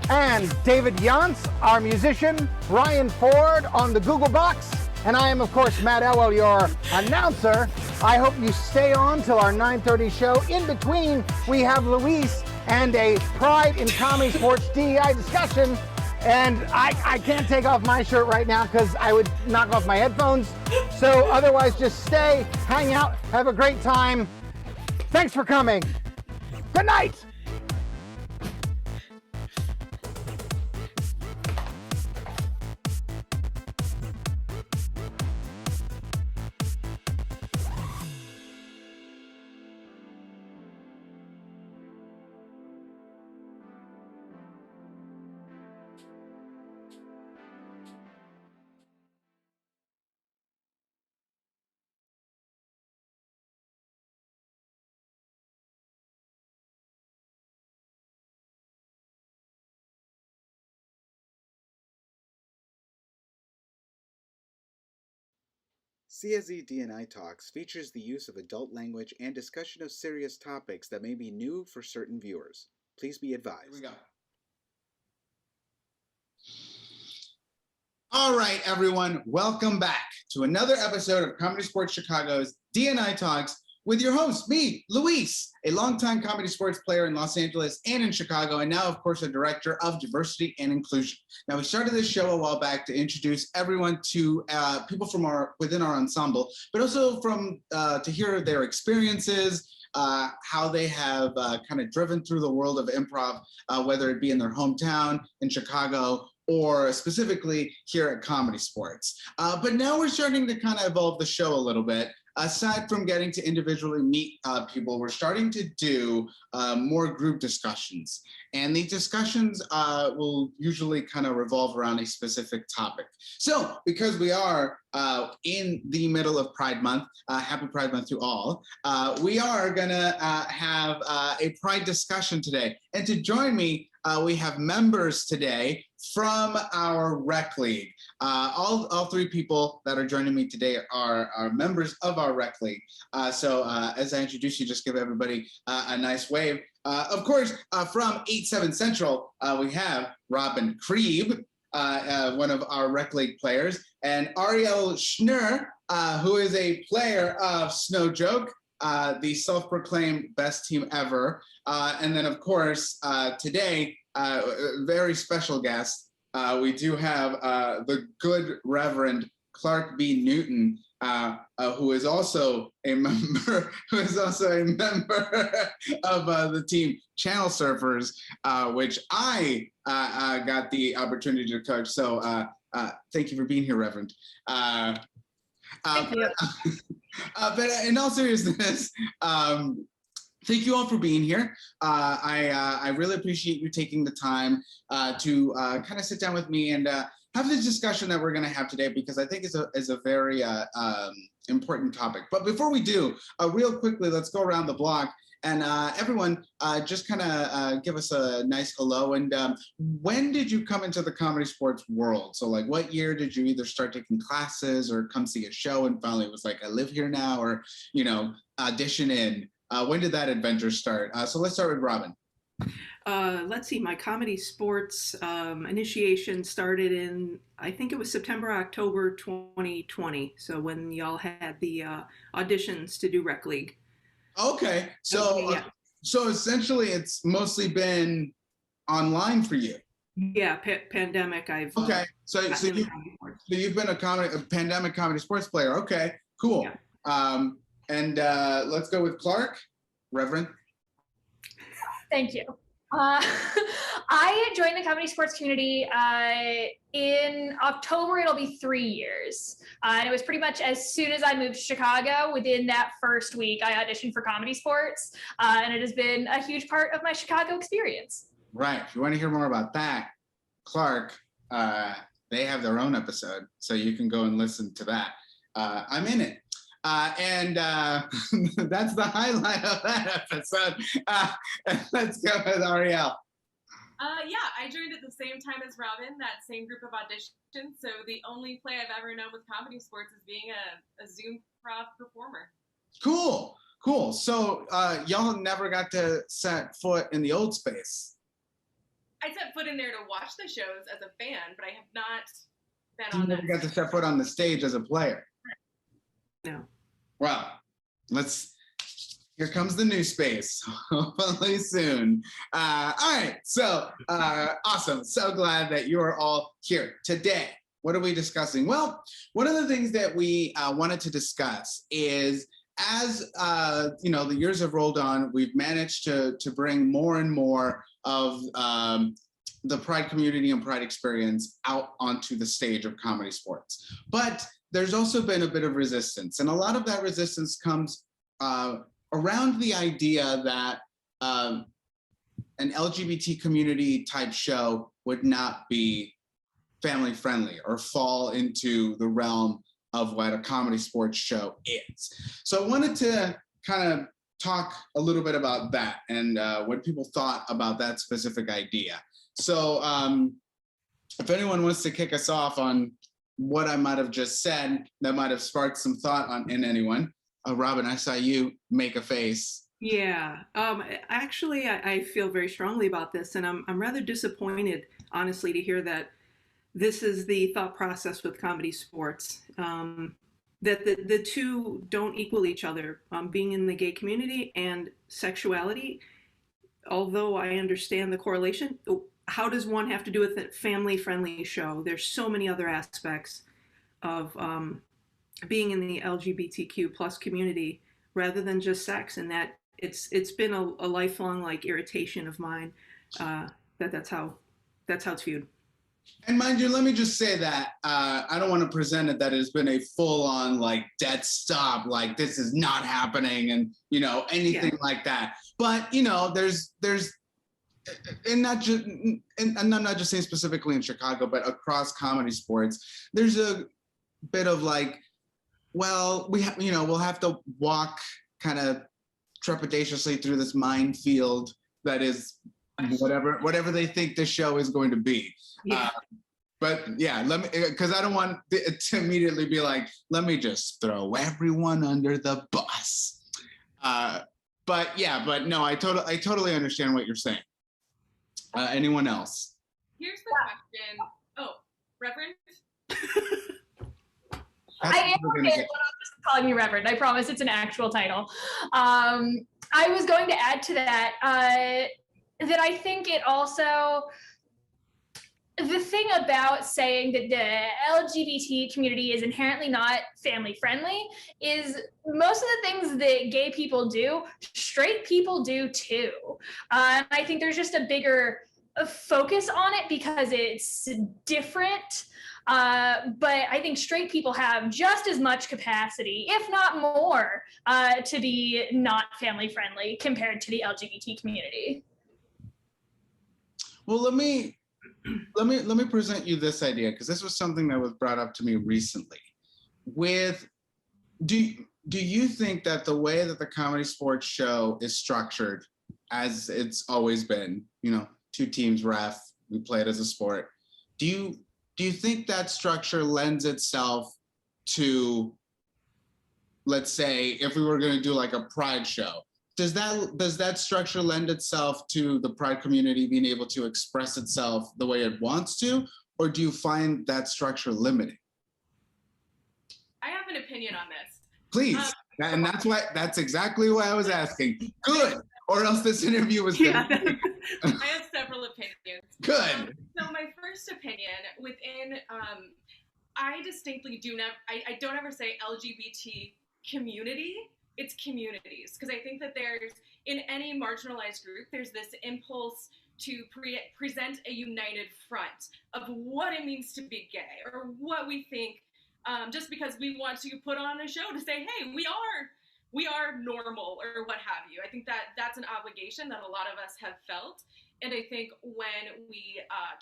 and David Yance, our musician, Ryan Ford on the Google Box, and I am, of course, Matt Elwell, your announcer. I hope you stay on till our 9:30 show. In between, we have Luis and a Pride in Comedy Sports DEI discussion. And I can't take off my shirt right now because I would knock off my headphones. So otherwise, just stay, hang out, have a great time. Thanks for coming. Good night. CSZ D&I Talks features the use of adult language and discussion of serious topics that may be new for certain viewers. Please be advised. Here we go. All right, everyone, welcome back to another episode of Comedysportz Chicago's D&I Talks with your host, me, Luis, a longtime comedy sports player in Los Angeles and in Chicago, and now, of course, a director of diversity and inclusion. Now, we started this show a while back to introduce everyone to people from within our ensemble, but also to hear their experiences, how they have kind of driven through the world of improv, whether it be in their hometown in Chicago or specifically here at Comedysportz. But now we're starting to kind of evolve the show a little bit. Aside from getting to individually meet people, we're starting to do more group discussions. And these discussions will usually kind of revolve around a specific topic. So because we are in the middle of Pride Month, happy Pride Month to all, we are gonna have a Pride discussion today. And to join me, we have members today from our rec league. All three people that are joining me today are members of our rec league. So as I introduce you, just give everybody a nice wave. Of course, from 8-7 Central, we have Robin Krieb, one of our rec league players, and Ariel Schnur, who is a player of Snow Joke, the self-proclaimed best team ever. And then, of course, today, a very special guest. We do have the good Reverend Clark B. Newton, who is also a member of the team Channel Surfers, which I got the opportunity to coach. So thank you for being here, Reverend. Thank you. But in all seriousness, thank you all for being here. I really appreciate you taking the time to kind of sit down with me and have this discussion that we're going to have today, because I think it's a very important topic. But before we do, real quickly, let's go around the block and everyone just kind of give us a nice hello. And when did you come into the Comedysportz world? So like what year did you either start taking classes or come see a show and finally it was like, I live here now, or, you know, audition in? When did that adventure start? So let's start with Robin. Let's see, my Comedysportz initiation started in, I think it was September, October 2020. So when y'all had the auditions to do Rec League. Okay, so yeah. So essentially it's mostly been online for you. Yeah, pandemic. Okay, so you've been a pandemic Comedysportz player. Okay, cool. Yeah. And let's go with Clark, Reverend. Thank you. I joined the Comedysportz community in October. It'll be 3 years. And it was pretty much as soon as I moved to Chicago, within that first week, I auditioned for Comedysportz. And it has been a huge part of my Chicago experience. Right. If you want to hear more about that, Clark, they have their own episode, so you can go and listen to that. I'm in it. And that's the highlight of that episode. Let's go with Ariel. Yeah, I joined at the same time as Robin, that same group of auditions. So the only play I've ever known with Comedysportz is being a Zoom prop performer. Cool. Cool. So y'all never got to set foot in the old space. I set foot in there to watch the shows as a fan, but I have not been You on never that. got to set foot on the stage as a player. No. Well, here comes the new space, hopefully soon. All right, so awesome. So glad that you are all here today. What are we discussing? Well, one of the things that we wanted to discuss is, as the years have rolled on, we've managed to bring more and more of the Pride community and Pride experience out onto the stage of comedy sports. But there's also been a bit of resistance, and a lot of that resistance comes around the idea that an LGBT community type show would not be family friendly or fall into the realm of what a comedy sports show is. So I wanted to kind of talk a little bit about that and what people thought about that specific idea. So if anyone wants to kick us off on what I might have just said, that might have sparked some thought in anyone. Robin, I saw you make a face. Yeah, actually, I feel very strongly about this, and I'm rather disappointed, honestly, to hear that this is the thought process with comedy sports, that the two don't equal each other. Being in the gay community and sexuality, although I understand the correlation, how does one have to do with a family-friendly show? There's so many other aspects of being in the LGBTQ plus community rather than just sex, and that it's been a lifelong irritation of mine. That's how it's viewed. And mind you, let me just say that I don't want to present it that it's been a full-on dead stop, this is not happening, and anything like that. But there's and not just, and I'm not just saying specifically in Chicago, but across comedy sports, there's a bit of well, we'll have to walk kind of trepidatiously through this minefield that is whatever they think the show is going to be. Yeah. But yeah, because I don't want it to immediately be let me just throw everyone under the bus. But no, I totally understand what you're saying. Anyone else? Here's the question. Oh, Reverend? I am okay with just calling me Reverend. I promise it's an actual title. I was going to add to that that I think it also, the thing about saying that the LGBT community is inherently not family friendly is most of the things that gay people do, straight people do too. I think there's just a bigger focus on it because it's different. But I think straight people have just as much capacity, if not more, to be not family friendly compared to the LGBT community. Well, let me present you this idea, because this was something that was brought up to me recently. Do you think that the way that the comedy sports show is structured, as it's always been, two teams ref, we play it as a sport, do you think that structure lends itself to, let's say, if we were going to do a Pride show, does that structure lend itself to the Pride community being able to express itself the way it wants to, or do you find that structure limiting? I have an opinion on this. Please, and that's exactly why I was asking. Good, or else this interview was good. I have several opinions. Good. So my first opinion within, I distinctly I don't ever say LGBT community. It's communities, because I think that there's, in any marginalized group, there's this impulse to present a united front of what it means to be gay, or what we think, just because we want to put on a show to say, hey, we are normal, or what have you. I think that that's an obligation that a lot of us have felt, and I think when we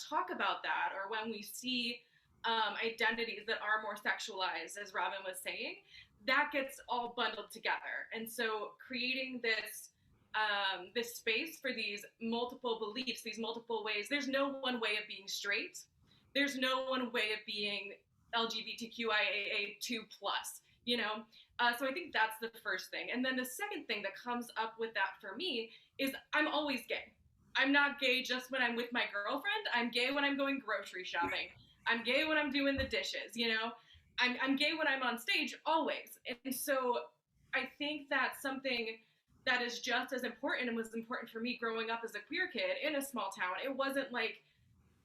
talk about that, or when we see identities that are more sexualized, as Robin was saying, that gets all bundled together. And so creating this this space for these multiple beliefs, these multiple ways. There's no one way of being straight. There's no one way of being LGBTQIA2+. So I think that's the first thing. And then the second thing that comes up with that for me is I'm always gay. I'm not gay just when I'm with my girlfriend. I'm gay when I'm going grocery shopping. I'm gay when I'm doing the dishes, I'm gay when I'm on stage, always. And so I think that's something that is just as important and was important for me growing up as a queer kid in a small town. It wasn't like,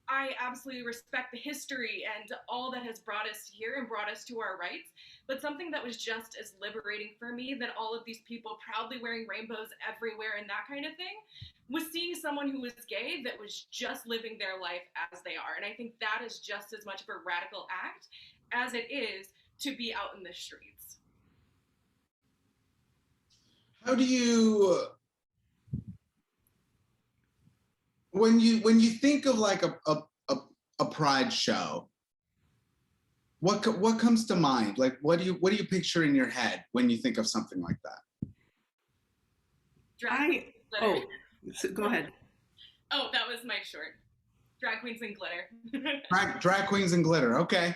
I absolutely respect the history and all that has brought us here and brought us to our rights, but something that was just as liberating for me than all of these people proudly wearing rainbows everywhere and that kind of thing was seeing someone who was gay that was just living their life as they are. And I think that is just as much of a radical act as it is to be out in the streets. How do you, when you think of like a pride show, what comes to mind? Like, what do you picture in your head when you think of something like that? Go ahead. Oh, that was my short. Drag queens and glitter. Drag queens and glitter. Okay.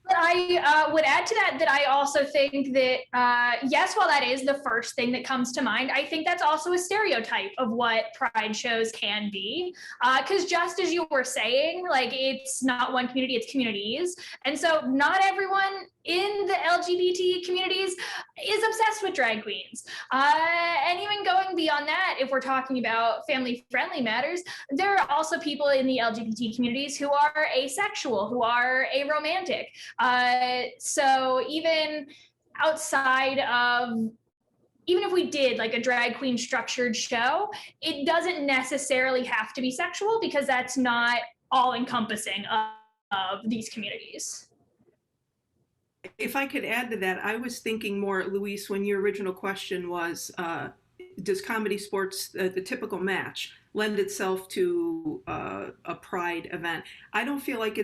But I would add to that I also think that, yes, while that is the first thing that comes to mind, I think that's also a stereotype of what pride shows can be. Because just as you were saying, like, it's not one community, it's communities. And so not everyone in the LGBT communities is obsessed with drag queens. And even going beyond that, if we're talking about family-friendly matters, there are also people in the LGBT communities who are asexual, who are aromantic. So even outside of, even if we did like a drag queen structured show, it doesn't necessarily have to be sexual because that's not all encompassing of these communities. If I could add to that, I was thinking more, Luis, when your original question was, does Comedysportz, the typical match, lend itself to a pride event? I don't feel like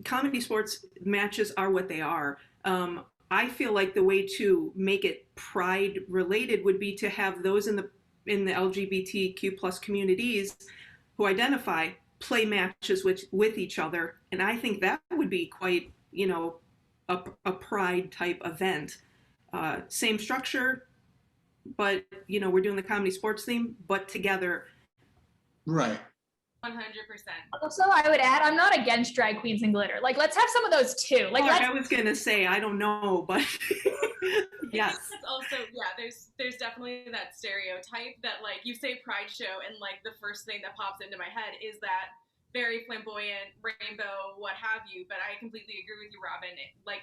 Comedysportz matches are what they are. I feel like the way to make it pride related would be to have those in the LGBTQ plus communities who identify play matches with each other. And I think that would be quite, a pride type event. Same structure, but we're doing the Comedysportz theme, but together. Right. 100%. Also, I would add, I'm not against drag queens and glitter. Like, let's have some of those too. Like, I was gonna say, I don't know, but yes. It's also, there's definitely that stereotype that, like, you say pride show and like the first thing that pops into my head is that very flamboyant rainbow, what have you. But I completely agree with you, Robin. Like,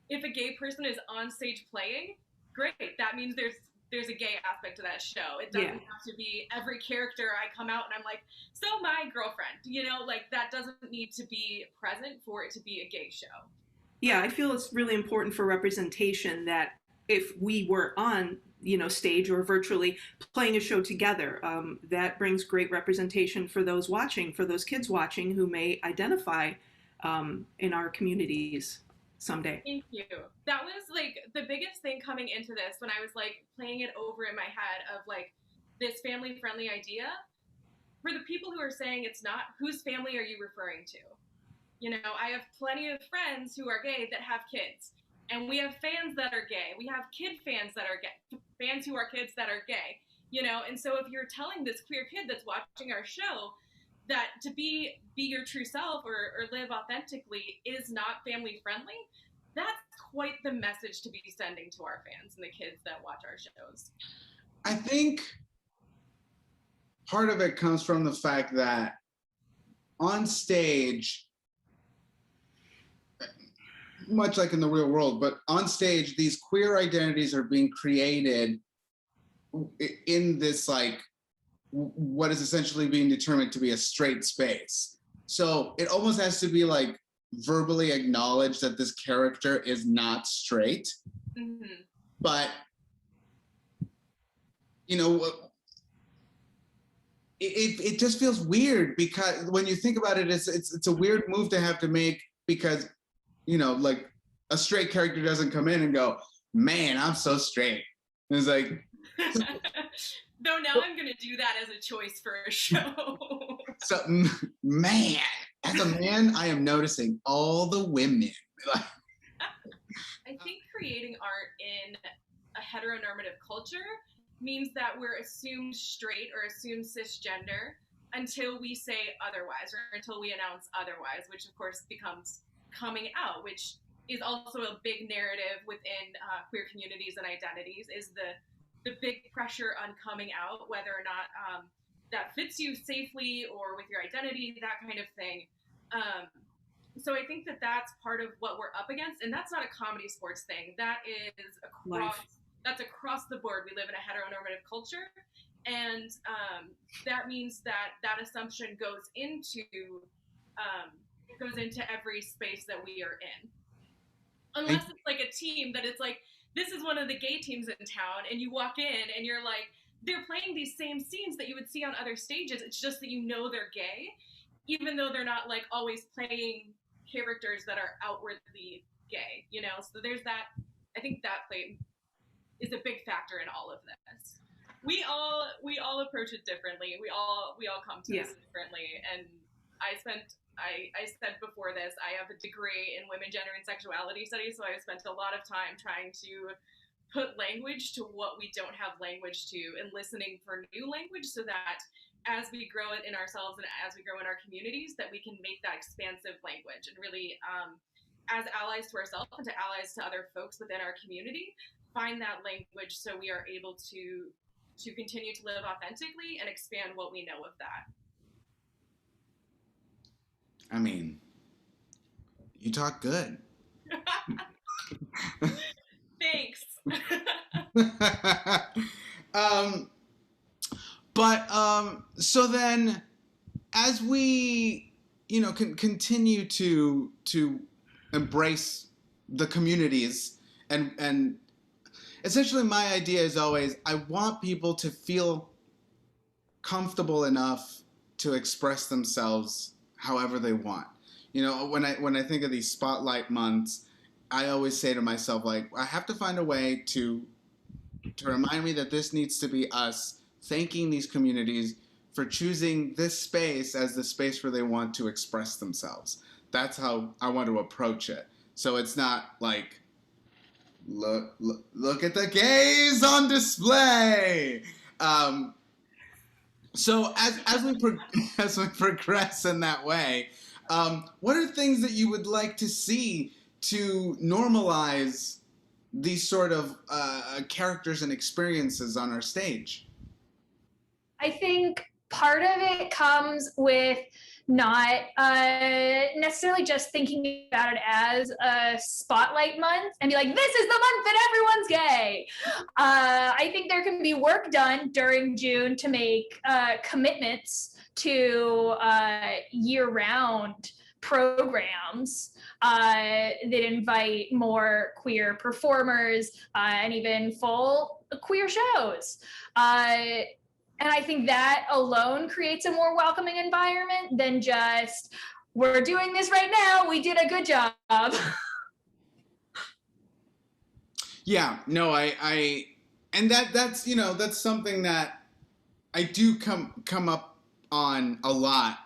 if a gay person is on stage playing, great. That means there's a gay aspect to that show. It doesn't have to be every character I come out and I'm like, so my girlfriend, like that doesn't need to be present for it to be a gay show. Yeah, I feel it's really important for representation that if we were on, stage or virtually playing a show together, that brings great representation for those watching, for those kids watching who may identify in our communities someday. Thank you. That was like the biggest thing coming into this when I was like playing it over in my head of like this family friendly idea. For the people who are saying it's not, whose family are you referring to? I have plenty of friends who are gay that have kids, and we have fans that are gay. We have kid fans that are gay, fans who are kids that are gay, and so if you're telling this queer kid that's watching our show that to be your true self or live authentically is not family friendly, that's quite the message to be sending to our fans and the kids that watch our shows. I think part of it comes from the fact that on stage, much like in the real world, but on stage, these queer identities are being created in this like what is essentially being determined to be a straight space. So it almost has to be like verbally acknowledged that this character is not straight. Mm-hmm. But, it just feels weird because when you think about it, it's a weird move to have to make because, like a straight character doesn't come in and go, man, I'm so straight. And it's like, though now I'm going to do that as a choice for a show. So, man, as a man, I am noticing all the women. I think creating art in a heteronormative culture means that we're assumed straight or assumed cisgender until we say otherwise or until we announce otherwise, which of course becomes coming out, which is also a big narrative within queer communities and identities, is the big pressure on coming out, whether or not that fits you safely or with your identity, that kind of thing. So I think that that's part of what we're up against, and that's not a comedy sports thing. That is that's across the board. We live in a heteronormative culture, and that means that that assumption goes into every space that we are in. Unless it's like a team that it's like, this is one of the gay teams in town, and you walk in and you're like, they're playing these same scenes that you would see on other stages. It's just that you know they're gay, even though they're not like always playing characters that are outwardly gay, you know? So there's that. I think that is a big factor in all of this. We all approach it differently. We all come to this differently. And I said before this, I have a degree in women, gender, and sexuality studies, so I've spent a lot of time trying to put language to what we don't have language to, and listening for new language, so that as we grow it in ourselves and as we grow in our communities, that we can make that expansive language and really, as allies to ourselves and to allies to other folks within our community, find that language so we are able to continue to live authentically and expand what we know of that. I mean, you talk good. Thanks. So then, as we, continue to embrace the communities, and essentially my idea is always, I want people to feel comfortable enough to express themselves however they want. When I think of these spotlight months, I always say to myself, like, I have to find a way to remind me that this needs to be us thanking these communities for choosing this space as the space where they want to express themselves. That's how I want to approach it. So it's not like, look at the gays on display. So as we progress in that way, what are things that you would like to see to normalize these sort of characters and experiences on our stage? I think part of it comes with not necessarily just thinking about it as a spotlight month and be like, this is the month that everyone's gay. I think there can be work done during June to make commitments to year-round programs that invite more queer performers and even full queer shows. And I think that alone creates a more welcoming environment than just, we're doing this right now, we did a good job. Yeah, no, and that's something that I do come up on a lot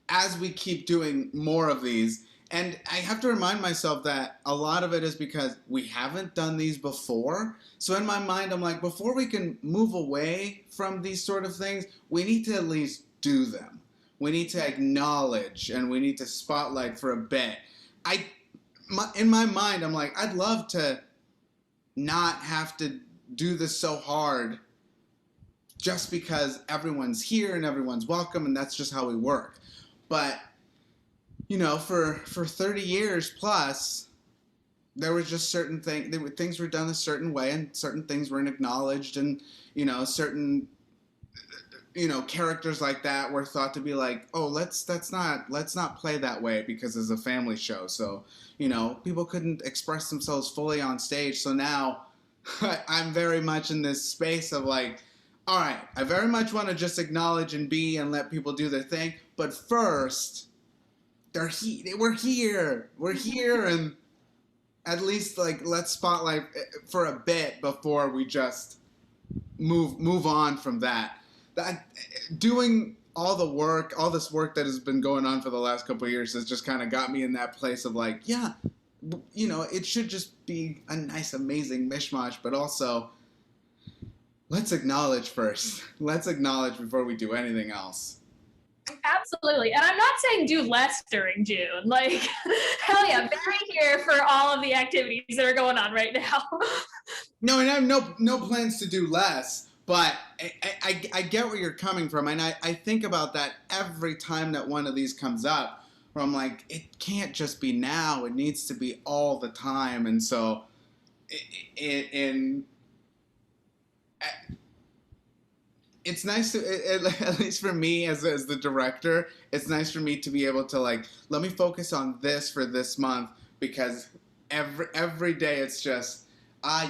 as we keep doing more of these. And I have to remind myself that a lot of it is because we haven't done these before. So in my mind, I'm like, before we can move away from these sort of things, we need to at least do them. We need to acknowledge and we need to spotlight for a bit. In my mind, I'm like, I'd love to not have to do this so hard just because everyone's here and everyone's welcome and that's just how we work. But for 30 years plus, there was just certain things were done a certain way and certain things weren't acknowledged, and certain characters like that were thought to be like, oh, let's not play that way because it's a family show. So people couldn't express themselves fully on stage. So now I'm very much in this space of like, all right, I very much want to just acknowledge and be and let people do their thing, but first, we're here, and at least like let's spotlight for a bit before we just move on from that. Doing all this work that has been going on for the last couple of years has just kind of got me in that place of like, yeah, you know, it should just be a nice, amazing mishmash, but also let's acknowledge first. Let's acknowledge before we do anything else. Absolutely. And I'm not saying do less during June. Like, hell yeah, very here for all of the activities that are going on right now. No, and I have no plans to do less, but I get where you're coming from. And I think about that every time that one of these comes up, where I'm like, it can't just be now. It needs to be all the time. And so, it's nice to, at least for me as the director, it's nice for me to be able to like, let me focus on this for this month, because every day it's just,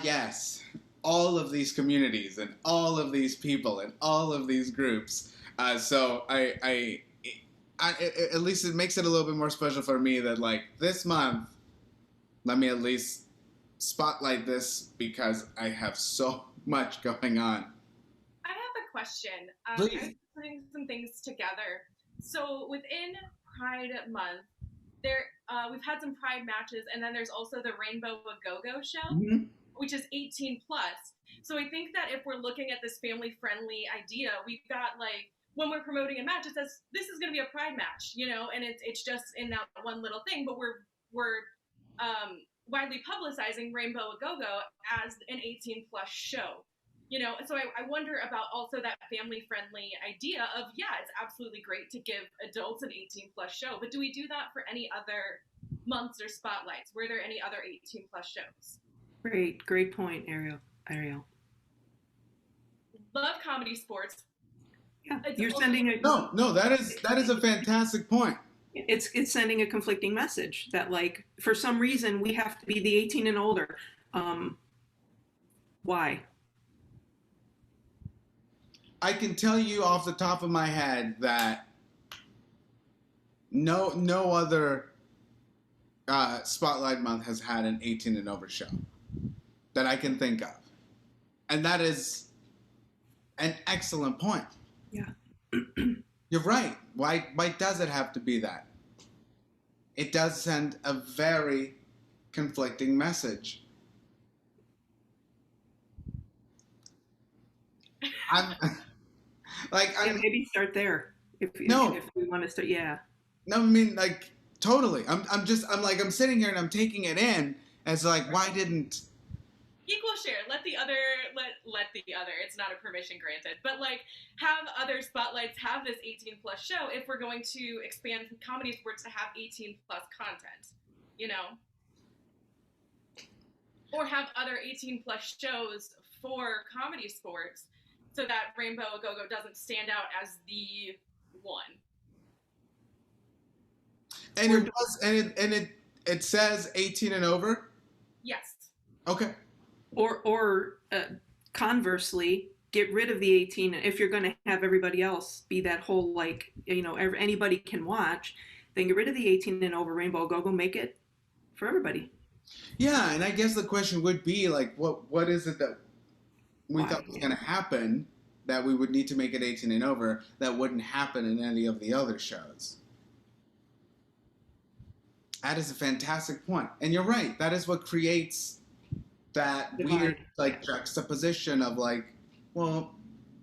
yes, all of these communities and all of these people and all of these groups. So I at least it makes it a little bit more special for me that like this month, let me at least spotlight this because I have so much going on. Question. I Please. was putting some things together. So within Pride Month, we've had some Pride matches, and then there's also the Rainbow A Go-Go show, which is 18 plus. So I think that if we're looking at this family-friendly idea, we've got like when we're promoting a match, it says this is going to be a Pride match, you know, and it's just in that one little thing, but we're widely publicizing Rainbow A Go-Go as an 18 plus show. You know, so I wonder about also that family-friendly idea of, yeah, it's absolutely great to give adults an 18-plus show, but do we do that for any other months or spotlights? Were there any other 18-plus shows? Great point, Ariel. Love Comedysportz. Yeah, you're sending a... No, that is a fantastic point. It's sending a conflicting message that, like, for some reason, we have to be the 18 and older. Why? I can tell you off the top of my head that no other Spotlight Month has had an 18 and over show that I can think of. And that is an excellent point. Yeah. You're right. Why does it have to be that? It does send a very conflicting message. Maybe start there if we want to start. Yeah. No, I mean, like, totally. I'm sitting here and I'm taking it in as like, why didn't equal share? Let the other. It's not a permission granted, but like have other spotlights have this 18 plus show if we're going to expand Comedysportz to have 18 plus content, you know, or have other 18 plus shows for Comedysportz. So that Rainbow A Go-Go doesn't stand out as the one. And it says 18 and over? Yes. Okay. Or conversely, get rid of the 18 if you're going to have everybody else be that whole, like, you know, anybody can watch, then get rid of the 18 and over Rainbow A Go-Go, make it for everybody. Yeah, and I guess the question would be like, what is it that we thought was going to happen that we would need to make it 18 and over that wouldn't happen in any of the other shows? That is a fantastic point. And you're right. That is what creates that weird, like, juxtaposition of like, well,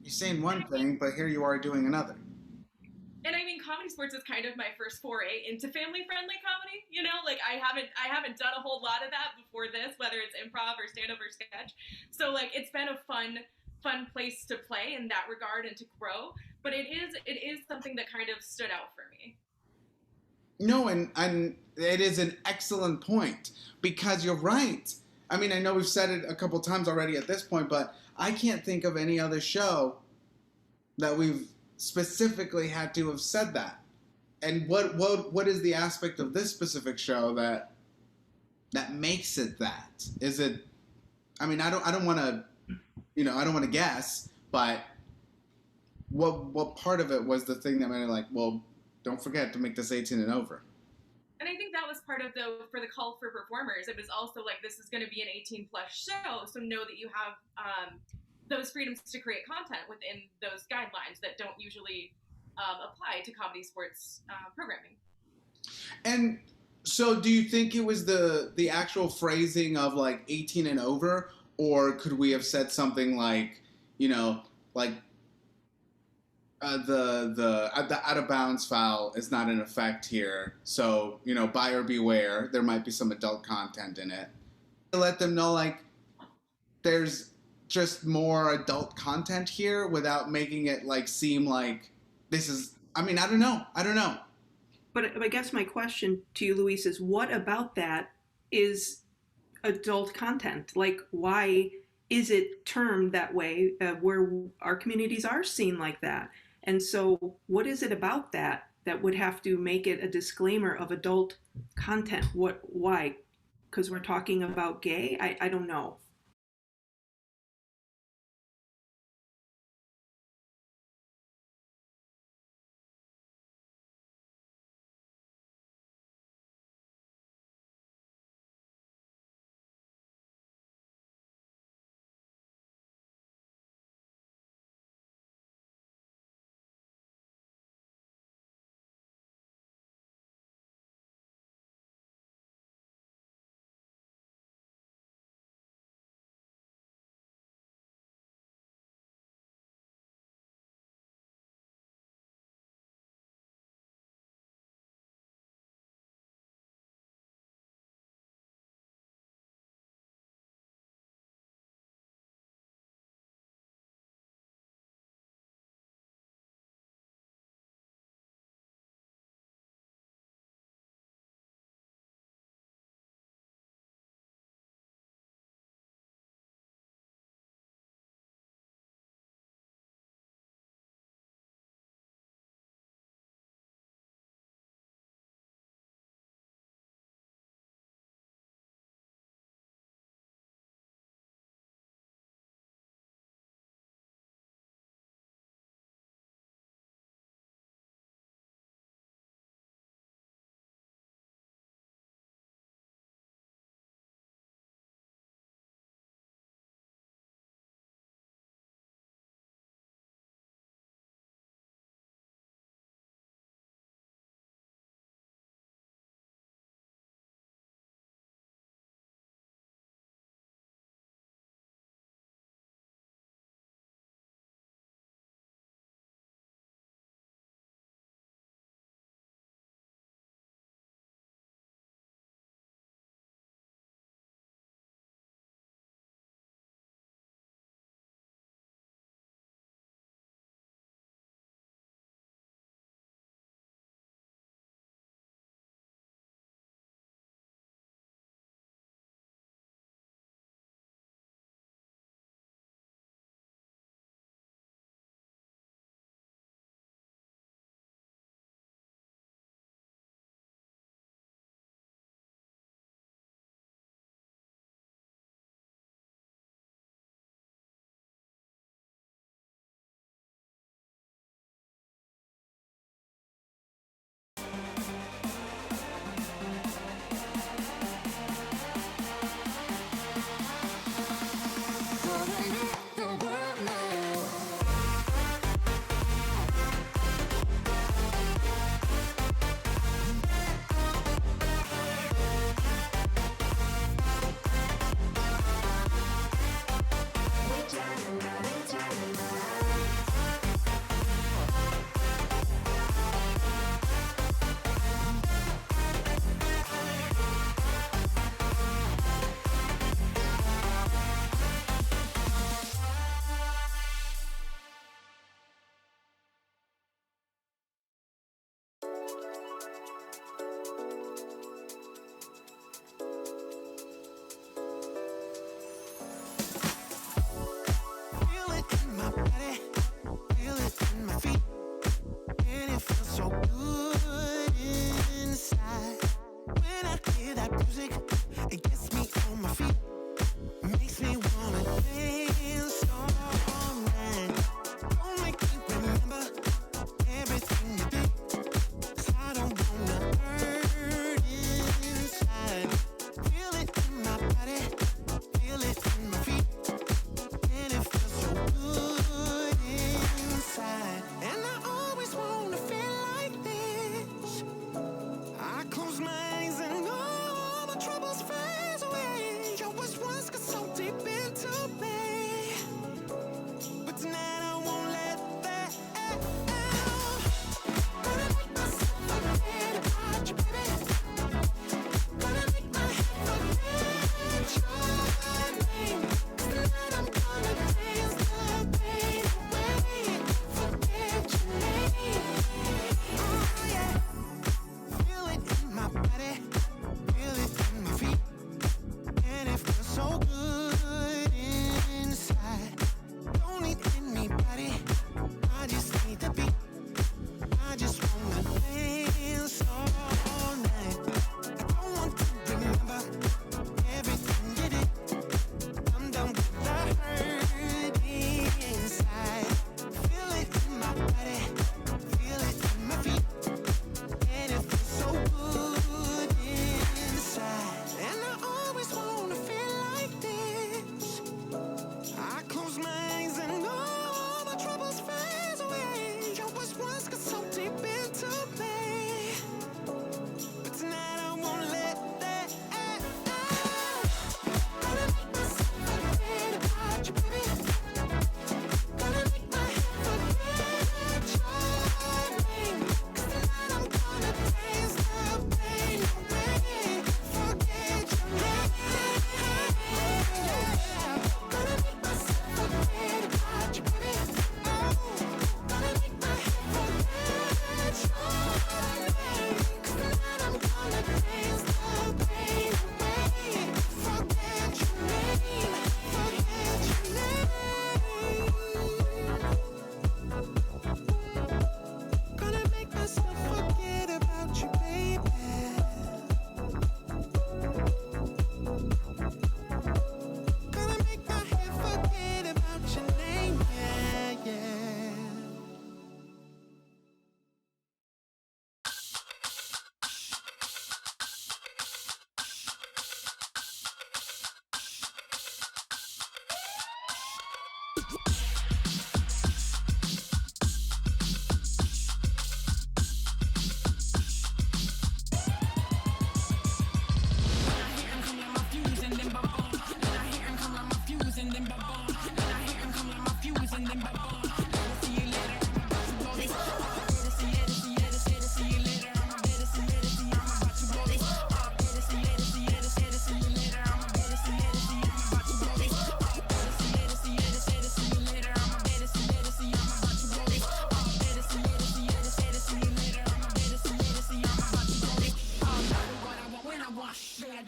you're saying one thing, but here you are doing another. And I mean, Comedysportz is kind of my first foray into family-friendly comedy. You know, like I haven't done a whole lot of that before this, whether it's improv or stand-up or sketch. So like, it's been a fun place to play in that regard and to grow. But it is something that kind of stood out for me. No, and it is an excellent point because you're right. I mean, I know we've said it a couple times already at this point, but I can't think of any other show that we've specifically had to have said that. And what is the aspect of this specific show that makes it that? Is it? I mean, I don't want to, I don't want to guess, but what part of it was the thing that made it like, well, don't forget to make this 18 and over? And I think that was part of for the call for performers. It was also like, this is going to be an 18 plus show, so know that you have those freedoms to create content within those guidelines that don't usually apply to Comedysportz programming. And So do you think it was the actual phrasing of like 18 and over, or could we have said something like, like the out of bounds foul is not in effect here, so buyer beware. There might be some adult content in it. Let them know like there's just more adult content here without making it like seem like this is. I mean, I don't know. But I guess my question to you, Luis, is what about that is adult content? Like, why is it termed that way where our communities are seen like that? And so, what is it about that would have to make it a disclaimer of adult content? Why? Because we're talking about gay? I don't know.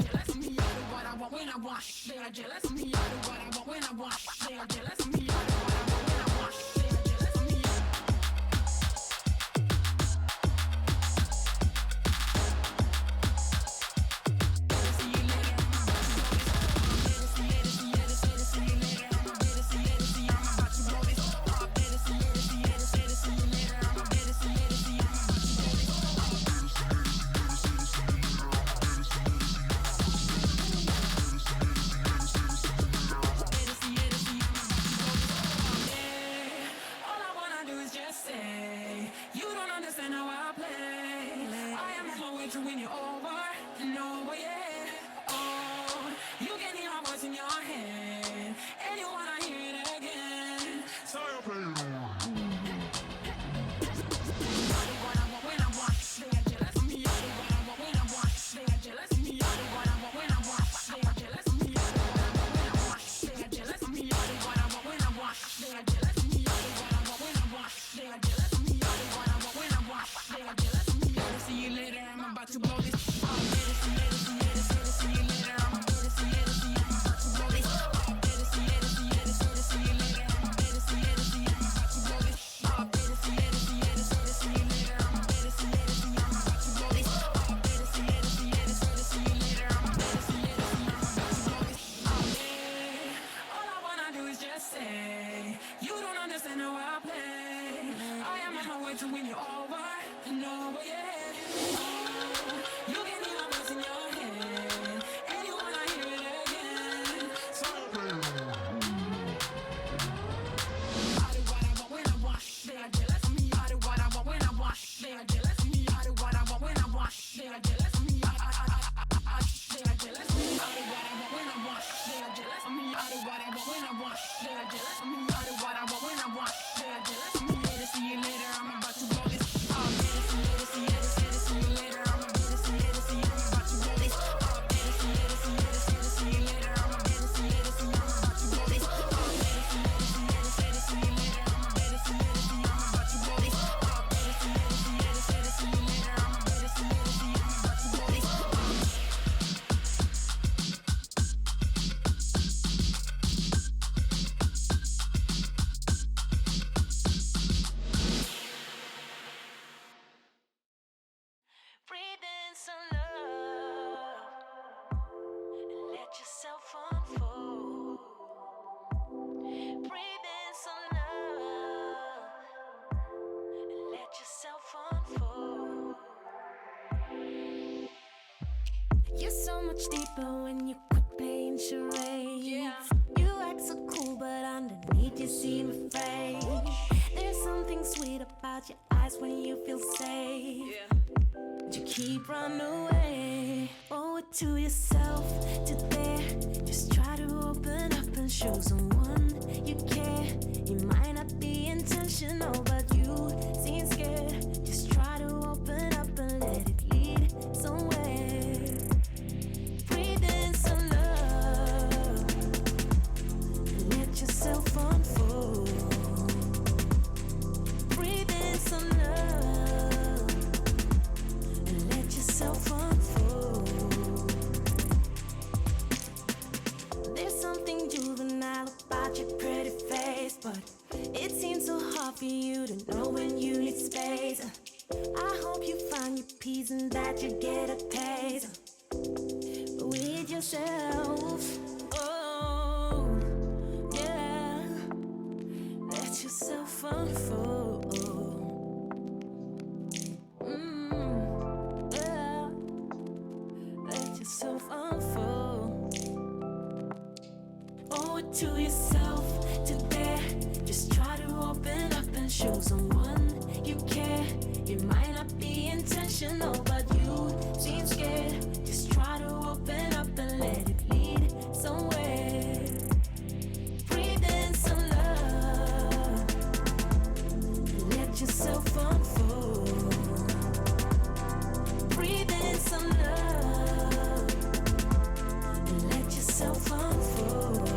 jealous of me. I do what I want when I want. They are jealous of me. I do what I want when I want. They are jealous of me. I do what I want when I want. They are jealous of me. You're so much deeper when you quit playing charades. You act so cool, but underneath you seem fake. There's something sweet about your eyes when you feel safe. But you keep running away. Owe it to yourself to dare. Just try to open up and show someone you care. It might not be intentional, but you seem scared. Just try to open up and let it lead somewhere. Breathe in some love and let yourself unfold. Breathe in some love and let yourself unfold. There's something juvenile about your pretty face, but it seems so hard for you to know when you need space. I hope you find your peace and that you get a taste with yourself. Oh, yeah. Let yourself unfold. Yeah. Let yourself unfold. Owe it to yourself to dare. Just try to open up and show someone you care. It might not be intentional, but you seem scared. Just try to open up and let it lead somewhere. Breathe in some love and let yourself unfold. Breathe in some love and let yourself unfold.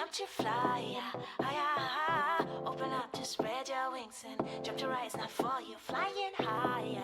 jump to fly, higher. Open up to spread your wings and jump to rise, not fall. You're flying higher.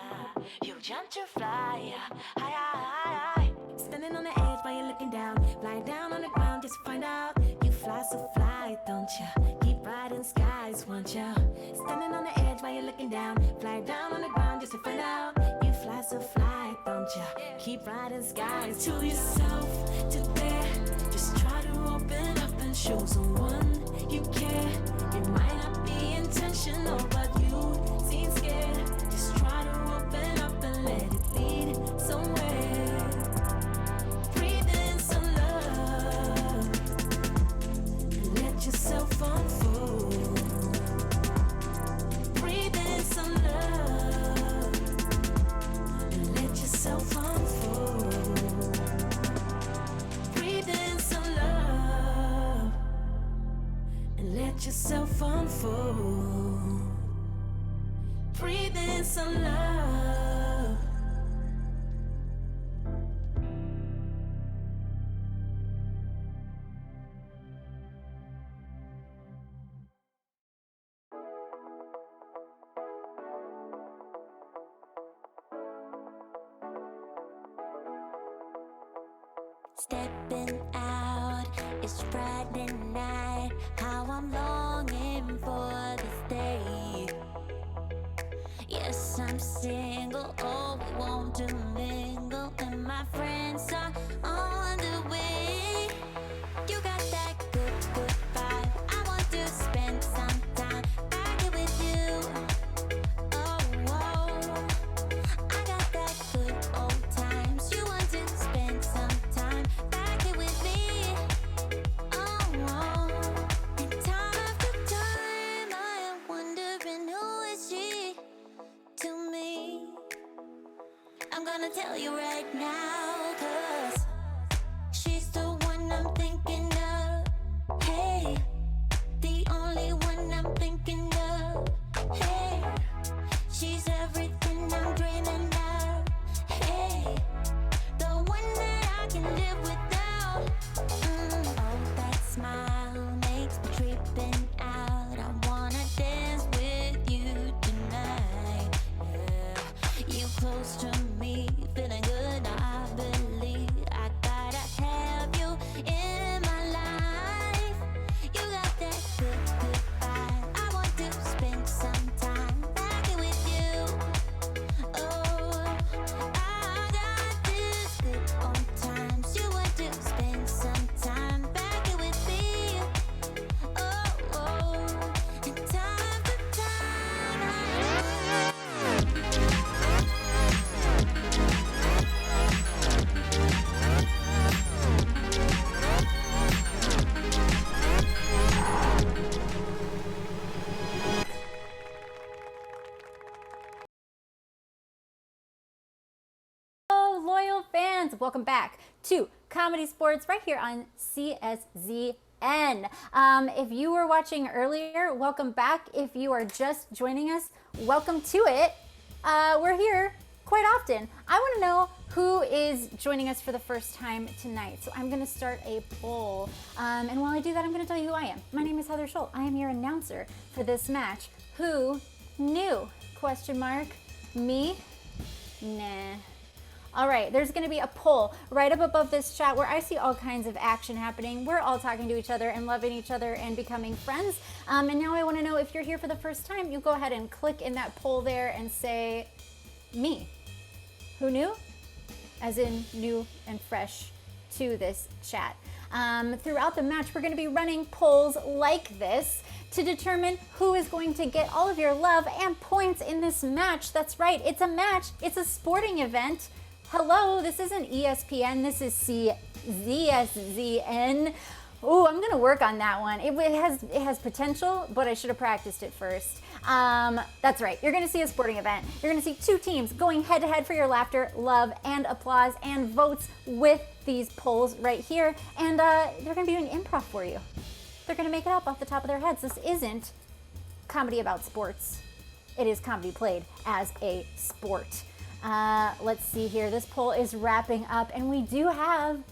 You jump to fly, higher. Standing on the edge while you're looking down, flying down on the ground just to find out. You fly so fly, don't you? Keep riding skies, won't you? Standing on the edge while you're looking down, flying down on the ground just to find out. You fly so fly, don't you? Keep riding skies. To yourself, to there. Just try to open up and show someone you care. It might not be intentional, but you seem scared. Just try to open up and let it lead somewhere. Breathe in some love and let yourself unfold. Breathe in some love and let yourself unfold. Breathe in some love and let yourself unfold. Breathe in some love. Stepping out, it's Friday night. How I'm longing for this day. Yes, I'm single, oh, we won't do mingle. And my friends are on the way. You got that good, good vibe. I want to spend some time back here with you. Oh, whoa. I got that good old times. You want to spend some time back here with me. Oh, whoa. And time after time, I am wondering who is she to me. I'm gonna tell you right now, 'cause she's the one I'm thinking of. Hey, the only one I'm thinking of. Hey, she's everything I'm dreaming of. Hey, the one that I can live without. Oh, that smile makes me tripping out. I wanna dance with you tonight. Yeah, you close to me, feeling good. I believe I gotta have you in my life. You got that good, good vibe. I want to spend some time back here with you. Oh, I got this good old times. You want to spend some time back here with me. Oh, and time after time. Hello, loyal fans. Welcome back to Comedy Sports right here on CSZN. If you were watching earlier, welcome back. If you are just joining us, welcome to it. We're here quite often. I want to know who is joining us for the first time tonight. So I'm going to start a poll. And while I do that, I'm going to tell you who I am. My name is Heather Schultz. I am your announcer for this match. Who knew? Question mark. Me? Nah. All right, there's gonna be a poll right up above this chat where I see all kinds of action happening. We're all talking to each other and loving each other and becoming friends. And now I wanna know if you're here for the first time, you go ahead and click in that poll there and say, me. Who knew? As in new and fresh to this chat. Throughout the match, we're gonna be running polls like this to determine who is going to get all of your love and points in this match. That's right, it's a match, it's a sporting event. Hello, this isn't ESPN, this is CSZN. Oh, I'm gonna work on that one. It has potential, but I should have practiced it first. That's right, you're gonna see a sporting event. You're gonna see two teams going head to head for your laughter, love, and applause, and votes with these polls right here. And they're gonna be doing improv for you. They're gonna make it up off the top of their heads. This isn't comedy about sports. It is comedy played as a sport. Let's see here. This poll is wrapping up, and we do have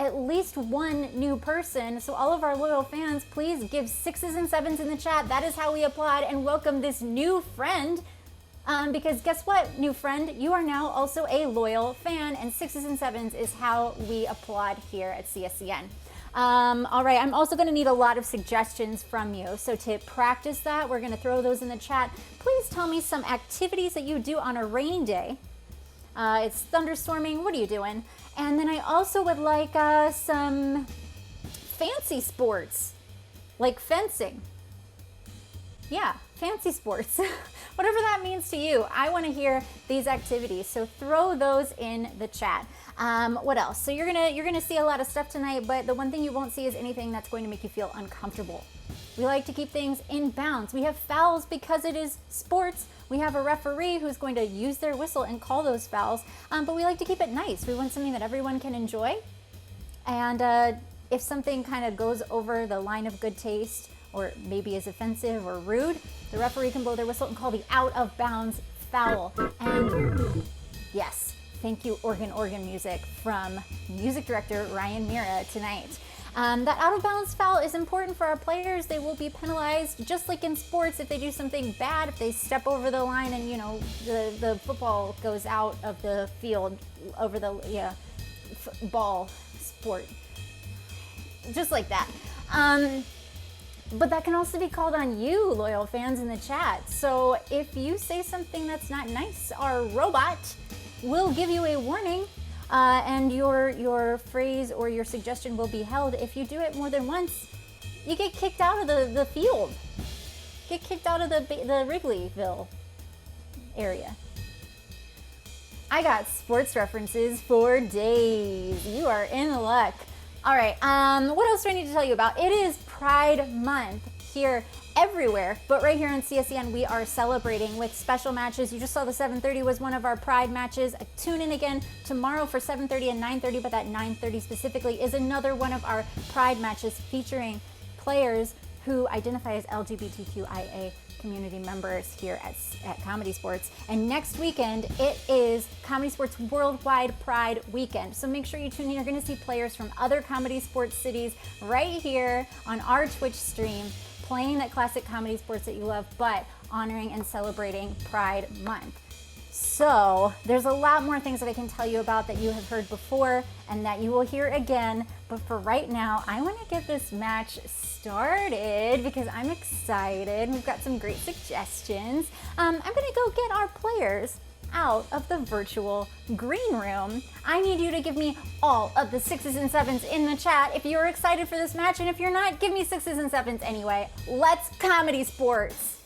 at least one new person. So all of our loyal fans, please give 6s and 7s in the chat. That is how we applaud and welcome this new friend. Because guess what, new friend? You are now also a loyal fan, and 6s and 7s is how we applaud here at CSCN. All right, I'm also going to need a lot of suggestions from you. So to practice that, we're going to throw those in the chat. Please tell me some activities that you do on a rainy day. It's thunderstorming. What are you doing? And then I also would like some fancy sports, like fencing. Yeah, fancy sports. Whatever that means to you. I want to hear these activities. So throw those in the chat. What else? So you're gonna see a lot of stuff tonight, but the one thing you won't see is anything that's going to make you feel uncomfortable. We like to keep things in bounds. We have fouls because it is sports. We have a referee who's going to use their whistle and call those fouls, but we like to keep it nice. We want something that everyone can enjoy. And if something kind of goes over the line of good taste, or maybe is offensive or rude, the referee can blow their whistle and call the out of bounds foul. And yes, thank you, organ music from music director Ryan Mira tonight. That out of bounds foul is important for our players. They will be penalized, just like in sports, if they do something bad, if they step over the line and, you know, the football goes out of the field over the ball sport. Just like that. But that can also be called on you, loyal fans in the chat. So if you say something that's not nice, our robot will give you a warning, and your phrase or your suggestion will be held. If you do it more than once, you get kicked out of the field. Get kicked out of the Wrigleyville area. I got sports references for days. You are in luck. All right, what else do I need to tell you about? It is Pride Month here everywhere, but right here on CSCN, we are celebrating with special matches. You just saw the 7:30 was one of our Pride matches. Tune in again tomorrow for 7:30 and 9:30, but that 9:30 specifically is another one of our Pride matches featuring players who identify as LGBTQIA community members here at Comedysportz. And next weekend, it is Comedysportz Worldwide Pride Weekend. So make sure you tune in. You're going to see players from other Comedysportz cities right here on our Twitch stream, playing that classic Comedysportz that you love, but honoring and celebrating Pride Month. So there's a lot more things that I can tell you about that you have heard before and that you will hear again. But for right now, I want to get this match started because I'm excited. We've got some great suggestions. I'm going to go get our players out of the virtual green room. I need you to give me all of the 6s and 7s in the chat if you're excited for this match. And if you're not, give me 6s and 7s anyway. Let's Comedysportz.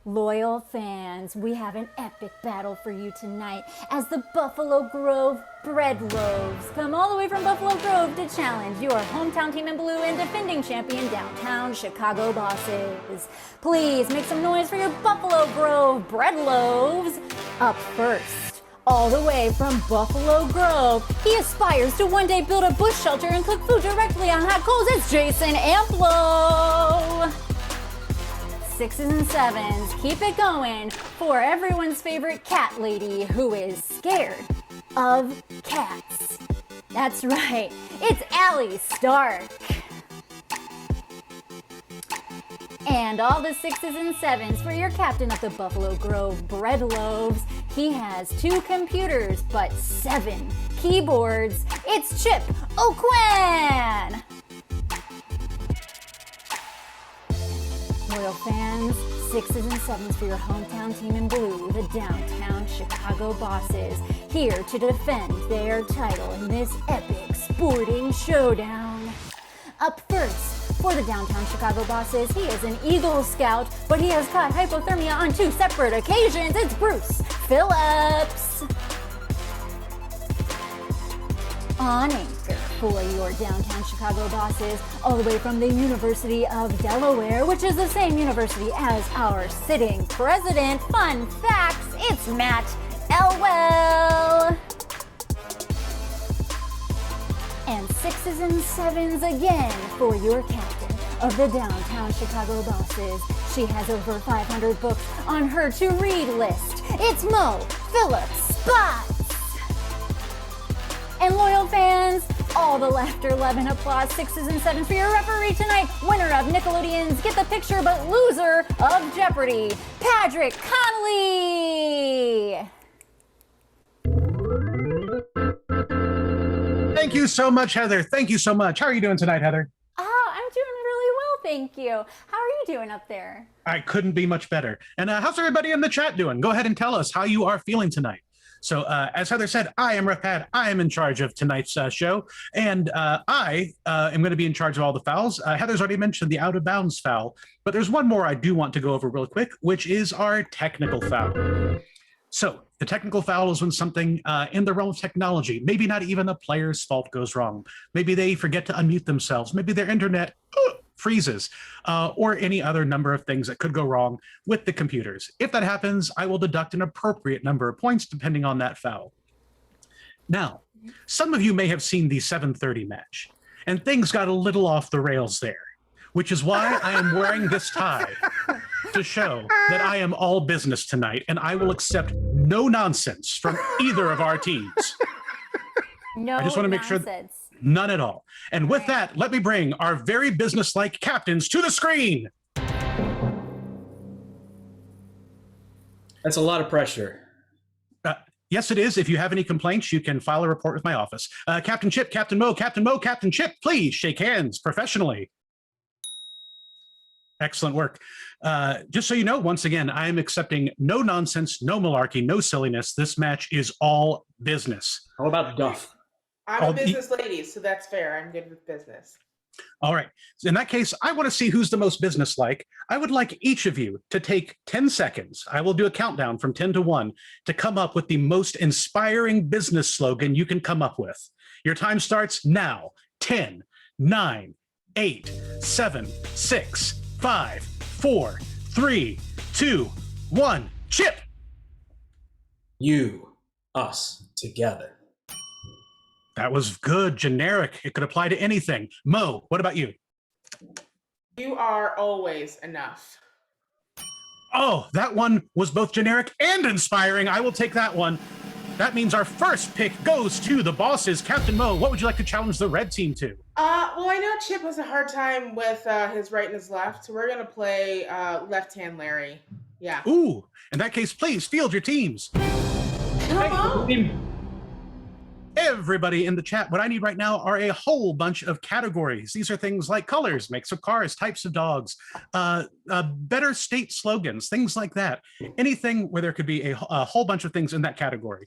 Loyal fans, we have an epic battle for you tonight as the Buffalo Grove Bread Loaves come all the way from Buffalo Grove to challenge your hometown team in blue and defending champion downtown Chicago Bosses. Please make some noise for your Buffalo Grove Bread Loaves. Up first, all the way from Buffalo Grove, he aspires to one day build a bush shelter and cook food directly on hot coals. It's Jason Amplo. 6s and 7s, keep it going for everyone's favorite cat lady who is scared of cats. That's right, it's Allie Stark. And all the 6s and 7s for your captain of the Buffalo Grove Bread Loaves. He has 2 computers, but 7 keyboards. It's Chip O'Quinn! Loyal fans, 6s and 7s for your hometown team in blue, the downtown Chicago Bosses, here to defend their title in this epic sporting showdown. Up first, for the downtown Chicago Bosses, he is an Eagle Scout, but he has caught hypothermia on 2 separate occasions. It's Bruce Phillips. On anchor for your downtown Chicago Bosses, all the way from the University of Delaware, which is the same university as our sitting president. Fun facts, it's Matt Elwell. and 6s and 7s again for your captain of the downtown Chicago Bosses. She has over 500 books on her to-read list. It's Mo Phillips Spots. And loyal fans, all the laughter, love, and applause, 6s and 7s for your referee tonight, winner of Nickelodeon's Get the Picture but loser of Jeopardy, Patrick Connolly. Thank you so much, Heather. Thank you so much. How are you doing tonight, Heather? Oh, I'm doing really well, thank you. How are you doing up there? I couldn't be much better. And how's everybody in the chat doing? Go ahead and tell us how you are feeling tonight. So as Heather said, I am Ref Pad. I am in charge of tonight's show, and I am going to be in charge of all the fouls. Heather's already mentioned the out of bounds foul, but there's one more I do want to go over real quick, which is our technical foul. So the technical foul is when something in the realm of technology, maybe not even a player's fault, goes wrong. Maybe they forget to unmute themselves. Maybe their internet freezes, or any other number of things that could go wrong with the computers. If that happens, I will deduct an appropriate number of points depending on that foul. Now, some of you may have seen the 7:30 match, and things got a little off the rails there, which is why I am wearing this tie to show that I am all business tonight, and I will accept no nonsense from either of our teams. No I just want to make sure none at all. And with that, let me bring our very business-like captains to the screen. That's a lot of pressure. Yes, it is. If you have any complaints, you can file a report with my office. Captain Chip, Captain Mo, Captain Chip, please shake hands professionally. Excellent work. Just so you know, once again, I am accepting no nonsense, no malarkey, no silliness. This match is all business. How about guff? I'm a business lady, so that's fair. I'm good with business. All right. So in that case, I want to see who's the most businesslike. I would like each of you to take 10 seconds. I will do a countdown from 10 to 1 to come up with the most inspiring business slogan you can come up with. Your time starts now. 10, 9, 8, 7, 6, 5, 4, 3, 2, 1. Chip! You, us, together. That was good, generic. It could apply to anything. Mo, what about you? You are always enough. Oh, that one was both generic and inspiring. I will take that one. That means our first pick goes to the bosses. Captain Mo, what would you like to challenge the red team to? Well, I know Chip has a hard time with his right and his left, so we're going to play left-hand Larry. Yeah. Ooh, in that case, please field your teams. Come on. Everybody in the chat, what I need right now are a whole bunch of categories. These are things like colors, makes of cars, types of dogs, better state slogans, things like that. Anything where there could be a whole bunch of things in that category.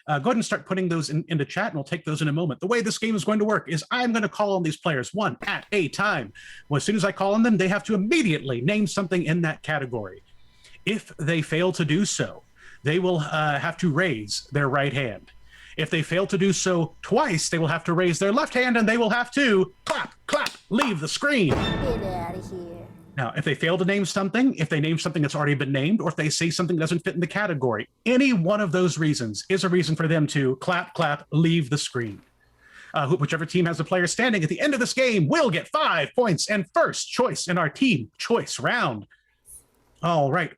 Go ahead and start putting those in the chat, and we'll take those in a moment. The way this game is going to work is I'm going to call on these players one at a time. Well, as soon as I call on them, they have to immediately name something in that category. If they fail to do so, they will have to raise their right hand. If they fail to do so twice, they will have to raise their left hand, and they will have to clap, clap, leave the screen. Get out of here. Now, if they fail to name something, if they name something that's already been named, or if they say something that doesn't fit in the category, any one of those reasons is a reason for them to clap, clap, leave the screen. Whichever team has a player standing at the end of this game will get 5 points and first choice in our team choice round. All right.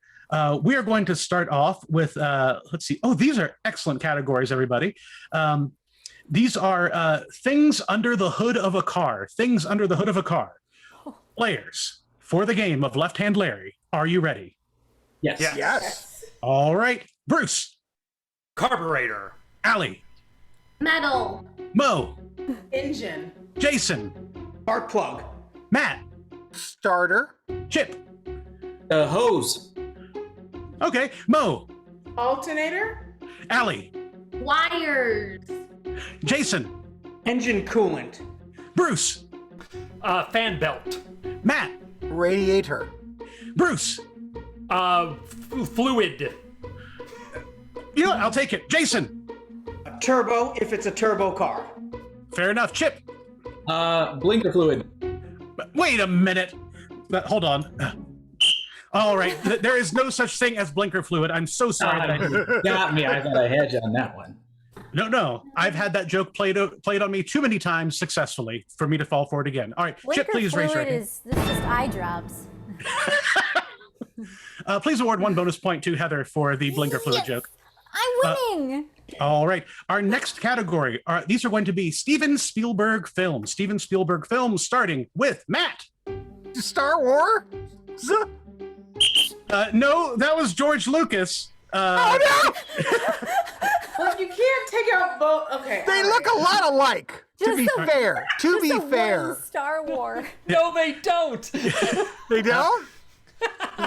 We are going to start off with, let's see. Oh, these are excellent categories, everybody. These are things under the hood of a car. Things under the hood of a car. Players, for the game of Left Hand Larry, are you ready? Yes. Yes. All right. Bruce. Carburetor. Allie. Metal. Mo. Engine. Jason. Spark plug. Matt. Starter. Chip. Hose. Okay. Mo. Alternator. Allie. Wires. Jason. Engine coolant. Bruce. Fan belt. Matt. Radiator. Bruce. Fluid. You know what? I'll take it. Jason. A turbo if it's a turbo car. Fair enough. Chip. Blinker fluid. Wait a minute. Hold on. All right. There is no such thing as blinker fluid. I'm so sorry that I did. Got me. I thought I had you on that one. No. I've had that joke played on me too many times successfully for me to fall for it again. All right, Chip, Blinker please raise your fluid hand. is this is just eye drops. Please award 1 bonus point to Heather for the blinker fluid joke. I'm winning. All right. Our next category these are going to be Steven Spielberg films. Steven Spielberg films, starting with Matt. Star Wars? No, that was George Lucas. Well, you can't take out both. Okay. They look a lot alike. To be fair. To be fair. Star Wars. No, they don't. They don't?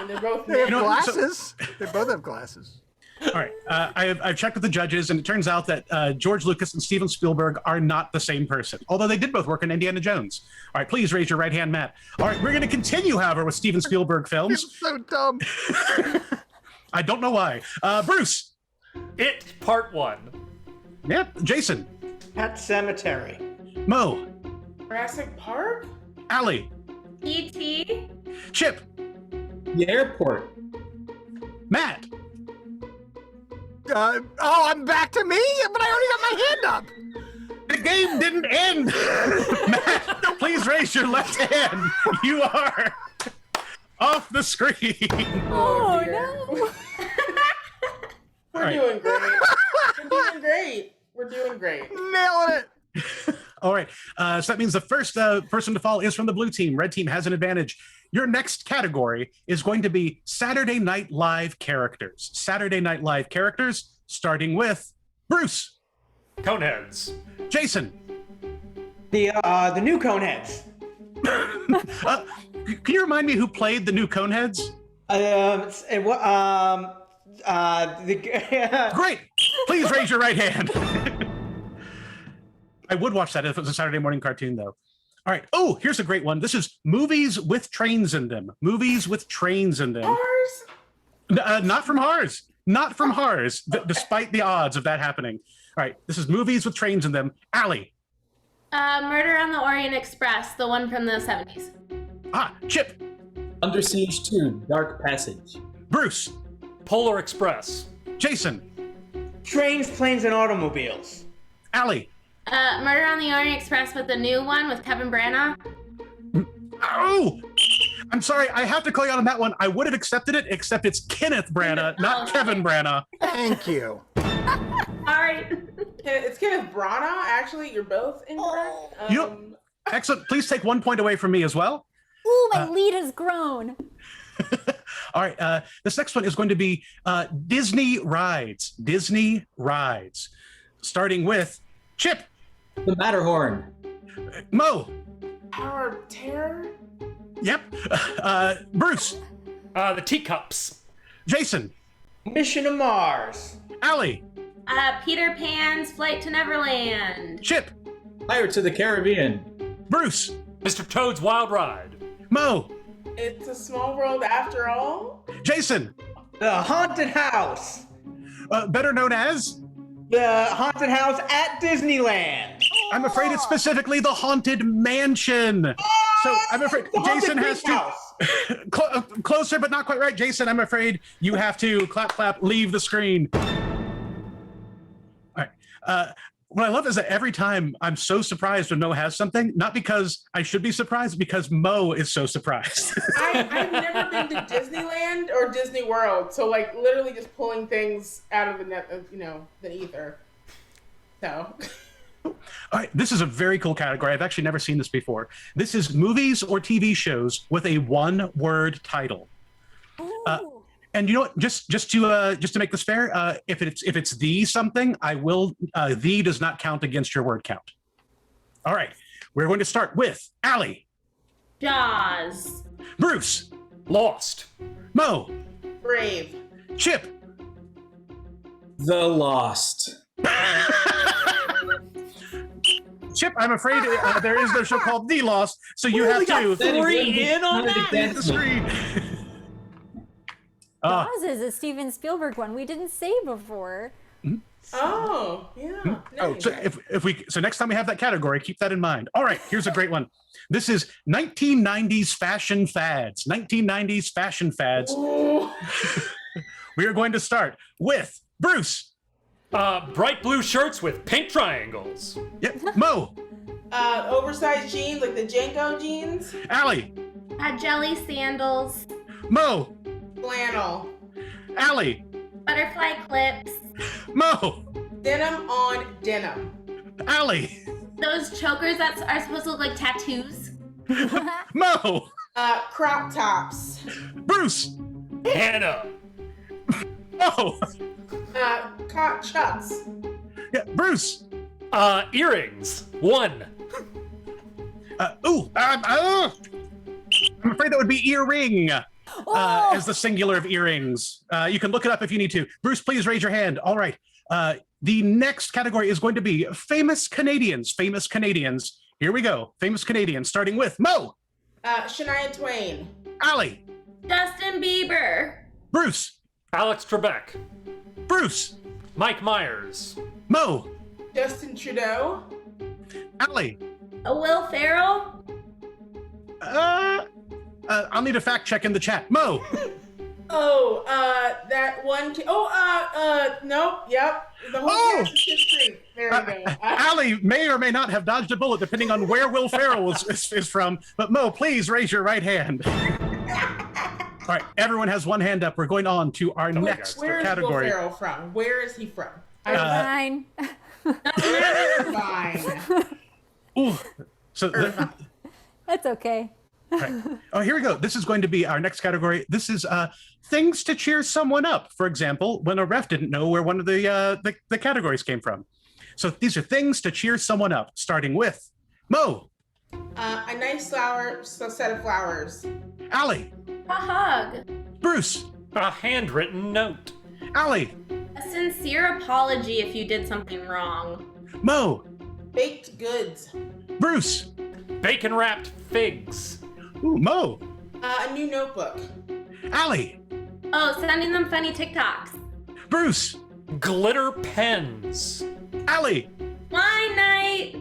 They're both. They have glasses. They both have glasses. All right. I've checked with the judges, and it turns out that George Lucas and Steven Spielberg are not the same person, although they did both work in Indiana Jones. All right, please raise your right hand, Matt. All right, we're going to continue, however, with Steven Spielberg films. You're so dumb. I don't know why. Bruce. It Part 1. Yep. Jason. Pet Cemetery. Mo. Jurassic Park? Allie. E.T. Chip. The Airport. Matt. I'm back to me, but I already got my hand up. The game didn't end. Matt, please raise your left hand. You are off the screen. Oh, no. We're doing great. We're doing great. We're doing great. Nailing it. All right. So that means the first person to fall is from the blue team. Red team has an advantage. Your next category is going to be Saturday Night Live characters. Saturday Night Live characters, starting with Bruce. Coneheads. Jason. The new Coneheads. Can you remind me who played the new Coneheads? Great. Please raise your right hand. I would watch that if it was a Saturday morning cartoon, though. All right. Oh, here's a great one. This is movies with trains in them. Movies with trains in them. Cars? Not from Hars. Not from Hars, despite the odds of that happening. All right. This is movies with trains in them. Allie. Murder on the Orient Express, the one from the 70s. Chip. Under Siege 2, Dark Passage. Bruce. Polar Express. Jason. Trains, Planes, and Automobiles. Allie. Murder on the Orient Express, but the new one with Kevin Branagh. Oh! I'm sorry, I have to call you out on that one. I would have accepted it, except it's Kenneth Branagh, not Kevin Branagh. Thank you. All right. It's Kenneth Branagh. Actually, you're both incorrect. Excellent. Please take 1 point away from me as well. Ooh, my lead has grown. All right. This next one is going to be Disney rides. Disney rides. Starting with Chip. The Matterhorn. Mo. Tower of Terror? Yep. Bruce. The Teacups. Jason. Mission to Mars. Allie. Peter Pan's Flight to Neverland. Chip. Pirates of the Caribbean. Bruce. Mr. Toad's Wild Ride. Mo. It's a Small World After All? Jason. The Haunted House. Better known as? The Haunted House at Disneyland. I'm afraid it's specifically the Haunted Mansion. So I'm afraid Jason has to... Closer, but not quite right. Jason, I'm afraid you have to clap, leave the screen. All right. What I love is that every time I'm so surprised when Mo has something, not because I should be surprised, because Mo is so surprised. I've never been to Disneyland or Disney World, so like literally just pulling things out of the net, the ether. So. All right, this is a very cool category. I've actually never seen this before. This is movies or TV shows with a one-word title. And you know what? Just to make this fair, if it's the something, I will. The does not count against your word count. All right, we're going to start with Allie. Jaws. Bruce. Lost. Mo. Brave. Chip. The Lost. Chip, I'm afraid there is no show called The Lost, so you have to. 3 in on that. The screen. Jaws is a Steven Spielberg one we didn't say before. Oh, yeah. Oh, so next time we have that category, keep that in mind. All right, here's a great one. This is 1990s fashion fads. 1990s fashion fads. We are going to start with Bruce. Bright blue shirts with pink triangles. Yep. Mo. Oversized jeans, like the Janko jeans. Allie. Jelly sandals. Mo. Flannel. Allie. Butterfly clips. Mo. Denim on denim. Allie. Those chokers that are supposed to look like tattoos. Mo. Crop tops. Bruce. Hannah. Mo. Caught chucks. Yeah, Bruce. Earrings. 1. I'm afraid that would be earring as the singular of earrings. You can look it up if you need to. Bruce, please raise your hand. All right. The next category is going to be famous Canadians. Famous Canadians. Here we go. Famous Canadians, starting with Mo. Shania Twain. Allie. Justin Bieber. Bruce. Alex Trebek. Bruce. Mike Myers. Mo. Justin Trudeau. Allie. Will Ferrell. I'll need a fact check in the chat. Mo. Oh, that one. Nope. Yep. The whole cast of Schitt's Creek. There we go. Allie may or may not have dodged a bullet depending on where Will Ferrell is from. But Mo, please raise your right hand. All right, everyone has one hand up. We're going on to our next category. Where is Will Ferrell from? Where is he from? Fine. Fine. Ooh, so That's okay. right. Oh, here we go. This is going to be our next category. This is things to cheer someone up. For example, when a ref didn't know where one of the categories came from. So these are things to cheer someone up. Starting with Mo. A nice set of flowers. Allie. A hug. Bruce. A handwritten note. Allie. A sincere apology if you did something wrong. Mo. Baked goods. Bruce. Bacon wrapped figs. Ooh, Mo. A new notebook. Allie. Oh, sending them funny TikToks. Bruce. Glitter pens. Allie. Wine night.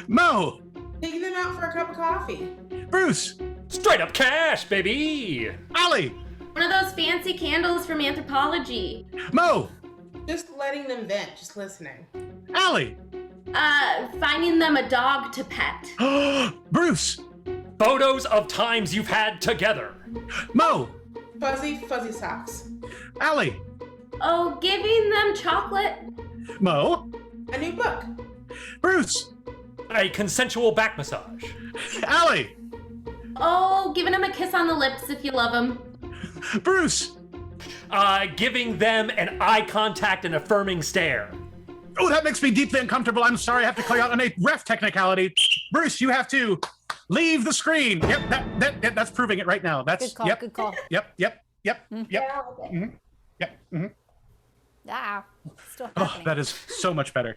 Mo. Taking them out for a cup of coffee. Bruce. Straight up cash, baby. Allie. One of those fancy candles from Anthropology. Mo. Just letting them vent, just listening. Allie. Finding them a dog to pet. Bruce. Photos of times you've had together. Mo. Fuzzy socks. Allie. Oh, giving them chocolate. Mo. A new book. Bruce. A consensual back massage. Allie. Oh, giving them a kiss on the lips if you love them. Bruce. Giving them an eye contact and affirming stare. Oh, that makes me deeply uncomfortable. I'm sorry, I have to clear out on a ref technicality. Bruce, you have to leave the screen. Yep, that's proving it right now. That's Good call. Good call. Yep. Ah, still Oh, happening. that is so much better.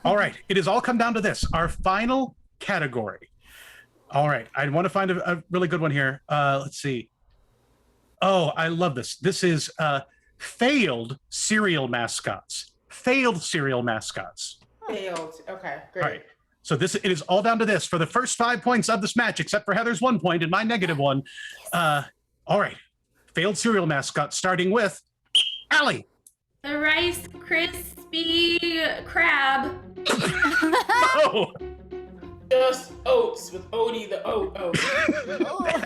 All right, it has all come down to this. Our final category. All right, I want to find a really good one here. Let's see. Oh, I love this. This is failed cereal mascots. Failed cereal mascots. Failed. Okay, great. All right. So it is all down to this for the first 5 points of this match, except for Heather's 1 point and my -1. All right. Failed cereal mascot, starting with Allie. The Rice Krispie Crab. Oh. Just oats with Odie the oat.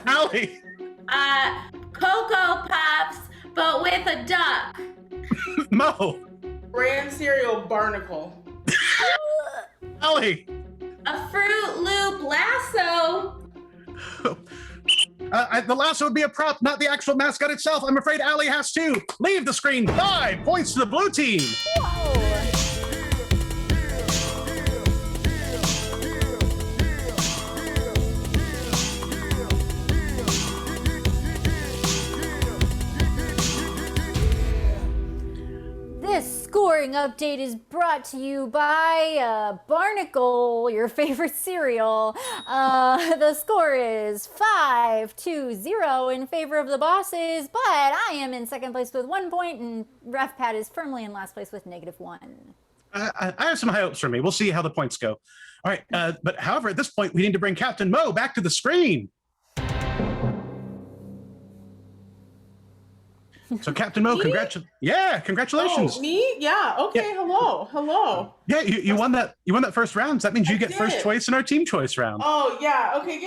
Allie. Cocoa Puffs, but with a duck. Mo. Brand cereal barnacle. Allie. A Fruit Loop lasso. The lasso would be a prop, not the actual mascot itself. I'm afraid Allie has to leave the screen. 5 points to the blue team. This scoring update is brought to you by Barnacle, your favorite cereal. The score is 5-0 in favor of the bosses, but I am in second place with 1 point, and Ref Pat is firmly in last place with -1. I have some high hopes for me. We'll see how the points go. All right, but however, at this point, we need to bring Captain Mo back to the screen. So Captain Mo, congratulations. Oh, me? Yeah. Okay. Yeah. Hello. Yeah, you won that. You won that first round. So that means you get first choice in our team choice round. Oh yeah. Okay.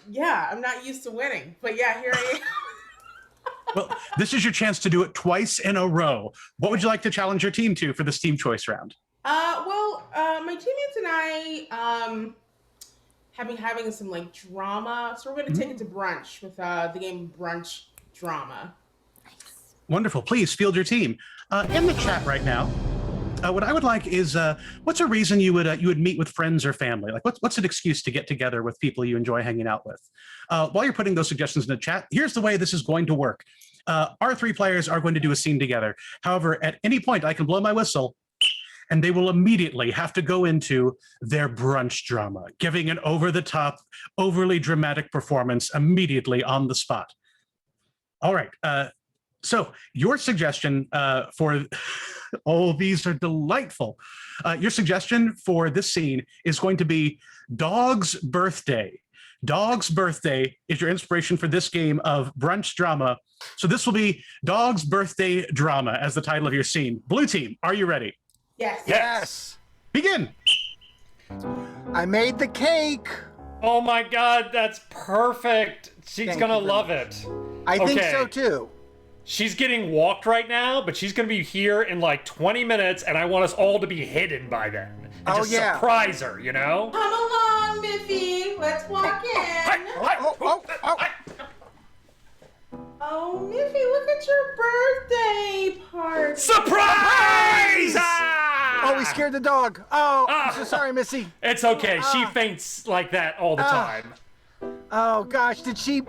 Yeah. I'm not used to winning, but yeah, here I am. Well, this is your chance to do it twice in a row. What would you like to challenge your team to for this team choice round? My teammates and I have been having some like drama, so we're going to take it to brunch with the game Brunch Drama. Wonderful. Please field your team. In the chat right now, what I would like is what's a reason you would meet with friends or family? Like what's an excuse to get together with people you enjoy hanging out with? While you're putting those suggestions in the chat, here's the way this is going to work. Our three players are going to do a scene together. However, at any point I can blow my whistle and they will immediately have to go into their brunch drama, giving an over-the-top, overly dramatic performance immediately on the spot. All right. So your suggestion for, oh, these are delightful. Your suggestion for this scene is going to be Dog's Birthday. Dog's Birthday is your inspiration for this game of brunch drama. So this will be Dog's Birthday Drama as the title of your scene. Blue team, are you ready? Yes. Begin. I made the cake. Oh my God, that's perfect. She's Thank gonna you very love much. it. I think so too. She's getting walked right now, but she's gonna be here in like 20 minutes, and I want us all to be hidden by then. And just surprise her, you know? Come along, Miffy. Let's walk in. Oh, Miffy, look at your birthday party. Surprise! Oh, we scared the dog. Oh, I'm so sorry, Missy. It's okay. She faints like that all the time. Oh gosh, did she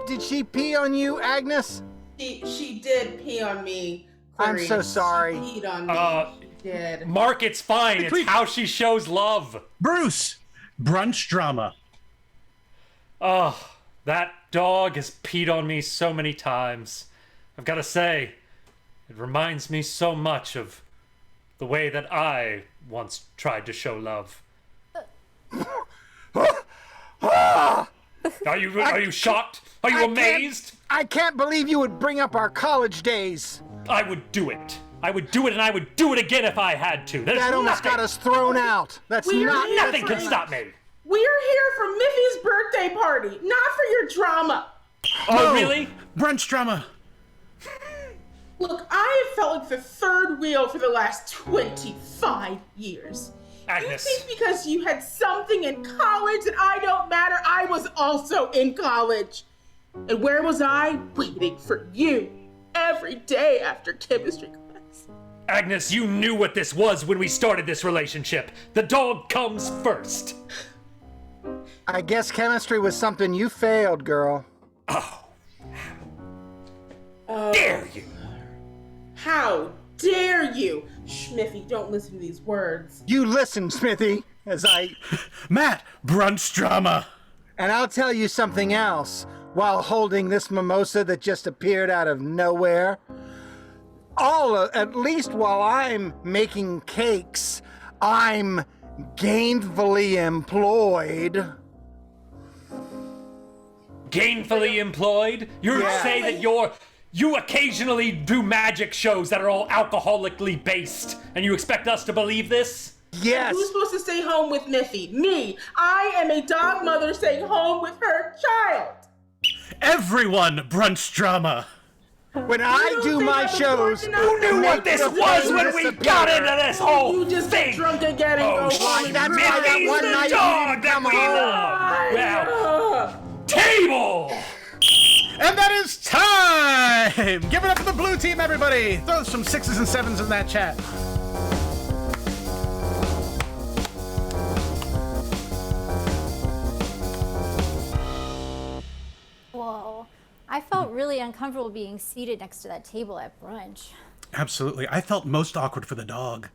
pee on you, Agnes? She did pee on me. I'm so Clarice. sorry. She peed on me. She did. Mark, it's fine. It's how she shows love. Bruce, brunch drama. Oh, that dog has peed on me so many times. I've got to say, it reminds me so much of the way that I once tried to show love. Are you shocked? Are you amazed? I can't believe you would bring up our college days. I would do it. I would do it, and I would do it again if I had to. There's That almost nothing. got us thrown out. That's not Nothing can stop me. We're here for Miffy's birthday party, not for your drama. Oh, really? Brunch drama. Look, I have felt like the third wheel for the last 25 years. Agnes. You think because you had something in college that I don't matter? I was also in college. And where was I? Waiting for you every day after chemistry class. Agnes, you knew what this was when we started this relationship. The dog comes first. I guess chemistry was something you failed, girl. Dare you? How dare you? Schmiffy, don't listen to these words. You listen, Smithy, as I... Matt, brunch drama. And I'll tell you something else. While holding this mimosa that just appeared out of nowhere, at least while I'm making cakes, I'm gainfully employed. Gainfully employed? You're saying that you occasionally do magic shows that are all alcoholically based, and you expect us to believe this? Yes. Who's supposed to stay home with Miffy? Me. I am a dog mother staying home with her child. Everyone, brunch drama. When I do my shows, who knew what this was when we got into this whole You just thing? get drunk again and go home. That's why that one the night you dog didn't come that we home. love. Well, table. And that is time! Give it up for the blue team, everybody! Throw some 6s and 7s in that chat. Whoa. I felt really uncomfortable being seated next to that table at brunch. Absolutely. I felt most awkward for the dog.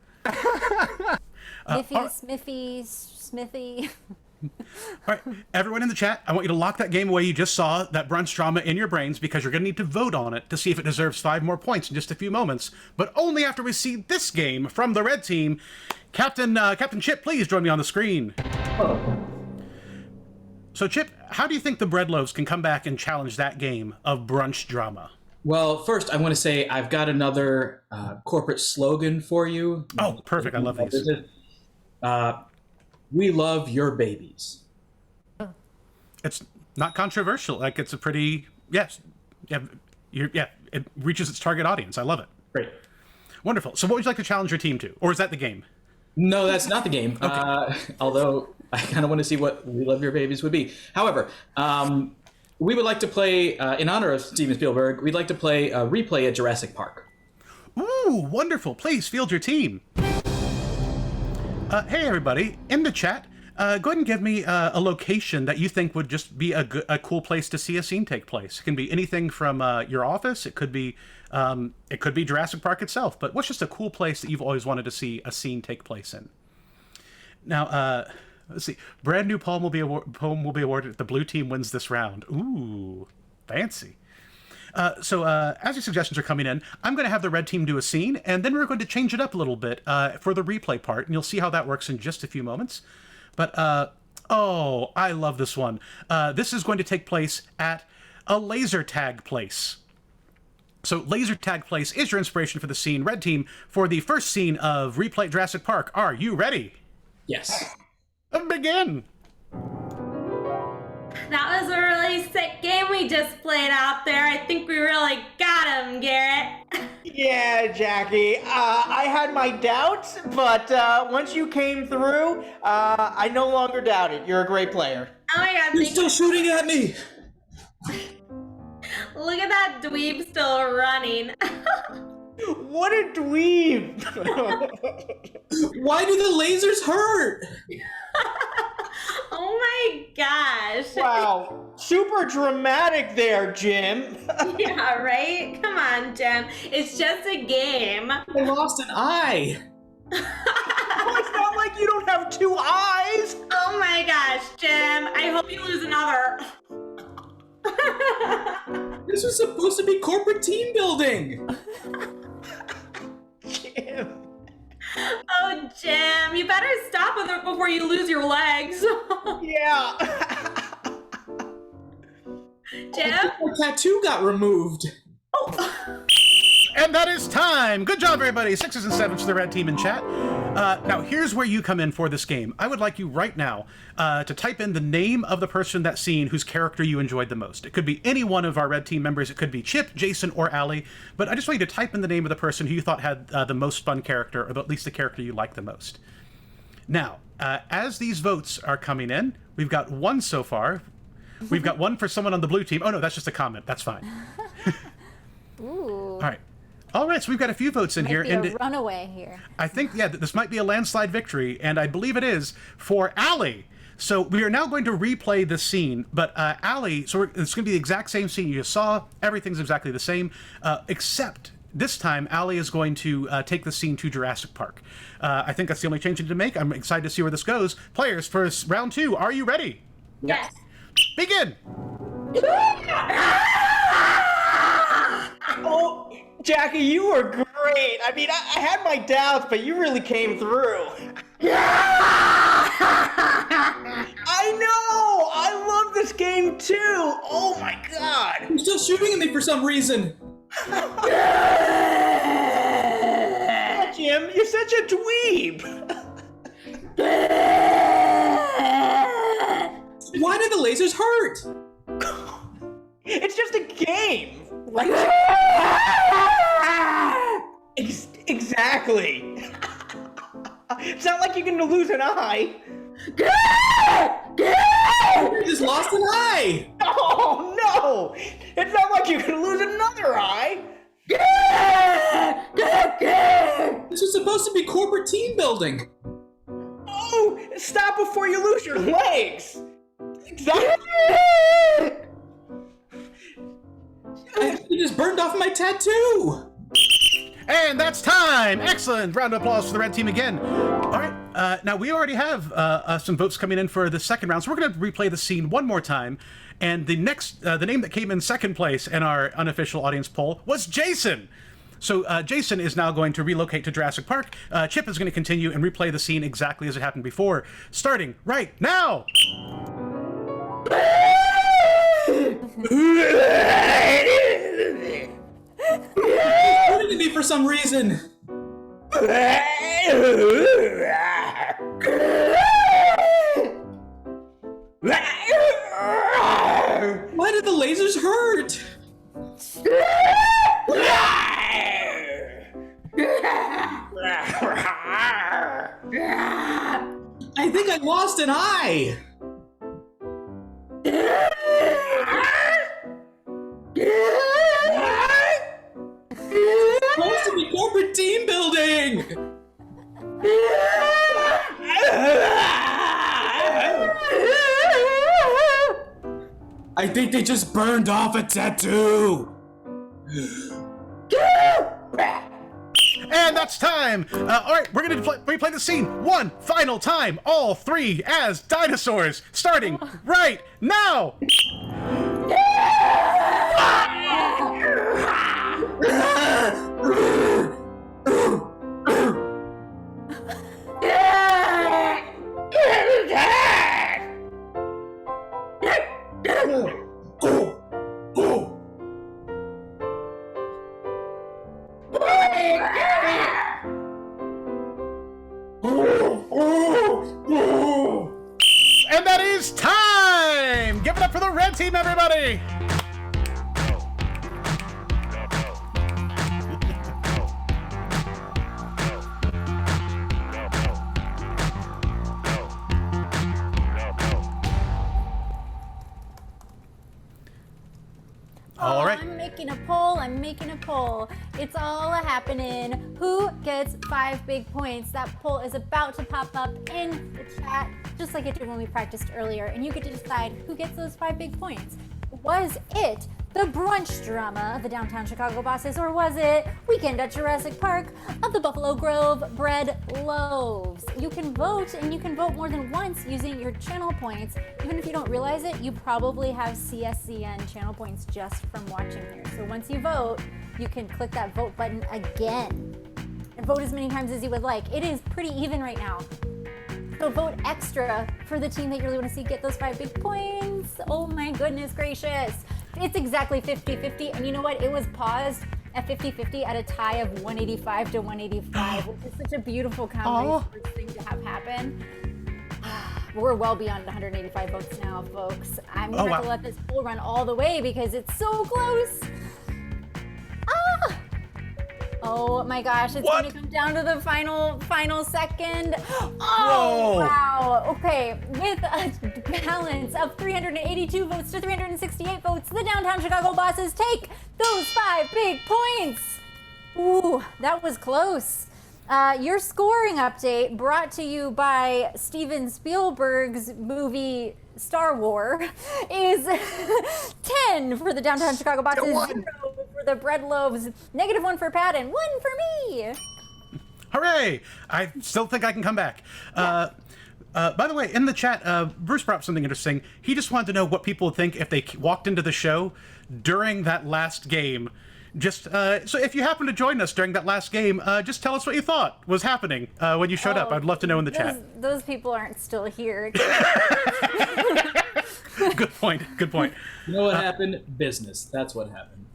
Miffy, Smithy, Smithy. All right, everyone in the chat, I want you to lock that game away you just saw, that brunch drama, in your brains, because you're going to need to vote on it to see if it deserves 5 more points in just a few moments. But only after we see this game from the red team. Captain Chip, please join me on the screen. So, Chip, how do you think the bread loaves can come back and challenge that game of brunch drama? Well, first, I want to say I've got another corporate slogan for you. Oh, perfect. I love these. We love your babies. It's not controversial. Like, it's a pretty, yes. It reaches its target audience. I love it. Great. Wonderful. So what would you like to challenge your team to? Or is that the game? No, that's not the game. Okay. Although I kind of want to see what We Love Your Babies would be. However, we would like to play, in honor of Steven Spielberg, we'd like to play a replay at Jurassic Park. Ooh, wonderful. Please field your team. Hey, everybody. In the chat, go ahead and give me a location that you think would just be a cool place to see a scene take place. It can be anything from your office. It could be Jurassic Park itself. But what's just a cool place that you've always wanted to see a scene take place in? Now, let's see. Brand new poem will be awarded if the blue team wins this round. Ooh, fancy. So as your suggestions are coming in, I'm going to have the red team do a scene, and then we're going to change it up a little bit for the replay part, and you'll see how that works in just a few moments. But, oh, I love this one. This is going to take place at a laser tag place. So laser tag place is your inspiration for the scene. Red team, for the first scene of Replay Jurassic Park, are you ready? Yes. Begin. That was a really sick game we just played out there. I think we really got him, Garrett. Yeah, Jackie. I had my doubts, but once you came through, I no longer doubt it. You're a great player. Oh my god. You're still shooting at me! Look at that dweeb still running. What a dweeb! Why do the lasers hurt? Oh my gosh. Wow. Super dramatic there, Jim. Yeah, right? Come on, Jim. It's just a game. I lost an eye. Well, it's not like you don't have two eyes. Oh my gosh, Jim. I hope you lose another. This was supposed to be corporate team building. Jim. Oh, Jim, you better stop with it before you lose your legs. Yeah. Jim? My tattoo got removed. And that is time. Good job, everybody. 6s and 7s to the red team in chat. Now, here's where you come in for this game. I would like you right now to type in the name of the person in that scene whose character you enjoyed the most. It could be any one of our red team members. It could be Chip, Jason, or Allie. But I just want you to type in the name of the person who you thought had the most fun character, or at least the character you liked the most. Now, as these votes are coming in, we've got one so far. We've got one for someone on the blue team. Oh, no, that's just a comment. That's fine. Ooh. All right, so we've got a few votes in Might here. be a runaway here. I think, yeah, this might be a landslide victory, and I believe it is for Allie. So we are now going to replay the scene, but Allie, so it's going to be the exact same scene you just saw. Everything's exactly the same, except this time Allie is going to take the scene to Jurassic Park. I think that's the only change you need to make. I'm excited to see where this goes. Players, for round 2, are you ready? Yes. Begin! Oh, Jackie, you were great. I mean, I had my doubts, but you really came through. I know! I love this game too! Oh my god! You're still shooting at me for some reason. Yeah, Jim, you're such a dweeb! Why do the lasers hurt? It's just a game! Right? Exactly! It's not like you're gonna lose an eye! You just lost an eye! Oh no! It's not like you're gonna lose another eye! This was supposed to be corporate team building. Oh! Stop before you lose your legs! Exactly! You just burned off my tattoo! And that's time! Excellent! Round of applause for the red team again. All right, now we already have some votes coming in for the second round, so we're going to replay the scene one more time. And the next, the name that came in second place in our unofficial audience poll was Jason. So Jason is now going to relocate to Jurassic Park. Chip is going to continue and replay the scene exactly as it happened before, starting right now! hurting me for some reason. Why did the lasers hurt? I think I lost an eye. Supposed to be corporate team building. I think they just burned off a tattoo. And that's time. All right, we're gonna replay the scene one final time, all three as dinosaurs, starting right now. And that is time! Give it up for the red team, everybody! All right. I'm making a poll. It's all happening. Who gets 5 big points? That poll is about to pop up in the chat, just like it did when we practiced earlier, and you get to decide who gets those 5 big points. Was it the brunch drama of the downtown Chicago bosses, or was it Weekend at Jurassic Park of the Buffalo Grove bread loaves? You can vote, and you can vote more than once using your channel points. Even if you don't realize it, you probably have CSCN channel points just from watching here. So once you vote, you can click that vote button again and vote as many times as you would like. It is pretty even right now. So vote extra for the team that you really want to see get those 5 big points. Oh my goodness gracious. It's exactly 50-50, and you know what? It was paused at 50-50 at a tie of 185 to 185, which is such a beautiful comedy sports thing to have happen. We're well beyond 185 votes now, folks. I'm gonna have to let this poll run all the way because it's so close. Oh my gosh, it's gonna come down to the final second. Oh, wow. Okay, with a balance of 382 votes to 368 votes, the downtown Chicago bosses take those 5 big points. Ooh, that was close. Your scoring update brought to you by Steven Spielberg's movie Star Wars is 10 for the downtown Chicago bosses, 0 for the bread loaves, -1 for Pat, and 1 for me. Hooray! I still think I can come back. By the way, in the chat, Bruce brought up something interesting. He just wanted to know what people would think if they walked into the show during that last game. Just so if you happen to join us during that last game, just tell us what you thought was happening when you showed up. I'd love to know in the chat. Those people aren't still here. Good point. Good point. You know what happened? Business. That's what happened.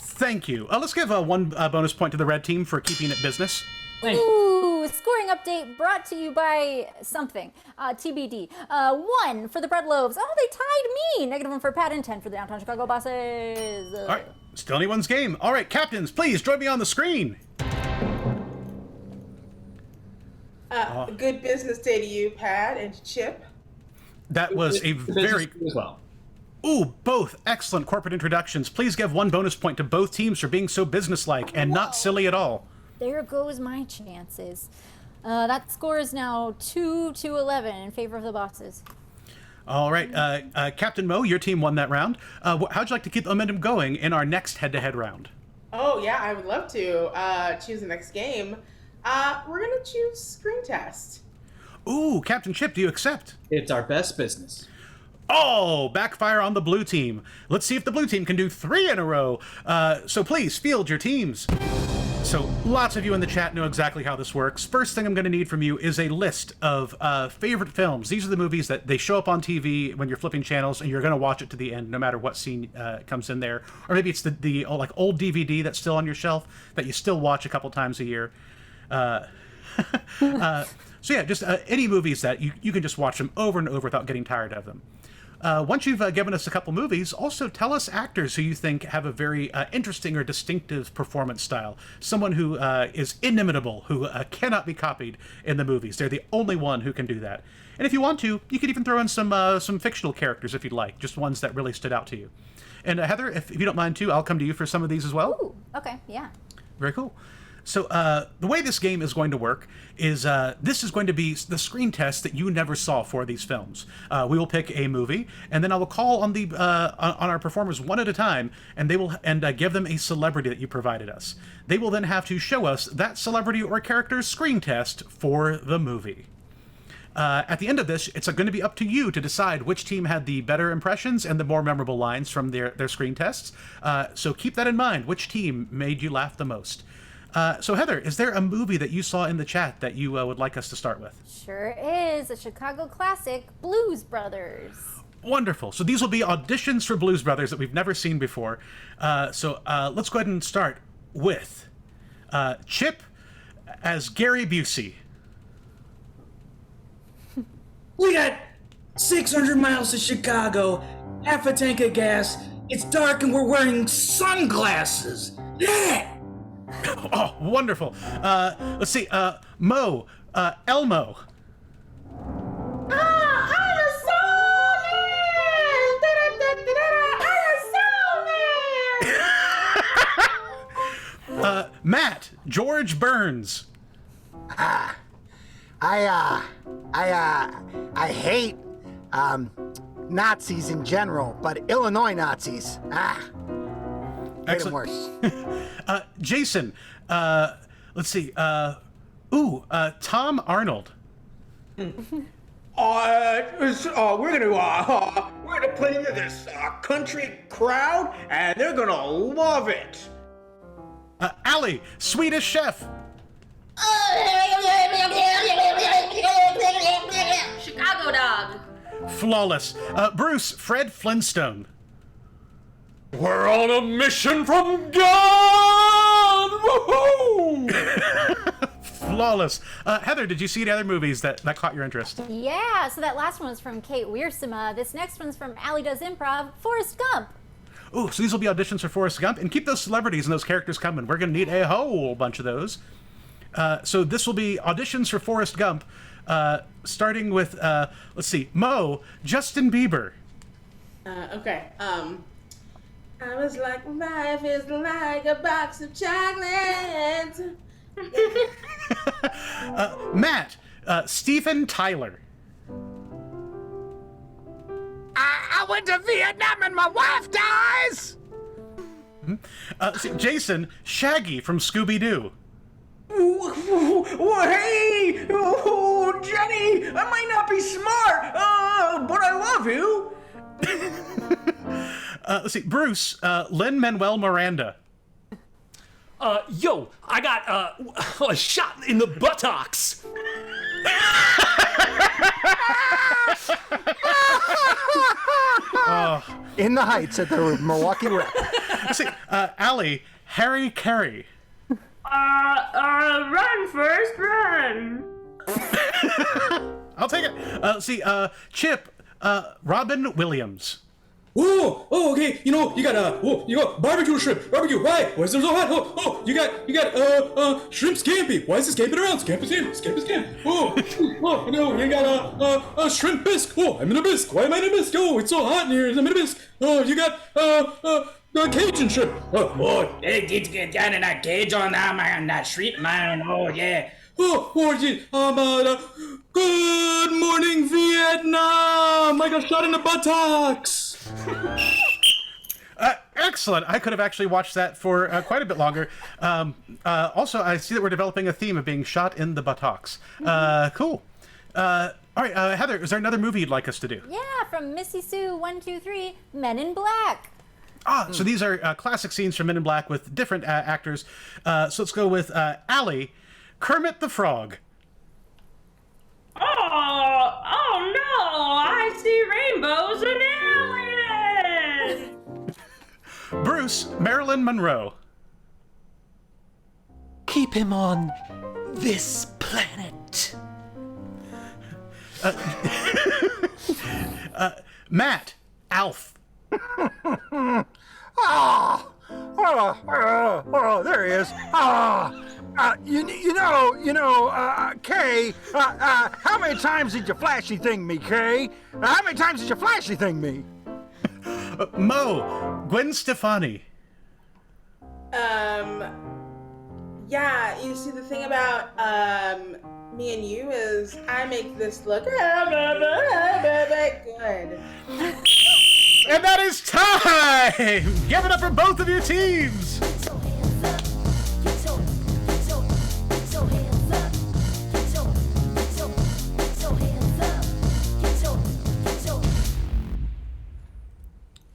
Thank you. Let's give one bonus point to the red team for keeping it business. Ooh, scoring update brought to you by something. TBD. 1 for the bread loaves. Oh, they tied me. -1 for Pat and 10 for the downtown Chicago bosses. All right. Still anyone's game. All right, captains, please join me on the screen. Good business day to you, Pat and Chip. That was a very... as well. Ooh, both excellent corporate introductions. Please give 1 bonus point to both teams for being so businesslike and not silly at all. There goes my chances. That score is now 2-11 in favor of the bosses. All right, Captain Mo, your team won that round. How'd you like to keep the momentum going in our next head-to-head round? Oh, yeah, I would love to choose the next game. We're going to choose Screen Test. Ooh, Captain Chip, do you accept? It's our best business. Oh, backfire on the blue team. Let's see if the blue team can do 3 in a row. So please, field your teams. So lots of you in the chat know exactly how this works. First thing I'm going to need from you is a list of favorite films. These are the movies that they show up on TV when you're flipping channels, and you're going to watch it to the end, no matter what scene comes in there. Or maybe it's the like old DVD that's still on your shelf that you still watch a couple times a year. So yeah, just any movies that you can just watch them over and over without getting tired of them. Once you've given us a couple movies, also tell us actors who you think have a very interesting or distinctive performance style. Someone who is inimitable, who cannot be copied in the movies. They're the only one who can do that. And if you want to, you could even throw in some fictional characters if you'd like, just ones that really stood out to you. And Heather, if you don't mind too, I'll come to you for some of these as well. Ooh, okay, yeah. Very cool. So the way this game is going to work is this is going to be the screen test that you never saw for these films. We will pick a movie, and then I will call on the on our performers one at a time, and they will give them a celebrity that you provided us. They will then have to show us that celebrity or character's screen test for the movie. At the end of this, it's going to be up to you to decide which team had the better impressions and the more memorable lines from their screen tests. So keep that in mind. Which team made you laugh the most? So Heather, is there a movie that you saw in the chat that you would like us to start with? Sure is. A Chicago classic, Blues Brothers. Wonderful. So these will be auditions for Blues Brothers that we've never seen before. So let's go ahead and start with Chip as Gary Busey. We got 600 miles to Chicago, half a tank of gas, it's dark and we're wearing sunglasses. Yeah! Oh, wonderful. Let's see. Mo. Elmo. Matt. George Burns. I hate Nazis in general, but Illinois Nazis. Hate them worse. Jason. Let's see. Tom Arnold. We're gonna play to this country crowd, and they're gonna love it. Allie, Swedish Chef. Chicago dog. Flawless. Bruce, Fred Flintstone. We're on a mission from God! Woohoo! Flawless. Heather, did you see any other movies that caught your interest? Yeah, so that last one was from Kate Wiersema. This next one's from Allie Does Improv, Forrest Gump. Ooh, so these will be auditions for Forrest Gump, and keep those celebrities and those characters coming. We're going to need a whole bunch of those. So this will be auditions for Forrest Gump, starting with, let's see, Mo, Justin Bieber. Okay. I was like, life is like a box of chocolates. Matt, Stephen Tyler. I went to Vietnam and my wife dies! Jason, Shaggy from Scooby-Doo. Hey! Jenny! I might not be smart, but I love you! Let's see, Bruce, Lin-Manuel Miranda. Yo, I got a shot in the buttocks. In the Heights at the Milwaukee Rep. Let's see, Allie, Harry Carey. Run, first, run. I'll take it. Let's see, Chip, Robin Williams. Oh, okay. You got barbecue shrimp, barbecue. Why? Why is it so hot? You got shrimp scampi. Why is it scamping around? Scampi. Oh, no, you got a shrimp bisque. Oh, I'm in a bisque. Why am I in a bisque? Oh, it's so hot in here. I'm in a bisque. Oh, you got Cajun shrimp. Oh, hey, get down in that cage on that man, that shrimp man. Oh yeah. Oh, good morning, Vietnam. I got shot in the buttocks. Excellent. I could have actually watched that for quite a bit longer. Also, I see that we're developing a theme of being shot in the buttocks. Cool. All right, Heather, is there another movie you'd like us to do? Yeah, from Missy Sue 123, Men in Black. So these are classic scenes from Men in Black with different actors. So let's go with Allie, Kermit the Frog. Oh no! I see rainbows and aliens! Bruce, Marilyn Monroe. Keep him on this planet. Matt, Alf. There he is. Kay, how many times did you flashy thing me, Kay? How many times did you flashy thing me? Mo, Gwen Stefani. Yeah, you see, the thing about me and you is I make this look good. And that is time! Give it up for both of your teams!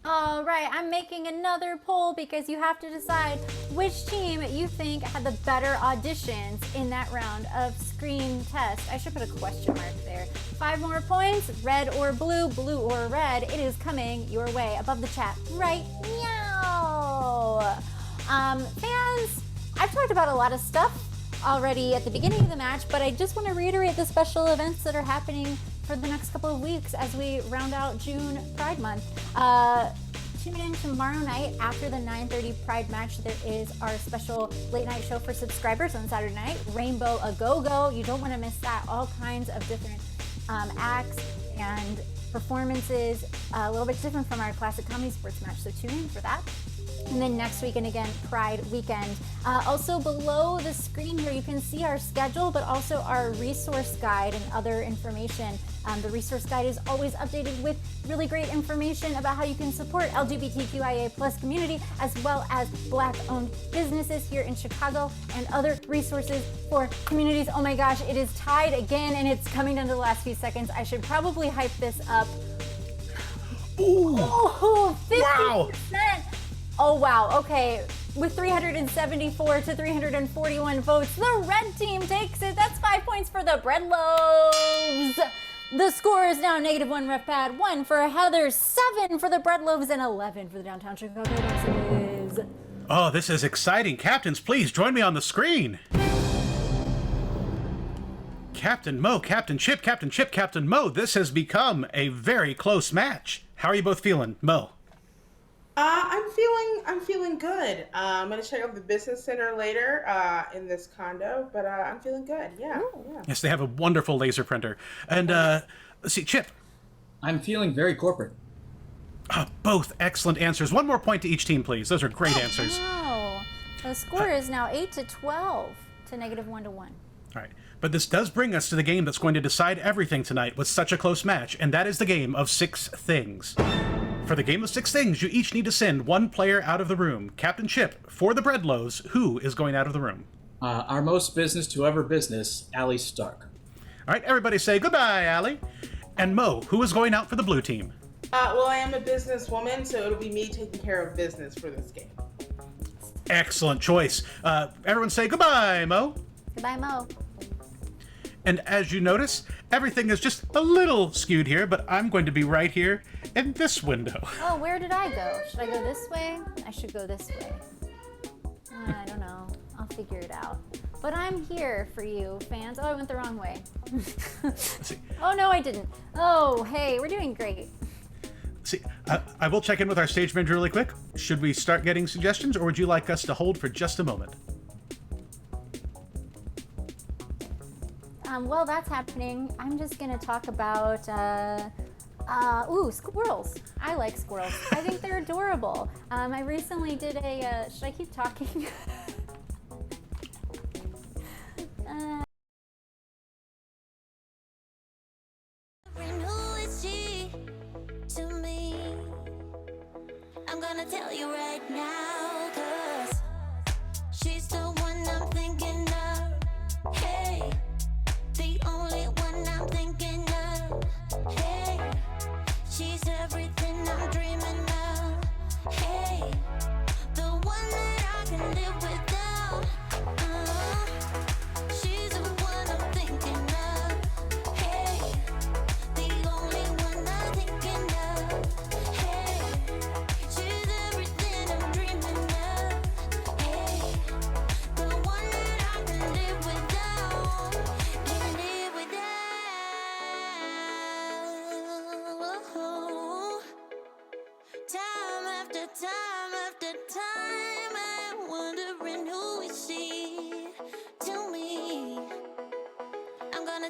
All right, I'm making another poll because you have to decide which team you think had the better auditions in that round of screen test. I should put a question mark there. 5 more points, red or blue, blue or red. It is coming your way above the chat right now. Fans, I've talked about a lot of stuff already at the beginning of the match, but I just want to reiterate the special events that are happening for the next couple of weeks as we round out June Pride Month. Tune in tomorrow night after the 9:30 Pride match. There is our special late night show for subscribers on Saturday night, Rainbow A Go-Go. You don't want to miss that. All kinds of different acts and performances, a little bit different from our classic comedy sports match, so tune in for that. And then next week, and again, Pride weekend. Also below the screen here, you can see our schedule, but also our resource guide and other information. The resource guide is always updated with really great information about how you can support LGBTQIA+ community, as well as Black-owned businesses here in Chicago, and other resources for communities. Oh my gosh, it is tied again, and it's coming down to the last few seconds. I should probably hype this up. Ooh! Oh, 50%! Wow! Oh wow, okay. With 374 to 341 votes, the red team takes it. That's 5 points for the bread loaves. The score is now -1 ref pad, 1 for Heather, 7 for the bread loaves, and 11 for the downtown Chicago dances. Oh, this is exciting. Captains, please join me on the screen. Captain Mo, Captain Chip, Captain Chip, Captain Mo. This has become a very close match. How are you both feeling, Mo? I'm feeling good. I'm gonna check out the business center later in this condo, but I'm feeling good. Yeah. Yes, they have a wonderful laser printer. And let's see, Chip. I'm feeling very corporate. Both excellent answers. 1 more point to each team, please. Those are great answers. Wow. The score is now 8 to 12 to -1 to 1. All right. But this does bring us to the game that's going to decide everything tonight with such a close match, and that is the game of 6 things. For the game of 6 things, you each need to send 1 player out of the room. Captain Chip, for the bread loaves, who is going out of the room? Our most business to ever business, Allie Stark. All right, everybody say goodbye, Allie. And Mo, who is going out for the blue team? Well, I am a businesswoman, so it'll be me taking care of business for this game. Excellent choice. Everyone say goodbye, Mo. Goodbye, Mo. And as you notice, everything is just a little skewed here, but I'm going to be right here in this window. Oh, where did I go? Should I go this way? I should go this way. I don't know. I'll figure it out. But I'm here for you, fans. Oh, I went the wrong way. Oh, no, I didn't. Oh, hey, we're doing great. See, I will check in with our stage manager really quick. Should we start getting suggestions, or would you like us to hold for just a moment? While that's happening, I'm just gonna talk about, squirrels. I like squirrels. I think they're adorable. I recently did a, should I keep talking? Who is she to me? I'm gonna tell you right now, 'cause she's the one I'm thinking of. Hey, the only one I'm thinking of. Hey, she's everything I'm dreaming of. Hey,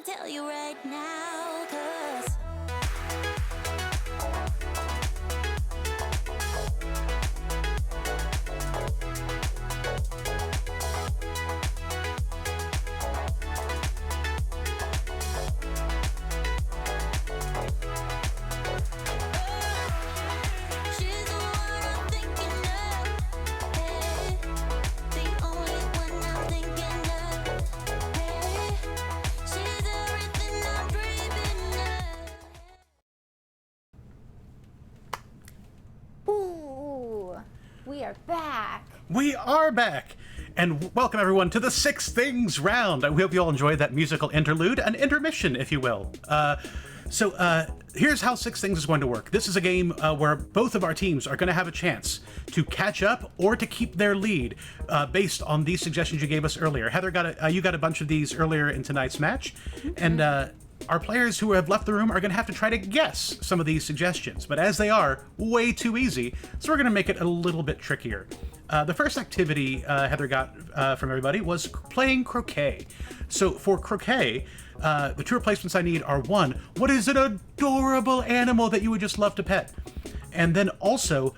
tell you right now, 'cause she's the one I'm thinking of. Hey, the only one I'm thinking of. Hey, she's everything I'm dreaming of. Ooh, we are back. We are back! And welcome everyone to the Six Things round. I hope you all enjoyed that musical interlude, an intermission, if you will. So here's how Six Things is going to work. This is a game where both of our teams are going to have a chance to catch up or to keep their lead based on these suggestions you gave us earlier. Heather you got a bunch of these earlier in tonight's match, and our players who have left the room are going to have to try to guess some of these suggestions. But as they are way too easy, so we're going to make it a little bit trickier. The first activity Heather got from everybody was playing croquet. So for croquet, the two replacements I need are one, what is an adorable animal that you would just love to pet? And then also,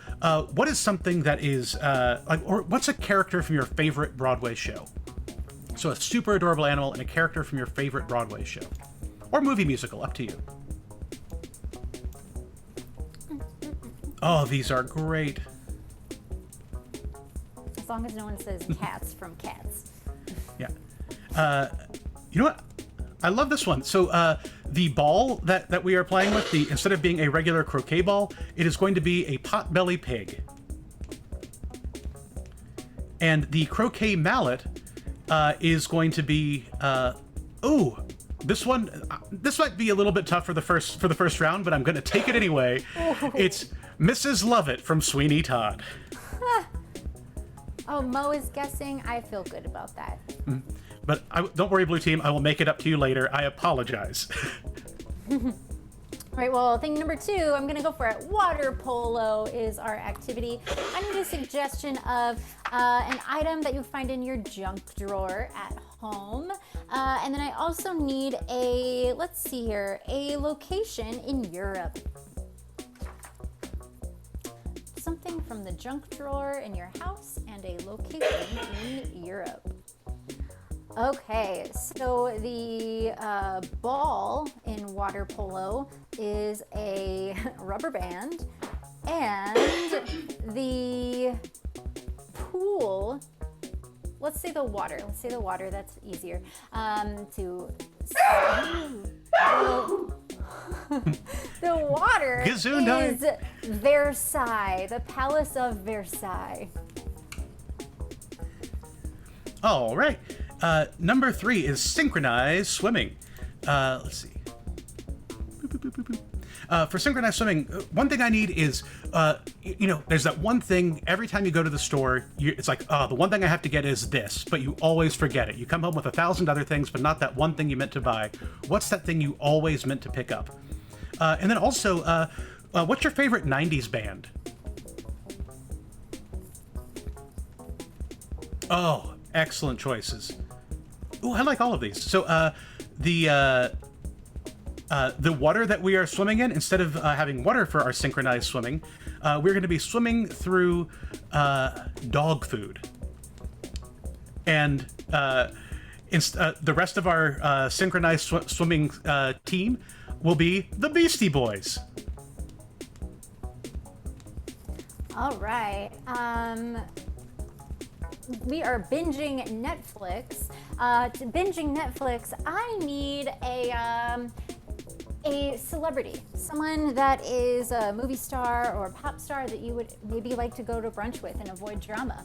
what is something that is, or what's a character from your favorite Broadway show? So a super adorable animal and a character from your favorite Broadway show. Or movie musical, up to you. Oh, these are great. As long as no one says cats from Cats. Yeah. You know what? I love this one. So the ball that we are playing with, instead of being a regular croquet ball, it is going to be a potbelly pig. And the croquet mallet is going to be this might be a little bit tough for the first round, but I'm going to take it anyway. It's Mrs. Lovett from Sweeney Todd. Oh, Mo is guessing. I feel good about that. But don't worry, Blue Team. I will make it up to you later. I apologize. All right, well, thing number 2, I'm going to go for it. Water polo is our activity. I need a suggestion of an item that you find in your junk drawer at home. And then I also need a location in Europe. Something from the junk drawer in your house and a location in Europe. Okay, so the ball in water polo is a rubber band, and the pool, let's say the water, that's easier. The water is Versailles, the Palace of Versailles. All right. Number 3 is synchronized swimming. Let's see. For synchronized swimming, one thing I need is, there's that one thing every time you go to the store, it's like, the one thing I have to get is this, but you always forget it. You come home with 1,000 other things, but not that one thing you meant to buy. What's that thing you always meant to pick up? And then also, what's your favorite 90s band? Oh, excellent choices. Oh, I like all of these. So the water that we are swimming in, instead of having water for our synchronized swimming, we're going to be swimming through dog food. And the rest of our synchronized swimming team will be the Beastie Boys. All right. We are binging Netflix. To binging Netflix, I need a celebrity, someone that is a movie star or pop star that you would maybe like to go to brunch with and avoid drama.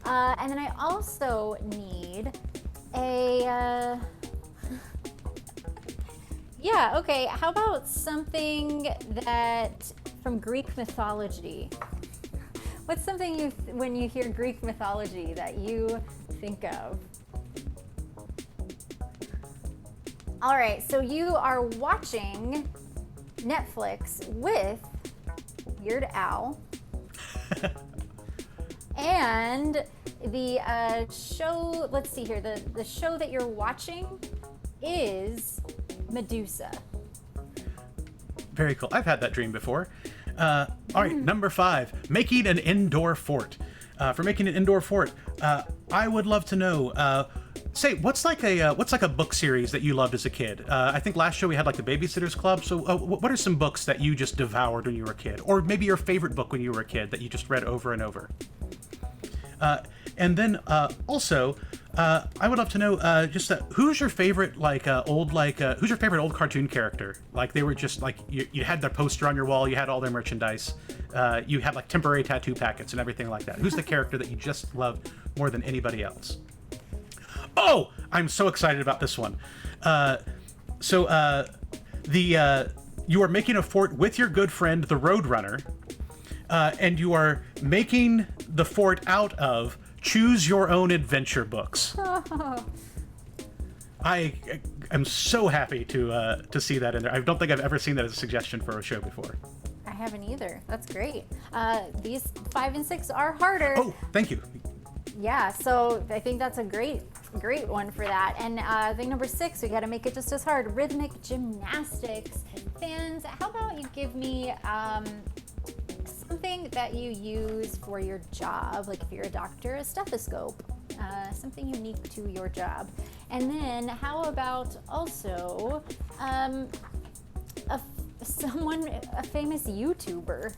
And then I also need a yeah, okay, how about something that from Greek mythology? What's something when you hear Greek mythology that you think of? All right, so you are watching Netflix with Weird Al. And the show, let's see here, the show that you're watching is Medusa. Very cool. I've had that dream before. All right, number 5, making an indoor fort. For making an indoor fort, I would love to know. Say, what's like a book series that you loved as a kid? I think last show we had like the Babysitter's Club. So, what are some books that you just devoured when you were a kid, or maybe your favorite book when you were a kid that you just read over and over? And then also, I would love to know who's your favorite who's your favorite old cartoon character? Like they were just like you had their poster on your wall, you had all their merchandise, you had like temporary tattoo packets and everything like that. Who's the character that you just love more than anybody else? Oh, I'm so excited about this one. You are making a fort with your good friend the Roadrunner, and you are making the fort out of choose your own adventure books. I am so happy to see that in there. I don't think I've ever seen that as a suggestion for a show before. I haven't either. That's great. These 5 and 6 are harder. Oh, thank you. Yeah, so I think that's a great one for that. And I think number 6, we got to make it just as hard. Rhythmic gymnastics. Fans, how about you give me something that you use for your job, like if you're a doctor, a stethoscope, something unique to your job. And then how about also a famous YouTuber?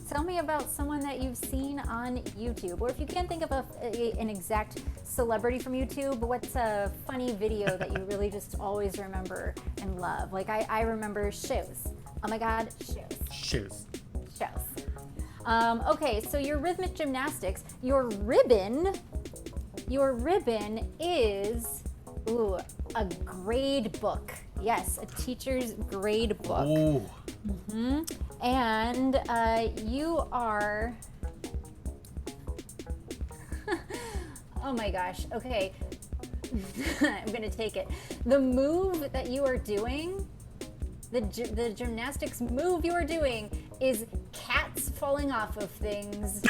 Tell me about someone that you've seen on YouTube, or if you can't think of an exact celebrity from YouTube, what's a funny video that you really just always remember and love? Like I remember shows. Oh my God, shows. Okay, so your rhythmic gymnastics, your ribbon is a grade book. Yes, a teacher's grade book. Ooh. Mm-hmm. And you are. Oh my gosh. Okay. I'm gonna take it. The move that you are doing, the gymnastics move you are doing, is cats falling off of things.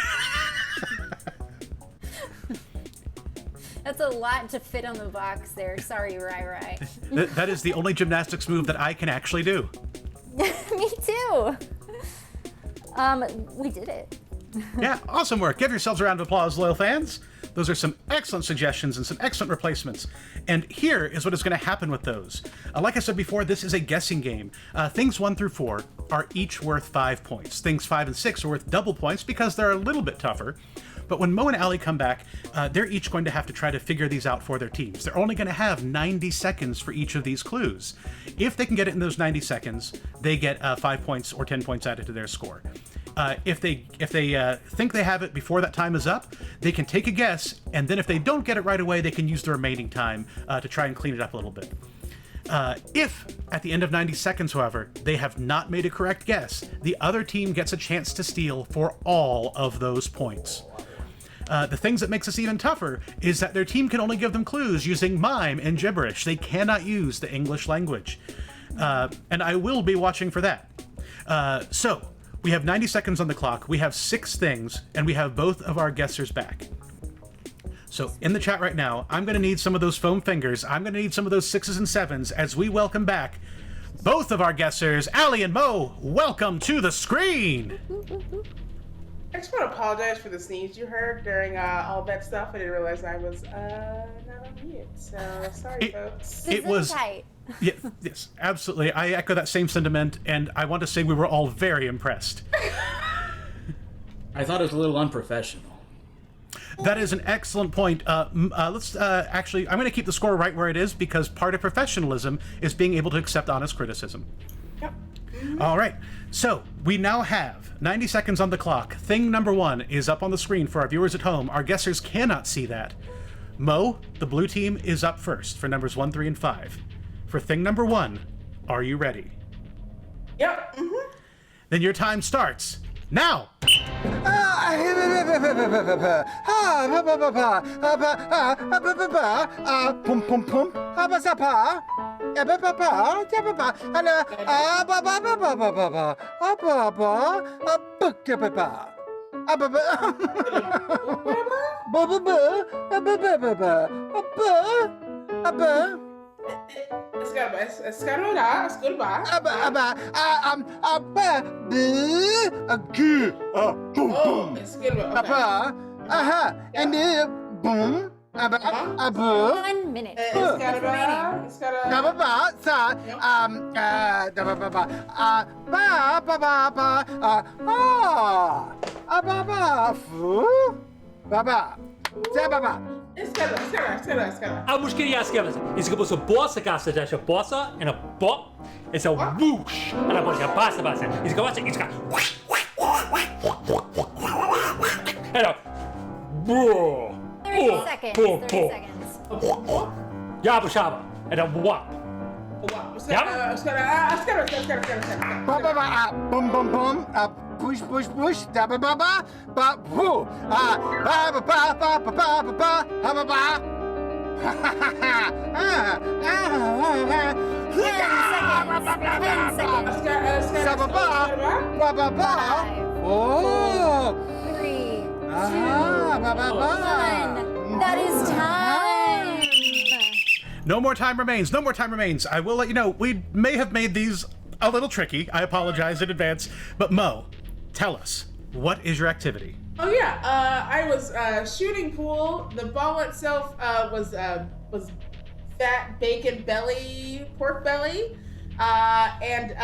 That's a lot to fit on the box there. Sorry, Rai. That is the only gymnastics move that I can actually do. Me too. We did it. Yeah, awesome work. Give yourselves a round of applause, loyal fans. Those are some excellent suggestions and some excellent replacements. And here is what is going to happen with those. Like I said before, this is a guessing game. Things 1 through 4 are each worth 5 points. Things 5 and 6 are worth double points because they're a little bit tougher. But when Mo and Allie come back, they're each going to have to try to figure these out for their teams. They're only going to have 90 seconds for each of these clues. If they can get it in those 90 seconds, they get 5 points or 10 points added to their score. If they think they have it before that time is up, they can take a guess, and then if they don't get it right away, they can use the remaining time to try and clean it up a little bit. If, at the end of 90 seconds, however, they have not made a correct guess, the other team gets a chance to steal for all of those points. The things that makes this even tougher is that their team can only give them clues using mime and gibberish. They cannot use the English language. And I will be watching for that. So, we have 90 seconds on the clock, we have 6 things, and we have both of our guessers back. So, in the chat right now, I'm going to need some of those foam fingers. I'm going to need some of those 6s and 7s as we welcome back both of our guessers, Allie and Mo. Welcome to the screen! I just want to apologize for the sneeze you heard during all that stuff. I didn't realize I was not on mute. So sorry, folks. It was. Yeah, yes, absolutely. I echo that same sentiment, and I want to say we were all very impressed. I thought it was a little unprofessional. That is an excellent point. Let's actually, I'm going to keep the score right where it is because part of professionalism is being able to accept honest criticism. Yep. All right. So we now have 90 seconds on the clock. Thing number 1 is up on the screen for our viewers at home. Our guessers cannot see that. Mo, the blue team, is up first for numbers 1, 3, and 5. For thing number 1, are you ready? Yep. Then your time starts now. Pum pum pum. Escalera, escalera. Boom. Papa. Aha. And boom. 1 minute. Escalera. المشكلة يا سكيفز إذا كبوس بوسة كاسة جاشة بوسة إنه بو it's a whoosh أنا بقول يا باسة باسة إذا كبوس إذا أنا بو 30 seconds. 30 seconds. يا أبو شابة أنا واب Boom, boom, boom. Push, push, push. Da ba ba ba. Ba boo. Ba ba ba ba ba ba ba ba. Ha ba ba. 10 seconds. Sa ba ba. Ba ba ba. Oh. 3, 2, Ba ba ba. 1. That is time. No more time remains. No more time remains. I will let you know, we may have made these a little tricky. I apologize in advance. But Mo, tell us, what is your activity? Oh yeah, I was shooting pool. The ball itself was fat bacon belly, pork belly, and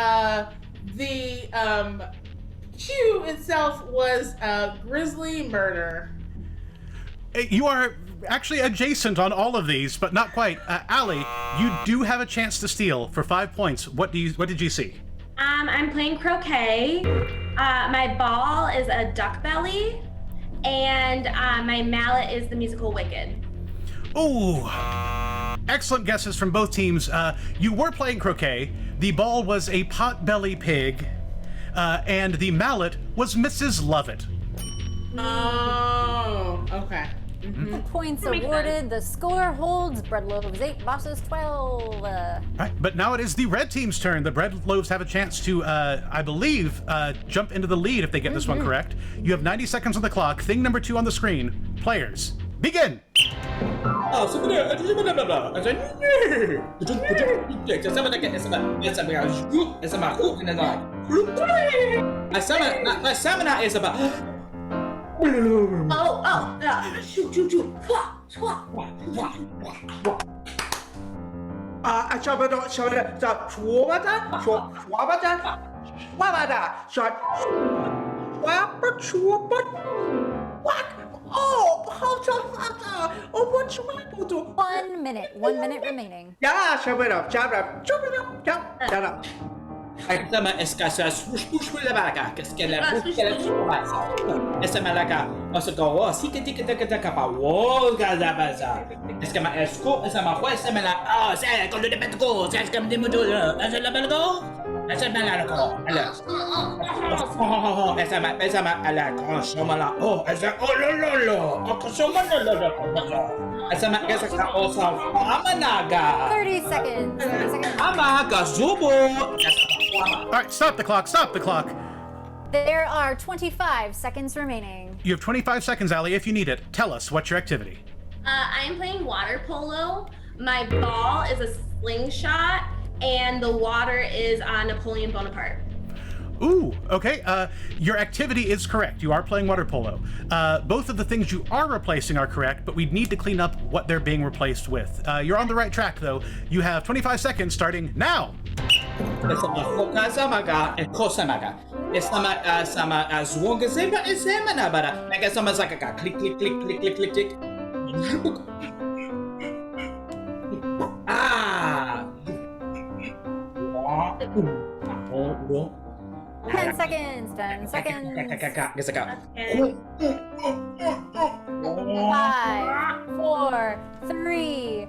the cue itself was grizzly murder. You are actually adjacent on all of these, but not quite. Allie, you do have a chance to steal for 5 points. What did you see? I'm playing croquet. My ball is a duck belly, and my mallet is the musical Wicked. Ooh, excellent guesses from both teams. You were playing croquet. The ball was a potbelly pig, and the mallet was Mrs. Lovett. Oh, okay. Mm-hmm. The points awarded. The score holds. Bread loaves 8, bosses 12. Right, but now it is the red team's turn. The bread loaves have a chance to, I believe, jump into the lead if they get this one correct. You have 90 seconds on the clock. Thing number 2 on the screen. Players, begin. One minute. 1 minute remaining. Sama eskasa swoosh push with the baga, Cascala, essa malaga, also go, sika tika taka pa, woga da baza, escama esco, essa mahua, semana, oh, say, go to the betco, say, come to the motor, as a labelgo, as a malago, oh, essa alago, somala, oh, as a ololo, essa essa also, Amanaga, 30 seconds. 30 seconds. Amaga Zubo. All right, stop the clock. Stop the clock. There are 25 seconds remaining. You have 25 seconds, Allie, if you need it. Tell us, what's your activity? I'm playing water polo. My ball is a slingshot, and the water is Napoleon Bonaparte. Ooh, okay. Your activity is correct. You are playing water polo. Both of the things you are replacing are correct, but we need to clean up what they're being replaced with. You're on the right track, though. You have 25 seconds starting now. Ah! 10 seconds. 10 seconds. 5, 4, 3,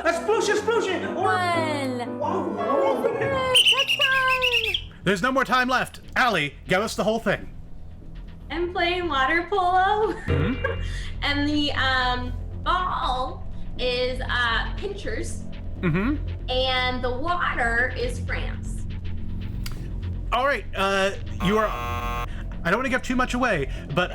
Explosion! 1. Next time. There's no more time left. Allie, give us the whole thing. I'm playing water polo, and the ball is pinchers, and the water is France. All right, you are. I don't want to give too much away, but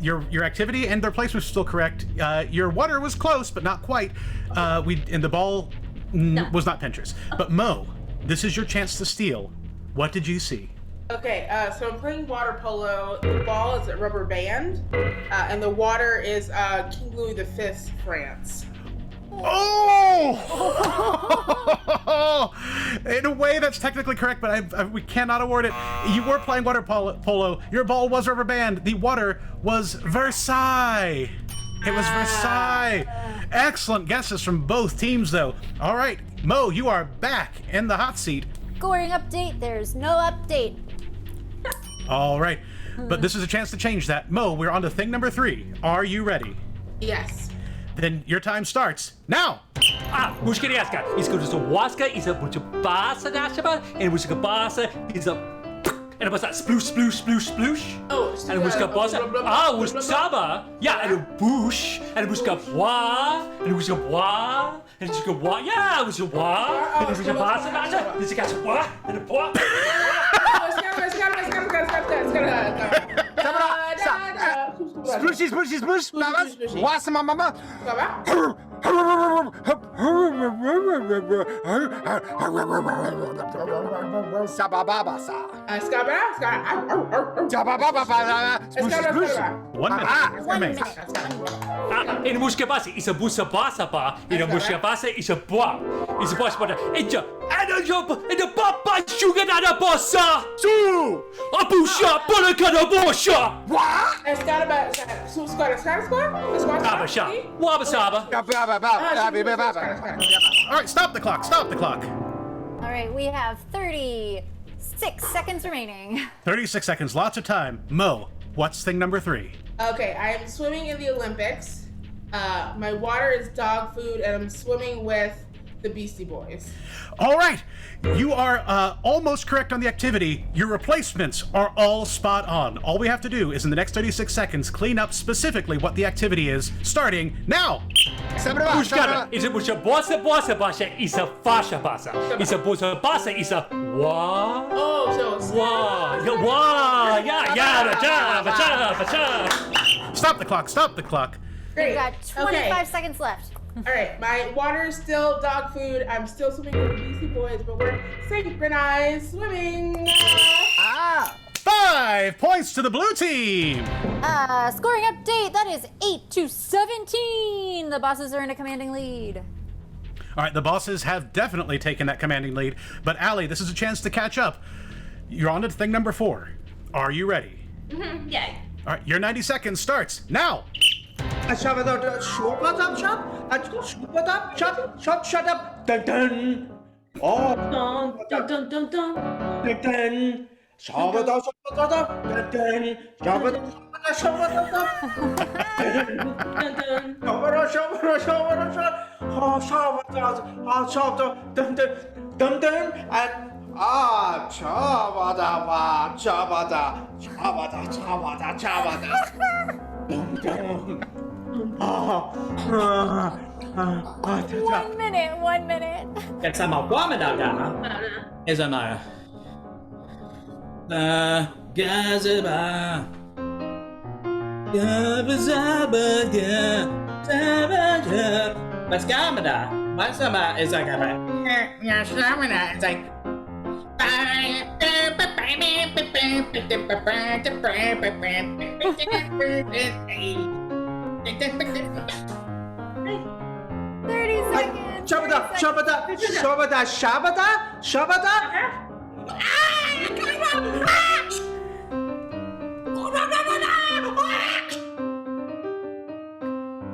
your activity and their place was still correct. Your water was close, but not quite. And the ball Was not Pinterest. But Mo, this is your chance to steal. What did you see? Okay, so I'm playing water polo. The ball is a rubber band, and the water is King Louis V's France. Oh! In a way, that's technically correct, but we cannot award it. You were playing water polo. Your ball was rubber band. The water was Versailles. It was Versailles. Excellent guesses from both teams, though. All right, Mo, you are back in the hot seat. Scoring update, there's no update. All right, but this is a chance to change that. Mo, we're on to thing number 3. Are you ready? Yes. Then your time starts now. Mushkeriaska. Isko waska is a basa nashaba, and mushkabasa is a and was that sploosh sploosh sploosh sploosh. Oh, and mushkabasa. Was saba. Yeah, and a boosh, and mushkabwa, and mushkabwa, and mushkabwa. Yeah, mushkabwa, and mushkabasa nasha. This is wa and a bwa. Splooshy, splooshy, sploosh. What's my mama? Sabababasa. 1 minute. 1 minute. In mushkabasa is a busabasa ba. In a mushkabasa is a bwa. Is a boss but in the papa sugar and a bossa. Two. A busha, bulakana bosha. What? Abasha. Wabasaba. All right, stop the clock. Stop the clock. All right, we have 36 seconds remaining. 36 seconds, lots of time. Mo, what's thing number 3? Okay, I am swimming in the Olympics. My water is dog food, and I'm swimming with the Beastie Boys. All right, you are almost correct on the activity. Your replacements are all spot on. All we have to do is in the next 36 seconds clean up specifically what the activity is, starting now. Mushkara is a busha bossa basha is a fasha basa. Is a busha basa is a wa. Oh, so it's wa. Stop the clock. Stop the clock. Great. We've got 25 seconds left. All right, my water is still dog food. I'm still swimming with the Beastie Boys, but we're synchronized swimming. 5 points to the blue team. Scoring update, that is 8-17. The bosses are in a commanding lead. All right, the bosses have definitely taken that commanding lead, but Allie, this is a chance to catch up. You're on to thing number 4. Are you ready? Yeah. All right, your 90 seconds starts now. Shut up. Dun dun. Oh. Dun dun dun dun. Dun dun. Shabada. One minute. It's a Mawamadaga. Is a Maya. Gazaba. But Scamada. My summer is like a yeah, Shamana. It's like. 30 seconds. Shabada.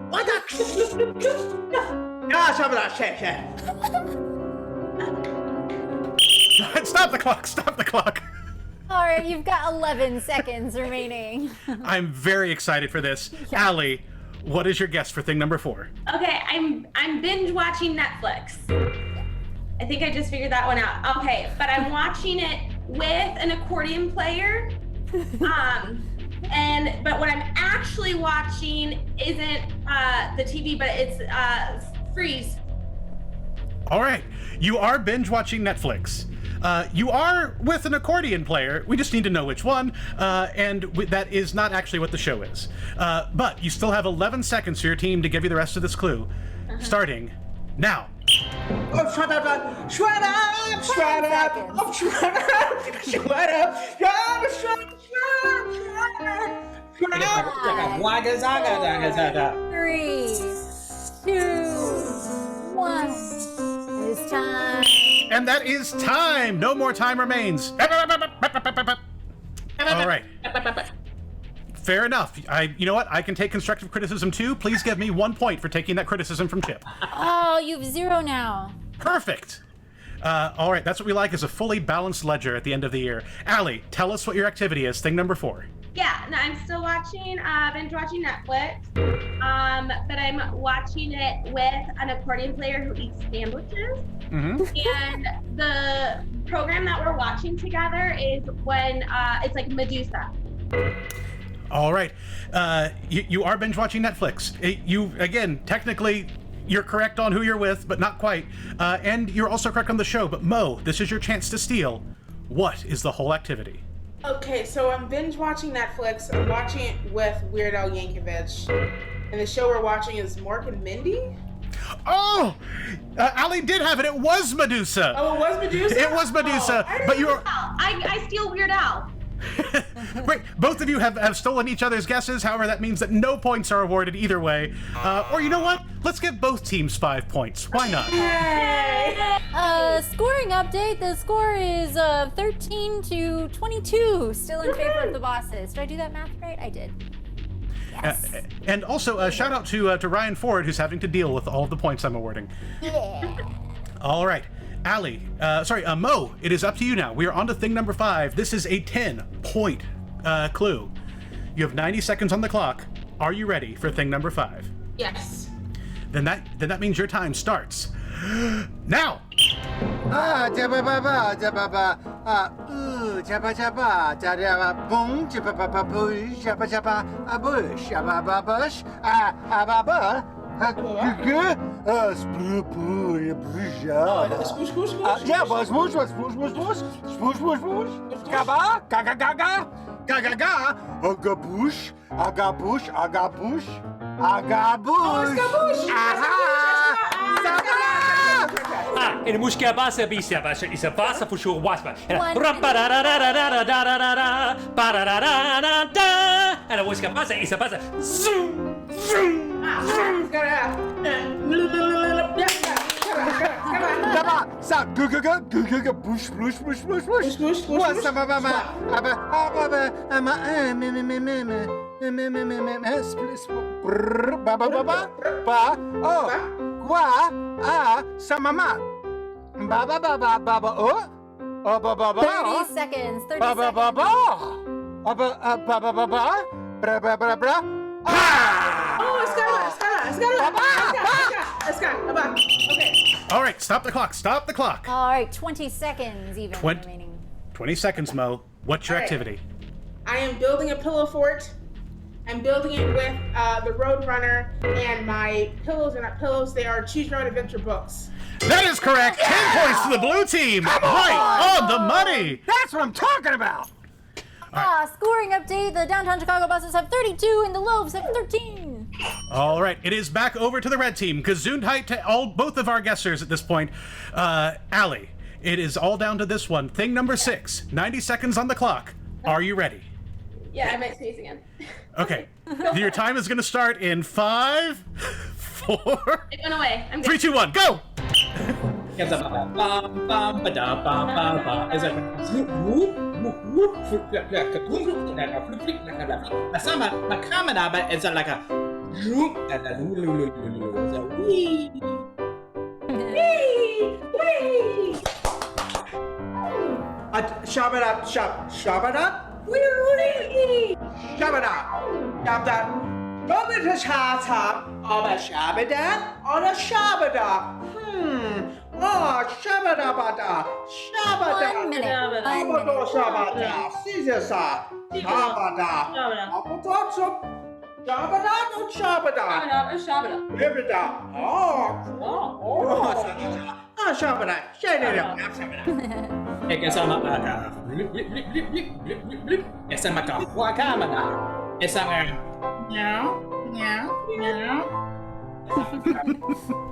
What the? Stop the clock. Stop the clock. All right, you've got 11 seconds remaining. I'm very excited for this. Yeah. Allie, what is your guess for thing number 4? Okay, I'm binge watching Netflix. I think I just figured that one out. Okay, but I'm watching it with an accordion player. But what I'm actually watching isn't the TV, but it's Freeze. All right, you are binge watching Netflix. You are with an accordion player. We just need to know which one, and that is not actually what the show is. But you still have 11 seconds for your team to give you the rest of this clue. Starting now. Oh, shut up! Shut up! Shut up! Oh, shut up! Shut up! Shut up! 3, 2, 1. It is time. And that is time. No more time remains. All right. Fair enough. You know what? I can take constructive criticism too. Please give me 1 point for taking that criticism from Chip. Oh, you have 0 now. Perfect. All right. That's what we like, is a fully balanced ledger at the end of the year. Allie, tell us what your activity is. Thing number 4. Yeah, no, I'm still watching, binge watching Netflix, but I'm watching it with an accordion player who eats sandwiches. Mm-hmm. And the program that we're watching together is when it's like Medusa. All right. You are binge watching Netflix. Again, technically, you're correct on who you're with, but not quite. And you're also correct on the show. But Mo, this is your chance to steal. What is the whole activity? Okay, so I'm binge watching Netflix. I'm watching it with Weird Al Yankovic. And the show we're watching is Mork and Mindy? Oh! Allie did have it. It was Medusa. Oh, it was Medusa? It was Medusa. But you're... I steal Weird Al. Great. Both of you have stolen each other's guesses. However, that means that no points are awarded either way. Or you know what? Let's give both teams 5 points. Why not? Scoring update. The score is 13-22. Still in favor of the bosses. Did I do that math right? I did. Yes. And also, shout out to Ryan Ford, who's having to deal with all of the points I'm awarding. Yeah. All right. Allie, Mo, it is up to you now. We are on to thing number 5. This is a 10-point clue. You have 90 seconds on the clock. Are you ready for thing number 5? Yes. Then that means your time starts now. En muska basa bisa basa isa basa for sure waspa. And a muska basa isa basa. Zoom zoom. Thirty seconds. 30 seconds. Okay. All right, stop the clock. Stop the clock. All right, 20 seconds even remaining. 20 seconds, Mo. What's your All right. activity? I am building a pillow fort. I'm building it with the Roadrunner, and my pillows are not pillows, they are Choose Your Own Adventure books. That is correct. 10 points to the blue team. Right on the money. That's what I'm talking about. Scoring update. The downtown Chicago buses have 32 and the Loaves have 13. All right, it is back over to the red team. Gesundheit to both of our guessers at this point. Allie, it is all down to this one. Thing number 6. 90 seconds on the clock. Are you ready? Yeah, I might sneeze again. Okay. Your time is going to start in 5, 4, It went away. I'm 3, good. 2, 1, go! Shabba-dab, shabba-dab, wee-wee, shabba-dab, shabba-dab. Robert has top of a shabba-dab on a shabba-dab. Oh, shabba-dabba-da, shabba-dab. 1 minute. Shabba-da, shabba-da, scissor-sa, shabba-da. Shabba-da, shabba-da, shabba-da. Shabba-da. Oh, shabba-da, shabba-da.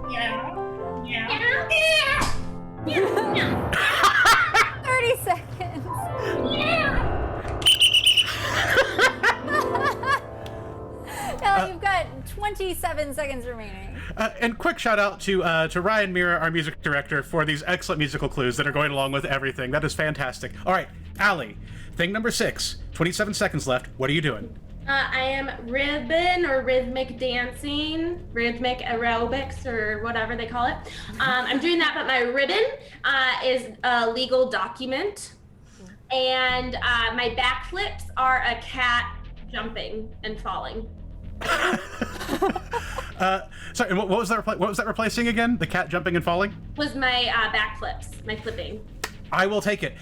Yeah. 30 seconds. Now you've got 27 seconds remaining. And quick shout out to Ryan Mira, our music director, for these excellent musical clues that are going along with everything. That is fantastic. All right, Allie, thing number 6, 27 seconds left. What are you doing? I am ribbon or rhythmic dancing, rhythmic aerobics or whatever they call it. I'm doing that, but my ribbon is a legal document. And my backflips are a cat jumping and falling. Sorry, what was that replacing again? The cat jumping and falling? Was my backflips, my flipping. I will take it.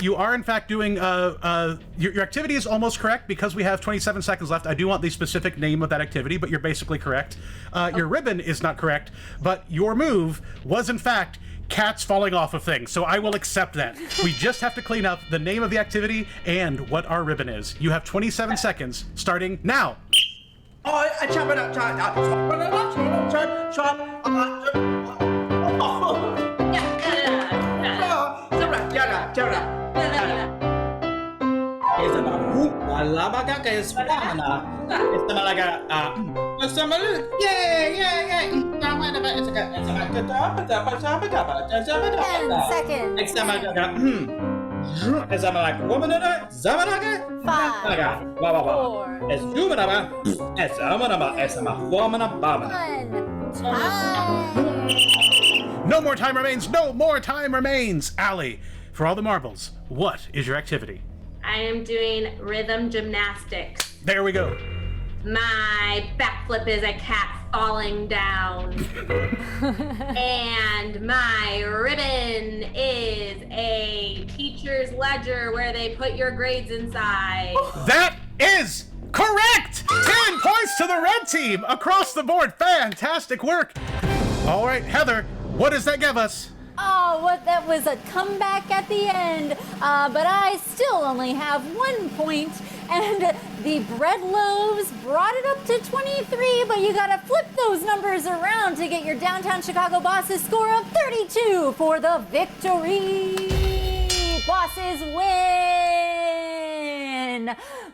You are in fact doing, your activity is almost correct because we have 27 seconds left. I do want the specific name of that activity, but you're basically correct. Your ribbon is not correct, but your move was in fact cats falling off of things. So I will accept that. We just have to clean up the name of the activity and what our ribbon is. You have 27 seconds starting now. No more time remains. No more time remains. Allie, for all the marbles, what is your activity? I am doing rhythm gymnastics. There we go. My backflip is a cat falling down. And my ribbon is a teacher's ledger where they put your grades inside. That is correct! 10 points to the red team across the board. Fantastic work. All right, Heather, what does that give us? Oh, what, that was a comeback at the end, but I still only have 1 point, and the bread loaves brought it up to 23, but you gotta flip those numbers around to get your downtown Chicago Bosses score of 32 for the victory. Bosses win!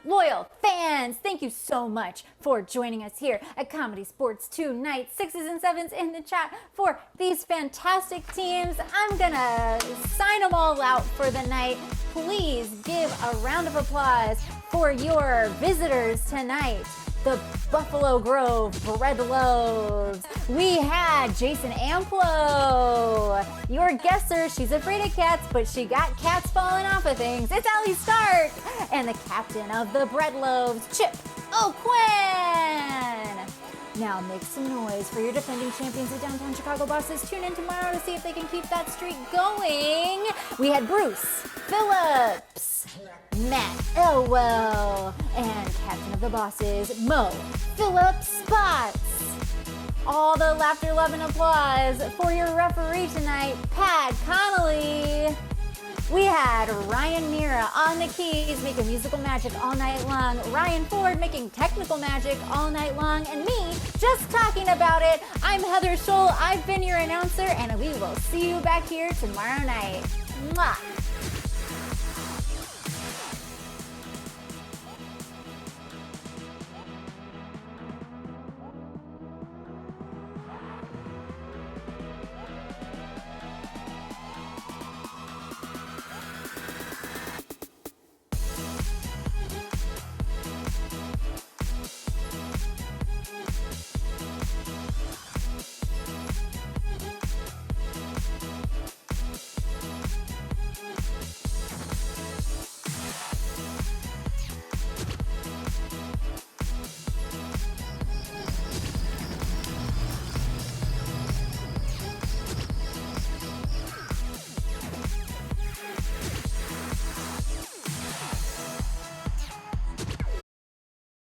Loyal fans, thank you so much for joining us here at Comedy Sports tonight. 6s and 7s in the chat for these fantastic teams. I'm gonna sign them all out for the night. Please give a round of applause for your visitors tonight. The Buffalo Grove Bread Loaves. We had Jason Amplo. Your guesser, she's afraid of cats, but she got cats falling off of things. It's Allie Stark. And the captain of the Bread Loaves, Chip O'Quinn. Now make some noise for your defending champions of Downtown Chicago Bosses. Tune in tomorrow to see if they can keep that streak going. We had Bruce Phillips, Matt Elwell, and captain of the Bosses, Mo Phillips Spots. All the laughter, love, and applause for your referee tonight, Pat Connolly. We had Ryan Mira on the keys making musical magic all night long, Ryan Ford making technical magic all night long, and me just talking about it. I'm Heather Scholl. I've been your announcer, and we will see you back here tomorrow night. Mwah.